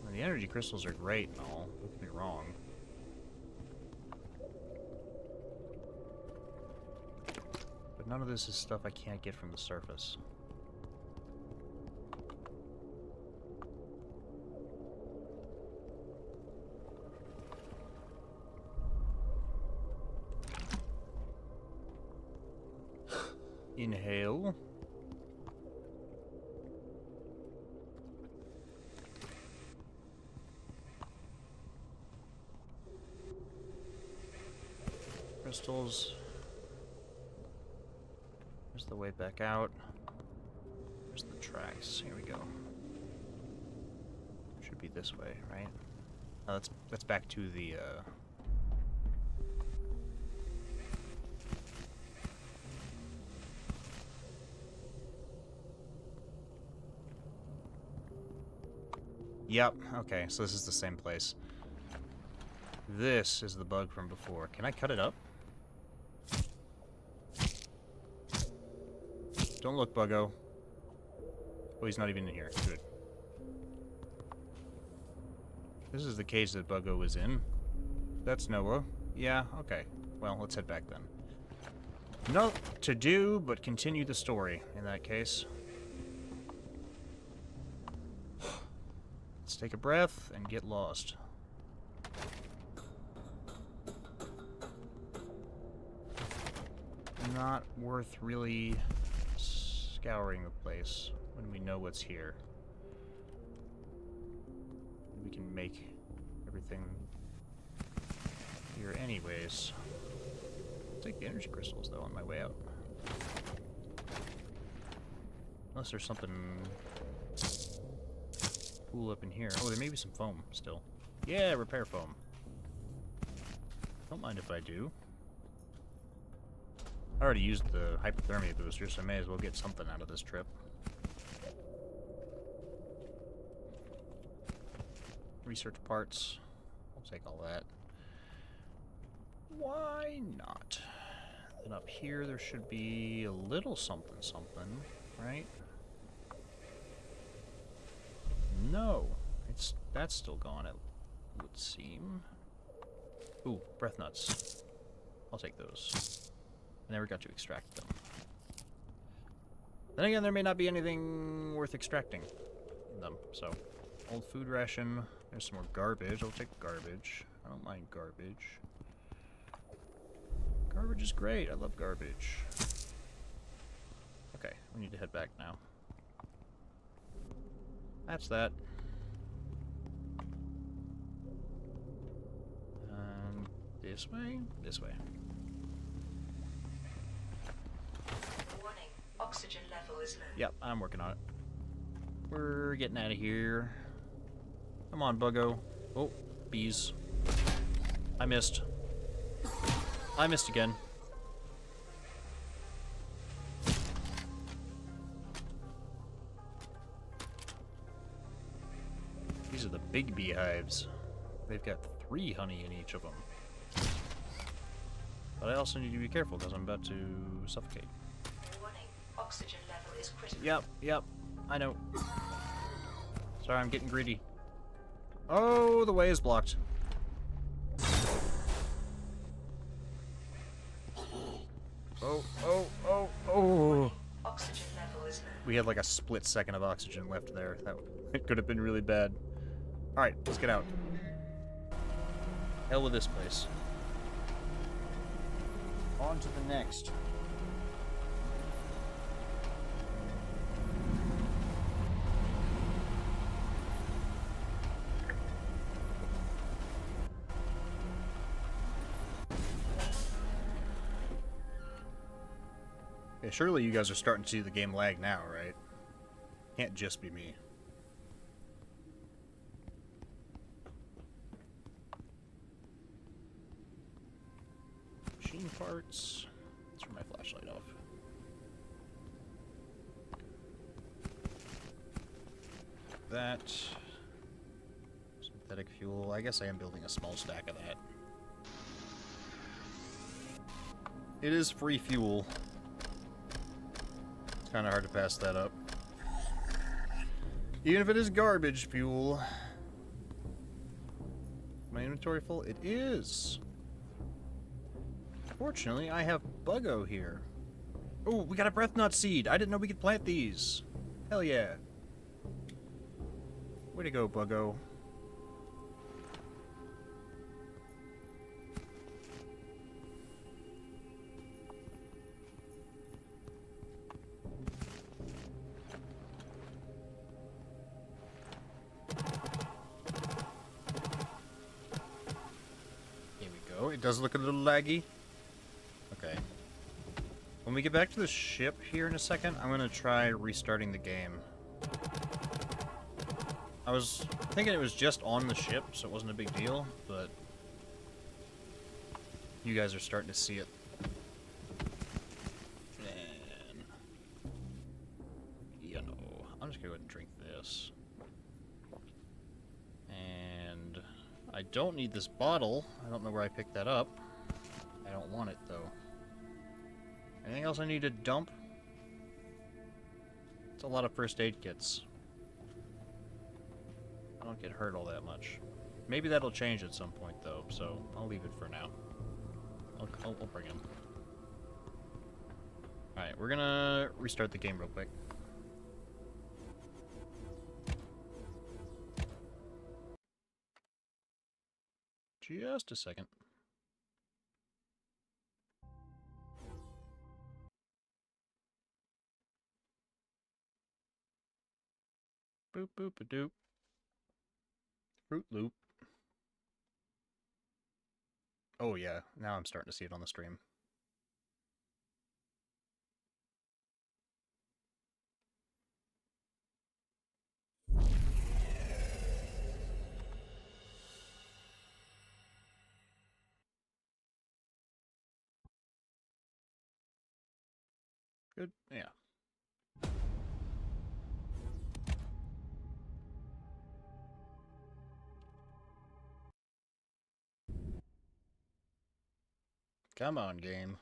And the energy crystals are great and all, don't get me wrong. But none of this is stuff I can't get from the surface. Inhale. Crystals. There's the way back out. There's the tracks. Here we go. Should be this way, right? Oh, that's back to the Yep, okay, so this is the same place. This is the bug from before. Can I cut it up? Don't look, Buggo. Oh, he's not even in here. Good. This is the cage that Buggo was in. That's Noah. Yeah, okay. Well, let's head back then. No to do, but continue the story in that case. Let's take a breath and get lost. Not worth really scouring the place when we know what's here. We can make everything here anyways. I'll take the energy crystals though on my way out. Unless there's something cool up in here. Oh, there may be some foam still. Yeah, repair foam. Don't mind if I do. I already used the hypothermia booster, so I may as well get something out of this trip. Research parts. I'll take all that. Why not? And up here there should be a little something something, right? No. That's still gone, it would seem. Ooh, breath nuts. I'll take those. I never got to extract them. Then again, there may not be anything worth extracting in them, so. Old food ration. There's some more garbage. I'll take garbage. I don't mind garbage. Garbage is great. I love garbage. Okay, we need to head back now. That's that. This way? This way. Warning, oxygen level is low. Yep, I'm working on it. We're getting out of here. Come on, Buggo. Oh, bees. I missed. I missed again. These are the big beehives. They've got 3 honey in each of them. But I also need to be careful because I'm about to suffocate. Warning, oxygen level is critical. Yep, I know. Sorry, I'm getting greedy. Oh, the way is blocked. Oh. Oxygen level is low. We had like a split second of oxygen left there. It could have been really bad. Alright, let's get out. Hell with this place. On to the next. Okay, surely you guys are starting to see the game lag now, right? Can't just be me. Machine parts. Let's turn my flashlight off. That. Synthetic fuel. I guess I am building a small stack of that. It is free fuel. It's kind of hard to pass that up. Even if it is garbage fuel. My inventory full? It is. Fortunately, I have Buggo here. Oh, we got a breath nut seed. I didn't know we could plant these. Hell yeah. Way to go, Buggo. Here we go. It does look a little laggy. Okay. When we get back to the ship here in a second, I'm going to try restarting the game. I was thinking it was just on the ship, so it wasn't a big deal, but you guys are starting to see it. And, you know, I'm just going to go ahead and drink this. And I don't need this bottle. I don't know where I picked that up. I don't want it, though. Anything else I need to dump? It's a lot of first aid kits. I don't get hurt all that much. Maybe that'll change at some point, though, so I'll leave it for now. I'll bring him. Alright, we're gonna restart the game real quick. Just a second. Boop boop a doop. Fruit Loop. Oh yeah, now I'm starting to see it on the stream. Good, yeah. Come on, game.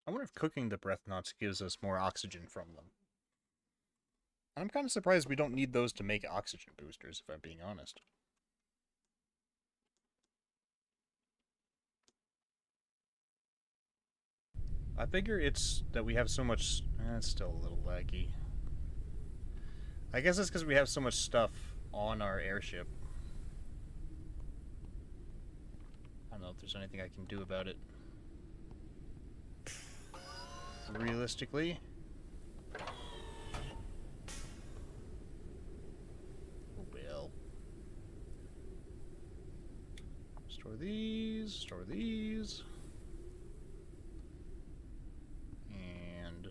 I wonder if cooking the breath knots gives us more oxygen from them. I'm kind of surprised we don't need those to make oxygen boosters, if I'm being honest. I figure it's that we have so much... it's still a little laggy. I guess it's because we have so much stuff on our airship. I don't know if there's anything I can do about it. Realistically. Oh well. Store these, store these. And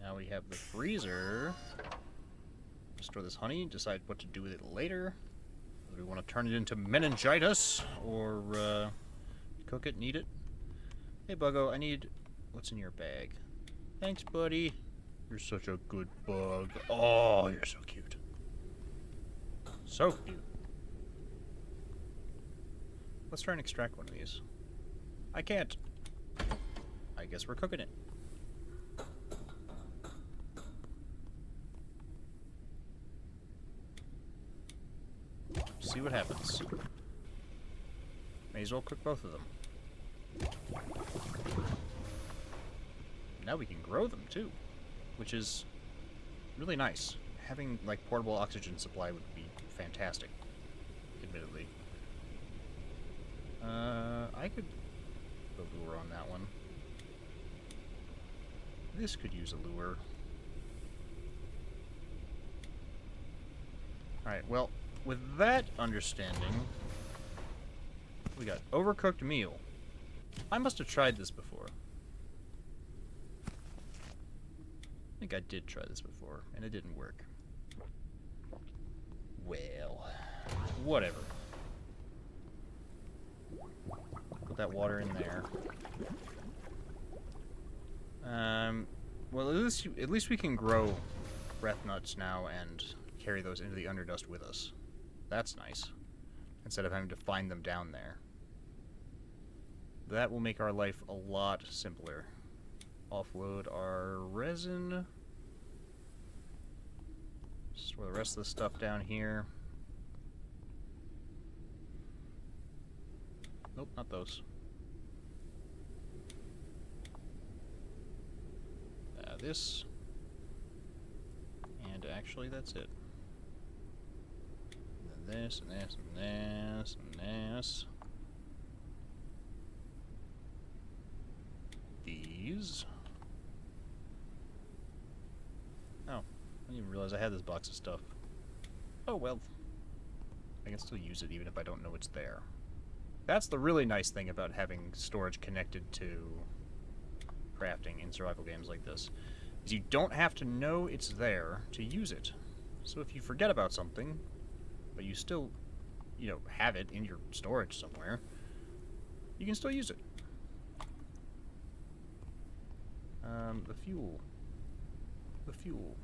now we have the freezer. Store this honey, decide what to do with it later. Whether we want to turn it into meningitis or cook it and eat it. Hey Buggo, I need... what's in your bag? Thanks, buddy. You're such a good bug. Oh, you're so cute. So cute. Let's try and extract one of these. I can't. I guess we're cooking it. See what happens. May as well cook both of them. Now we can grow them too, which is really nice. Having like portable oxygen supply would be fantastic, admittedly. I could put a lure on that one. This could use a lure. Alright, well, with that understanding, we got overcooked meal. I must have tried this before. I think I did try this before, and it didn't work. Well, whatever. Put that water in there. Well, at least we can grow breath nuts now and carry those into the Underdust with us. That's nice. Instead of having to find them down there. That will make our life a lot simpler. Offload our resin. Store the rest of the stuff down here. Nope, not those. This. And actually, that's it. And then this, and this, and this, and this. These. Oh, I didn't even realize I had this box of stuff. Oh well. I can still use it even if I don't know it's there. That's the really nice thing about having storage connected to crafting in survival games like this, is you don't have to know it's there to use it. So if you forget about something, but you still, you know, have it in your storage somewhere, you can still use it. The fuel. The fuel.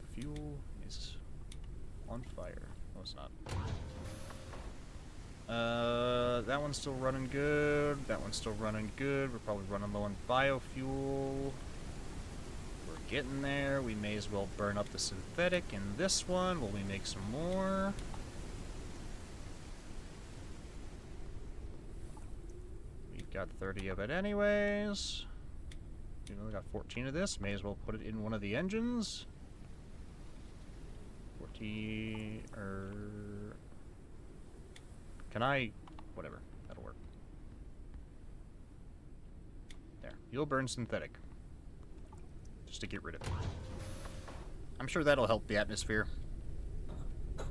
The fuel is on fire. No, it's not. That that one's still running good. That one's still running good. We're probably running low on biofuel. We're getting there. We may as well burn up the synthetic in this one while we make some more. We've got 30 of it anyways. We only got 14 of this. May as well put it in one of the engines. 40... Can I... Whatever. That'll work. There. You'll burn synthetic. Just to get rid of it. I'm sure that'll help the atmosphere. Do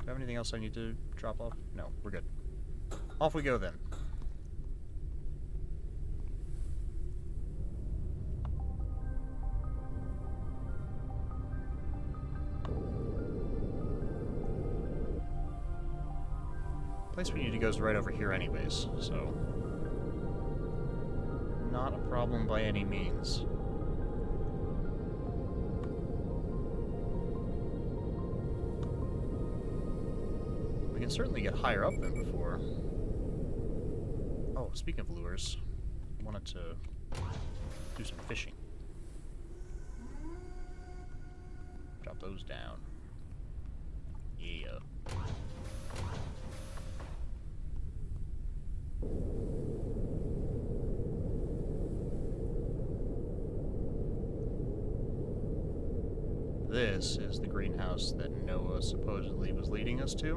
I have anything else I need to drop off? No, we're good. Off we go then. Place we need to go is right over here anyways, so not a problem by any means. We can certainly get higher up than before. Oh, speaking of lures, I wanted to do some fishing. Drop those down. Yeah. This is the greenhouse that Noah supposedly was leading us to.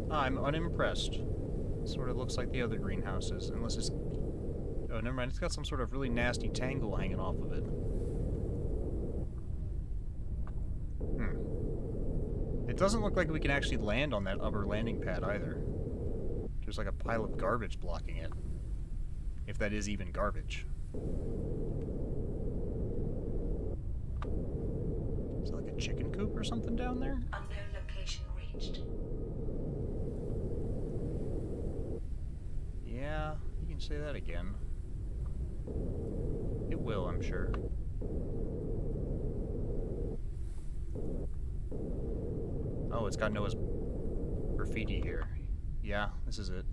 I'm unimpressed. Sort of looks like the other greenhouses, unless it's... Oh, never mind, it's got some sort of really nasty tangle hanging off of it. It doesn't look like we can actually land on that upper landing pad either. There's like a pile of garbage blocking it. If that is even garbage. Is it like a chicken coop or something down there? Unknown location reached. Yeah, you can say that again. It will, I'm sure. Oh, it's got Noah's graffiti here. Yeah, this is it.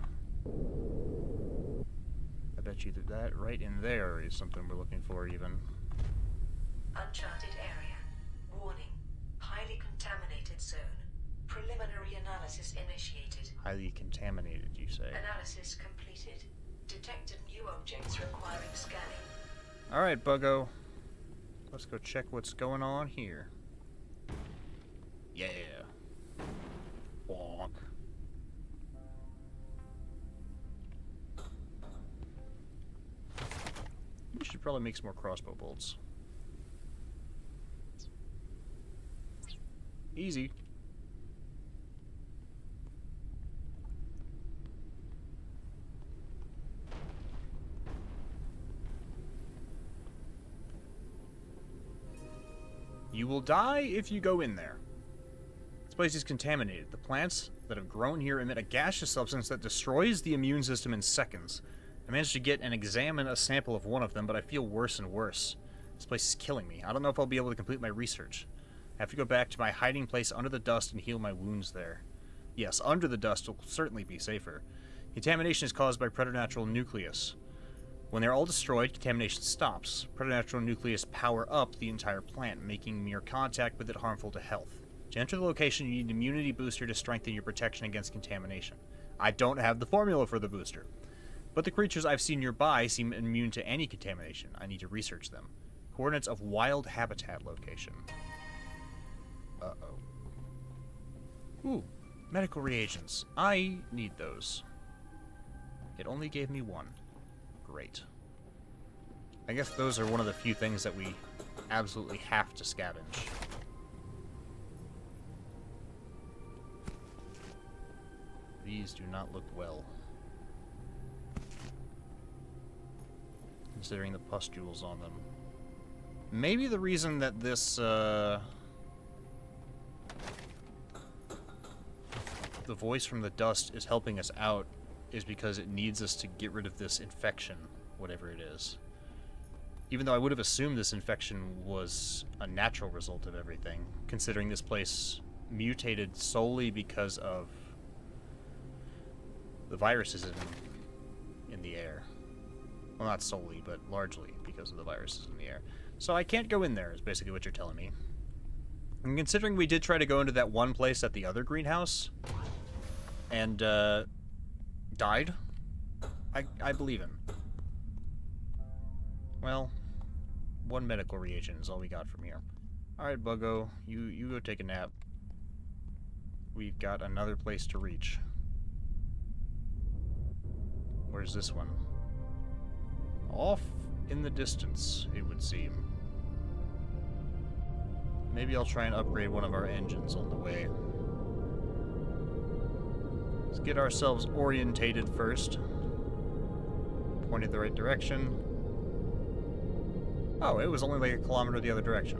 I bet you that right in there is something we're looking for, even. Uncharted area. Warning. Highly contaminated zone. Preliminary analysis initiated. Highly contaminated, you say? Analysis completed. Detected new objects requiring scanning. Alright, Buggo. Let's go check what's going on here. Yeah. Bonk. We should probably make some more crossbow bolts. Easy. You will die if you go in there. This place is contaminated. The plants that have grown here emit a gaseous substance that destroys the immune system in seconds. I managed to get and examine a sample of one of them, but I feel worse and worse. This place is killing me. I don't know if I'll be able to complete my research. I have to go back to my hiding place under the dust and heal my wounds there. Yes, under the dust will certainly be safer. Contamination is caused by preternatural nucleus. When they're all destroyed, contamination stops. Preternatural nucleus power up the entire plant, making mere contact with it harmful to health. To enter the location, you need an immunity booster to strengthen your protection against contamination. I don't have the formula for the booster, but the creatures I've seen nearby seem immune to any contamination. I need to research them. Coordinates of wild habitat location. Uh-oh. Ooh, medical reagents. I need those. It only gave me one. Great. I guess those are one of the few things that we absolutely have to scavenge. These do not look well. Considering the pustules on them. Maybe the reason that this, the voice from the dust is helping us out is because it needs us to get rid of this infection, whatever it is. Even though I would have assumed this infection was a natural result of everything, considering this place mutated solely because of the virus is in the air. Well, not solely, but largely because of the viruses in the air. So I can't go in there, is basically what you're telling me. And considering we did try to go into that one place at the other greenhouse, and, died, I believe him. Well, one medical reagent is all we got from here. Alright, Buggo, you go take a nap. We've got another place to reach. Where's this one? Off in the distance, it would seem. Maybe I'll try and upgrade one of our engines on the way. Let's get ourselves orientated first. Pointed the right direction. Oh, it was only like a kilometer the other direction.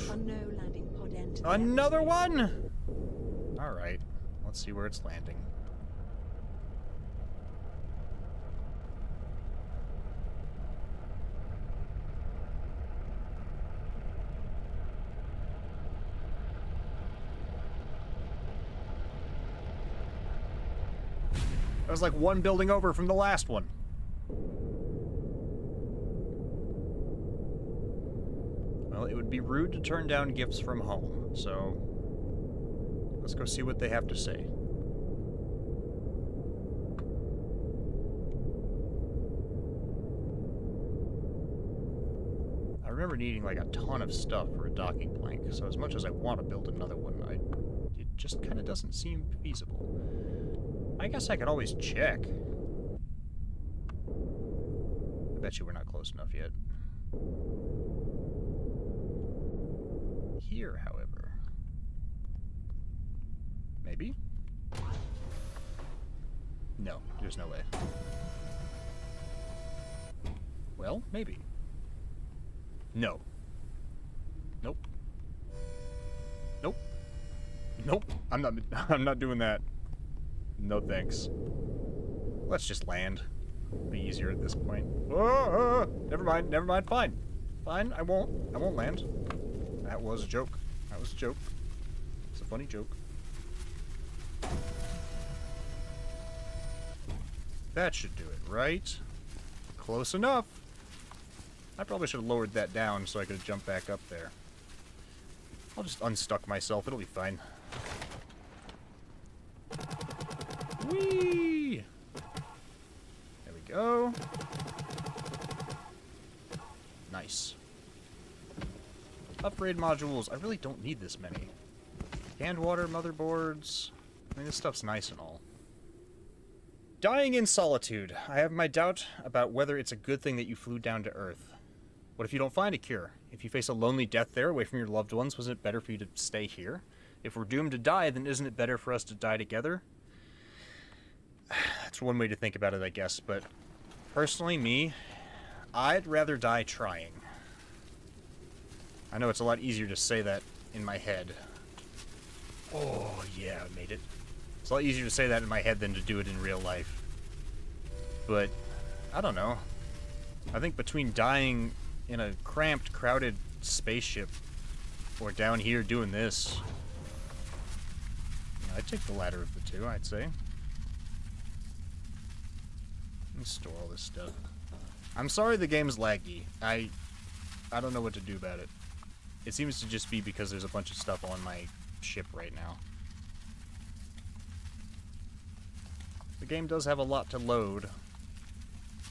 Unknown landing pod entered the Another atmosphere. one?! Alright, let's see where it's landing. That was like one building over from the last one. Well, it would be rude to turn down gifts from home, so let's go see what they have to say. I remember needing like a ton of stuff for a docking plank, so as much as I want to build another one, it just kind of doesn't seem feasible. I guess I could always check. I bet you we're not close enough yet. Here, however. Maybe? No, there's no way. Well, maybe. No. Nope. Nope. Nope. I'm not doing that. No thanks. Let's just land. Be easier at this point. Oh, never mind, fine. Fine, I won't land. That was a joke. That was a joke. It's a funny joke. That should do it, right? Close enough. I probably should have lowered that down so I could have jumped back up there. I'll just unstuck myself, it'll be fine. Whee! There we go. Nice. Upgrade modules. I really don't need this many. Canned water, motherboards. I mean, this stuff's nice and all. Dying in solitude. I have my doubt about whether it's a good thing that you flew down to Earth. What if you don't find a cure? If you face a lonely death there, away from your loved ones, wasn't it better for you to stay here? If we're doomed to die, then isn't it better for us to die together? That's one way to think about it, I guess, but personally, me, I'd rather die trying. I know it's a lot easier to say that in my head. Oh, yeah, I made it. It's a lot easier to say that in my head than to do it in real life. But, I don't know. I think between dying in a cramped, crowded spaceship or down here doing this, I'd take the latter of the two, I'd say. Let me store all this stuff. I'm sorry the game's laggy. I don't know what to do about it. It seems to just be because there's a bunch of stuff on my ship right now. The game does have a lot to load.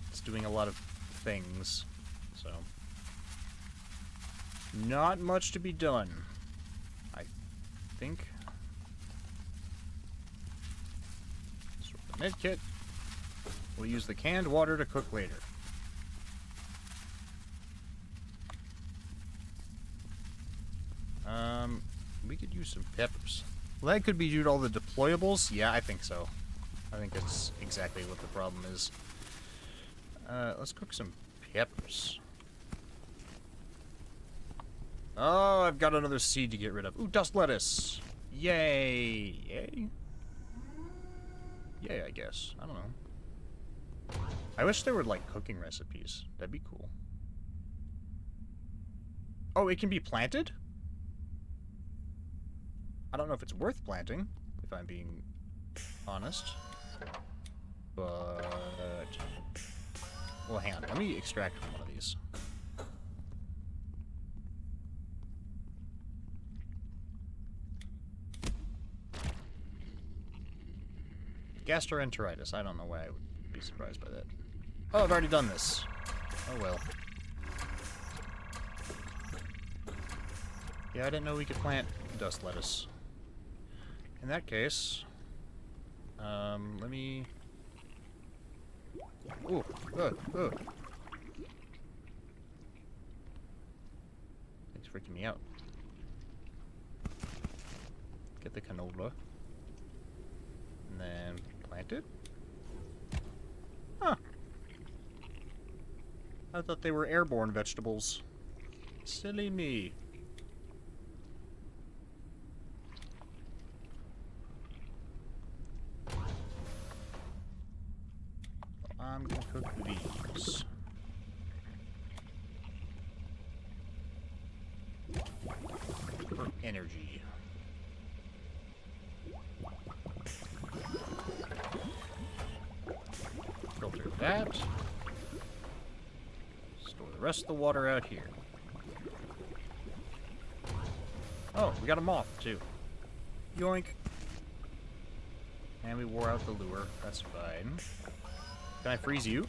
It's doing a lot of things, so not much to be done, I think. Sort the medkit. We'll use the canned water to cook later. We could use some peppers. Well, that could be due to all the deployables. Yeah, I think so. I think that's exactly what the problem is. Let's cook some peppers. Oh, I've got another seed to get rid of. Ooh, dust lettuce. Yay. Yay? Yay, I guess. I don't know. I wish there were, like, cooking recipes. That'd be cool. Oh, it can be planted? I don't know if it's worth planting, if I'm being honest. But... well, hang on. Let me extract from one of these. Gastroenteritis. I don't know why I would be surprised by that. Oh, I've already done this. Oh well. Yeah, I didn't know we could plant dust lettuce. In that case, let me... ooh, it's freaking me out. Get the canola. And then plant it. Huh. I thought they were airborne vegetables. Silly me. I'm gonna cook these. For energy. Filter that. Store the rest of the water out here. Oh, we got a moth too. Yoink. And we wore out the lure. That's fine. Can I freeze you?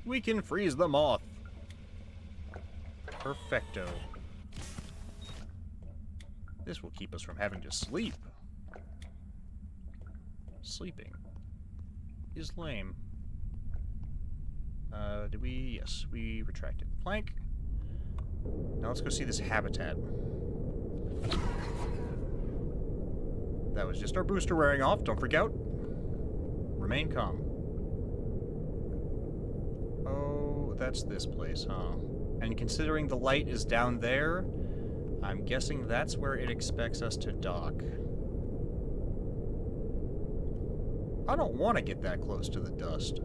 We can freeze the moth. Perfecto. This will keep us from having to sleep. Sleeping is lame. Did we? Yes, we retracted. Plank. Now let's go see this habitat. That was just our booster wearing off. Don't freak out. Remain calm. Oh, that's this place, huh? And considering the light is down there, I'm guessing that's where it expects us to dock. I don't want to get that close to the dust.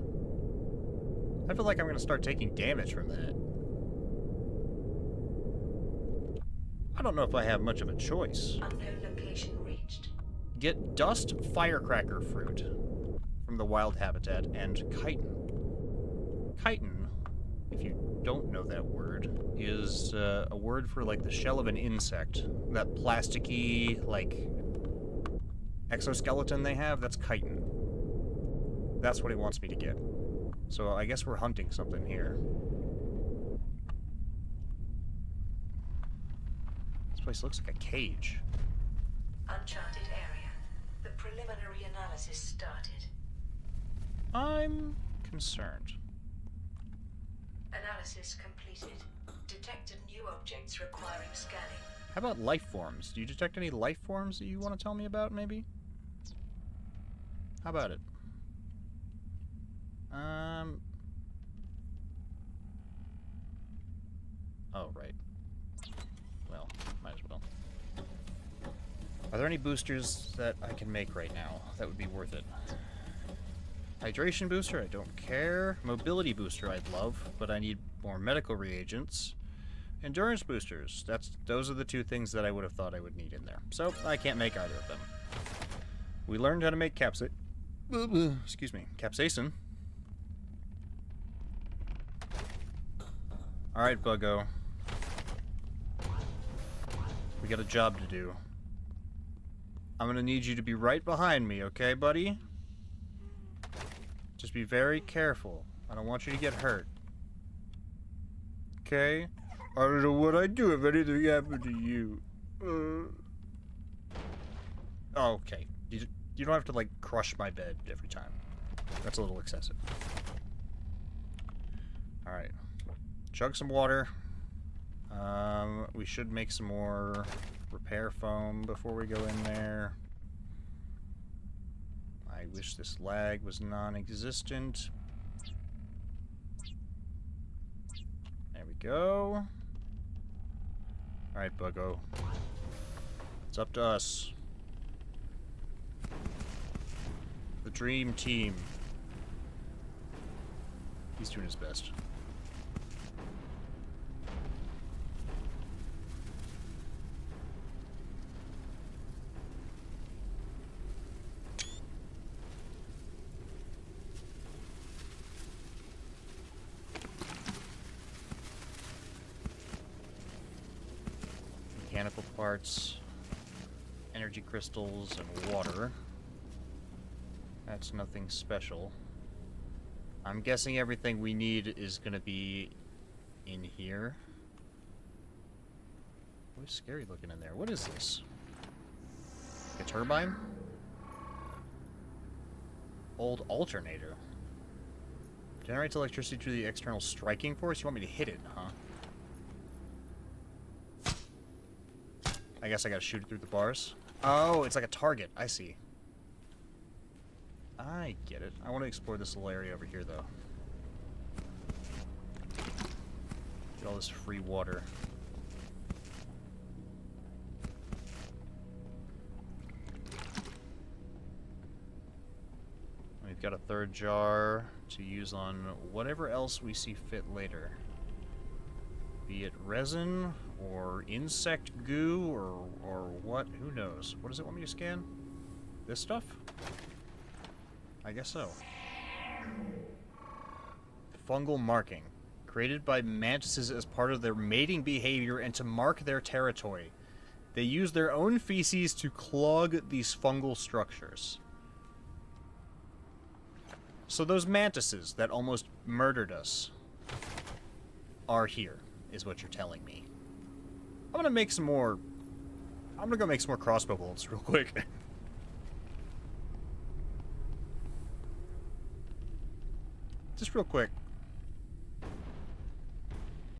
I feel like I'm going to start taking damage from that. I don't know if I have much of a choice. Unknown location reached. Get dust firecracker fruit from the wild habitat and chitin. Chitin, if you don't know that word, is a word for like the shell of an insect. That plasticky, like, exoskeleton they have, that's chitin. That's what it wants me to get. So I guess we're hunting something here. This place looks like a cage. Uncharted area. The preliminary analysis started. I'm concerned. Analysis completed. Detected new objects requiring scanning. How about life forms? Do you detect any life forms that you want to tell me about, maybe? How about it? Oh, right. Well, might as well. Are there any boosters that I can make right now that would be worth it? Hydration booster, I don't care. Mobility booster, I'd love, but I need more medical reagents. Endurance boosters, those are the two things that I would have thought I would need in there. So, I can't make either of them. We learned how to make excuse me, capsaicin. Alright, Buggo. We got a job to do. I'm gonna need you to be right behind me, okay, buddy? Just be very careful. I don't want you to get hurt. Okay? I don't know what I'd do if anything happened to you. Oh, okay. You don't have to, like, crush my bed every time. That's a little excessive. Alright. Chug some water. We should make some more repair foam before we go in there. I wish this lag was non-existent. There we go. Alright, Buggo. It's up to us. The dream team. He's doing his best. parts, energy crystals, and water. That's nothing special. I'm guessing everything we need is gonna be in here. Oh, it's scary looking in there. What is this? A turbine? Old alternator. Generates electricity through the external striking force? You want me to hit it, huh? I guess I gotta shoot it through the bars. Oh, it's like a target. I see. I get it. I want to explore this little area over here, though. Get all this free water. We've got a third jar to use on whatever else we see fit later. Be it resin, or insect goo, or what? Who knows? What does it want me to scan? This stuff? I guess so. Fungal marking. Created by mantises as part of their mating behavior and to mark their territory. They use their own feces to clog these fungal structures. So those mantises that almost murdered us are here, is what you're telling me. I'm gonna make some more... I'm gonna go make some more crossbow bolts real quick. Just real quick.